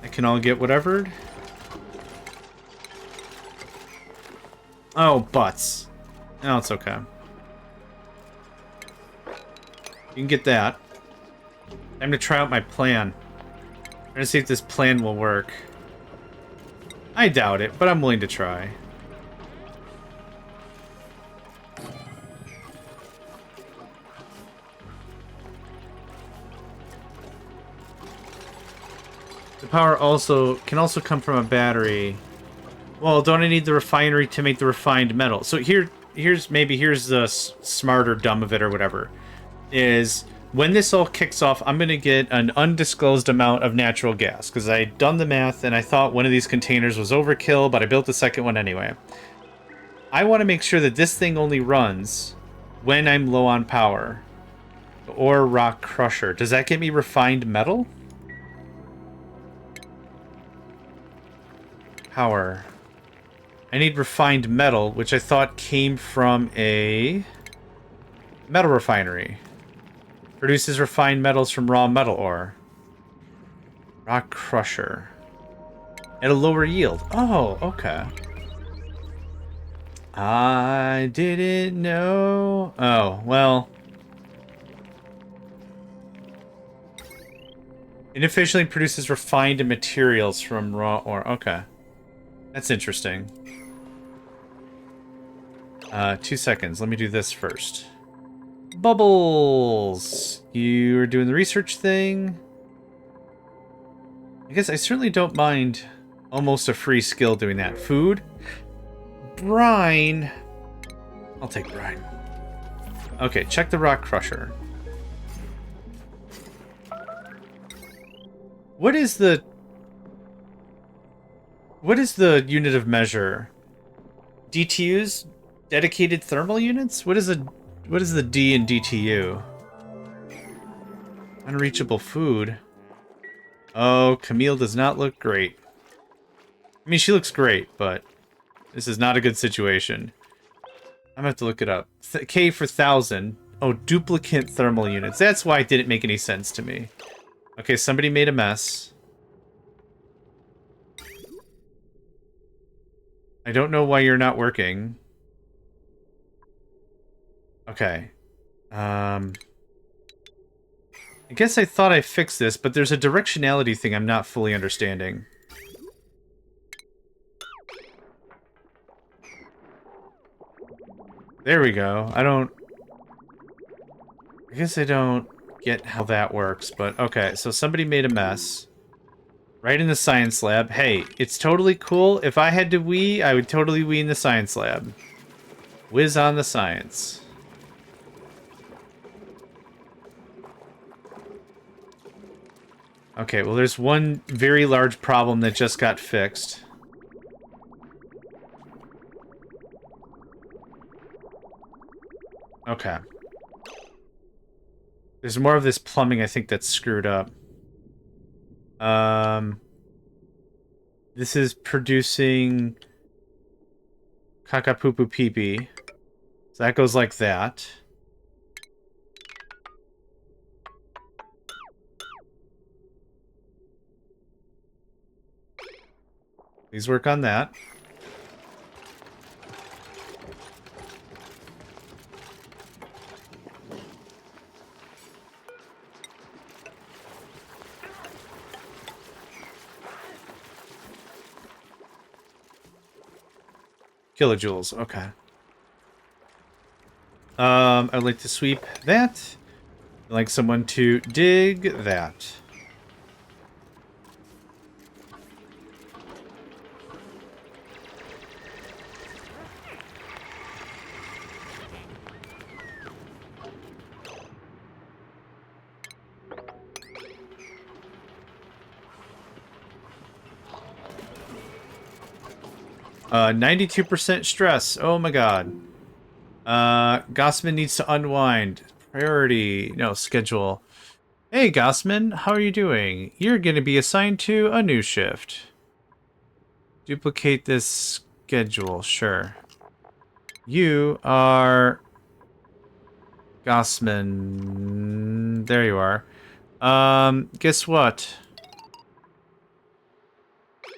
I can all get whatever. Oh, butts. No, it's okay. You can get that. Time to try out my plan. I'm gonna see if this plan will work. I doubt it, but I'm willing to try. The power can also come from a battery. Well, don't I need the refinery to make the refined metal? So here's the smart or dumb of it or whatever. Is when this all kicks off, I'm going to get an undisclosed amount of natural gas. Because I had done the math and I thought one of these containers was overkill, but I built the second one anyway. I want to make sure that this thing only runs when I'm low on power. Or rock crusher. Does that get me refined metal? Power. I need refined metal, which I thought came from a metal refinery. Produces refined metals from raw metal ore. Rock crusher. At a lower yield. Oh, okay. I didn't know. Oh, well. Inefficiently produces refined materials from raw ore. Okay. That's interesting. 2 seconds. Let me do this first. Bubbles! You are doing the research thing. I guess I certainly don't mind almost a free skill doing that. Food. Brine. I'll take brine. Okay, check the rock crusher. What is the unit of measure? DTUs? Dedicated thermal units? What is the D in DTU? Unreachable food. Oh, Camille does not look great. I mean, she looks great, but this is not a good situation. I'm gonna have to look it up. K for 1,000. Oh, duplicate thermal units. That's why it didn't make any sense to me. Okay, somebody made a mess. I don't know why you're not working. Okay. I guess I thought I fixed this, but there's a directionality thing I'm not fully understanding. There we go. I guess I don't get how that works, but okay. So somebody made a mess. Right in the science lab. Hey, it's totally cool. If I had to Wii, I would totally Wii in the science lab. Whiz on the science. Okay, well there's one very large problem that just got fixed. Okay. There's more of this plumbing, I think, that's screwed up. This is producing caca poo poo pee pee. So that goes like that. Please work on that. Kilojoules, okay. I'd like to sweep that. I'd like someone to dig that. Uh, 92% stress. Oh my god. Gossman needs to unwind. Priority. No, schedule. Hey, Gossman, how are you doing? You're going to be assigned to a new shift. Duplicate this schedule, sure. You are Gossman. There you are. Guess what?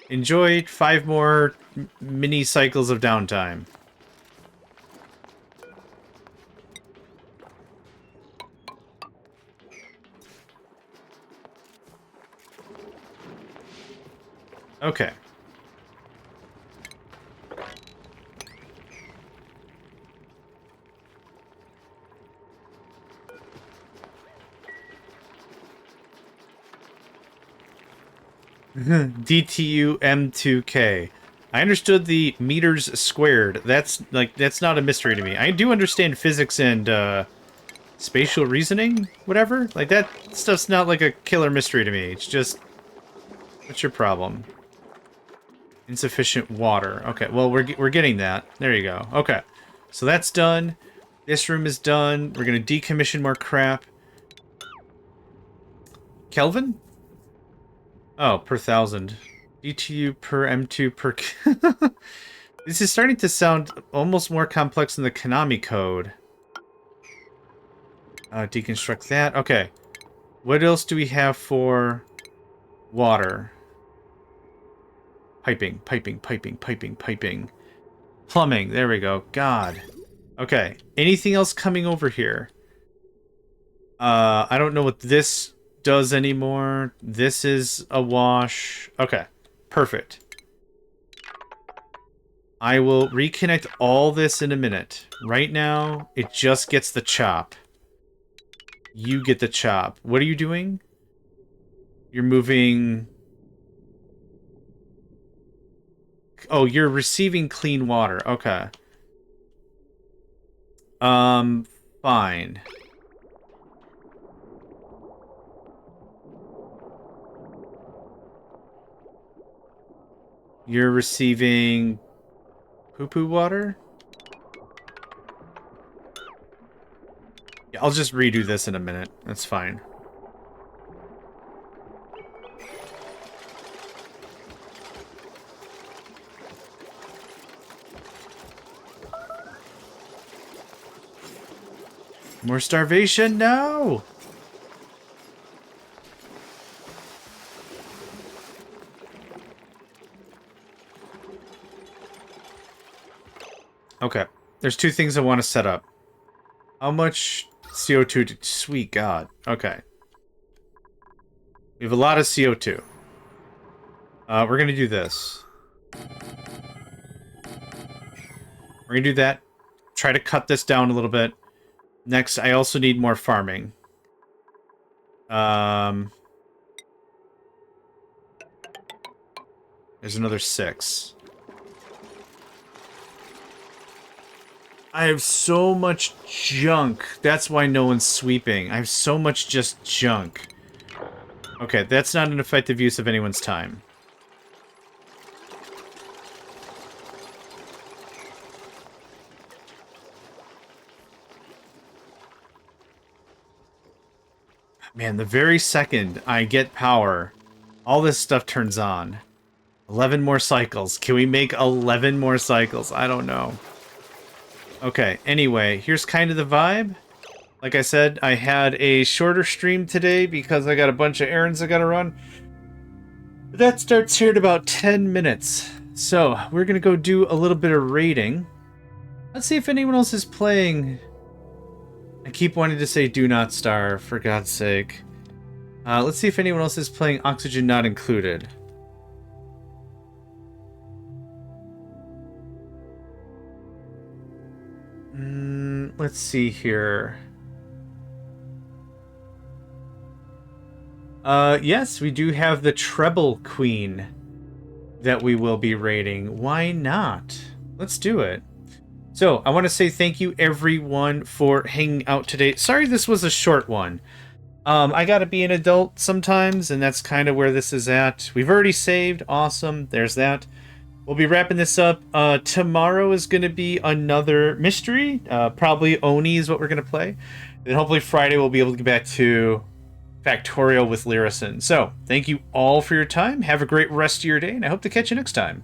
Enjoy 5 more mini cycles of downtime. Okay. DTU M2K. I understood the meters squared. That's not a mystery to me. I do understand physics and spatial reasoning, whatever. Like that stuff's not like a killer mystery to me. It's just, what's your problem? Insufficient water. Okay, well we're getting that. There you go. Okay, so that's done. This room is done. We're gonna decommission more crap. Kelvin? Oh, per 1,000. DTU per M2 per... This is starting to sound almost more complex than the Konami code. Deconstruct that. Okay. What else do we have for water? Piping. Plumbing. There we go. God. Okay. Anything else coming over here? I don't know what this does anymore. This is a wash. Okay, perfect. I will reconnect all this in a minute. Right now, it just gets the chop. You get the chop. What are you doing? You're moving... Oh, you're receiving clean water. Okay. Fine. You're receiving poo-poo water? Yeah, I'll just redo this in a minute. That's fine. More starvation? No! Okay. There's 2 things I want to set up. How much CO2? Sweet God. Okay. We have a lot of CO2. We're going to do this. We're going to do that. Try to cut this down a little bit. Next, I also need more farming. There's another 6. I have so much junk. That's why no one's sweeping. I have so much just junk. Okay, that's not an effective use of anyone's time. Man, the very second I get power, all this stuff turns on. 11 more cycles. Can we make 11 more cycles? I don't know. Okay, anyway, here's kind of the vibe. Like I said, I had a shorter stream today because I got a bunch of errands I gotta run. That starts here in about 10 minutes. So, we're gonna go do a little bit of raiding. Let's see if anyone else is playing. I keep wanting to say do not starve, for God's sake. Let's see if anyone else is playing Oxygen Not Included. Let's see here. Yes, we do have the Treble Queen that we will be raiding. Why not? Let's do it. So, I want to say thank you everyone for hanging out today. Sorry this was a short one. I gotta be an adult sometimes, and that's kind of where this is at. We've already saved. Awesome. There's that. We'll be wrapping this up. Tomorrow is going to be another mystery. Probably Oni is what we're going to play. Then hopefully Friday we'll be able to get back to Factorial with Lyricin. So, thank you all for your time. Have a great rest of your day, and I hope to catch you next time.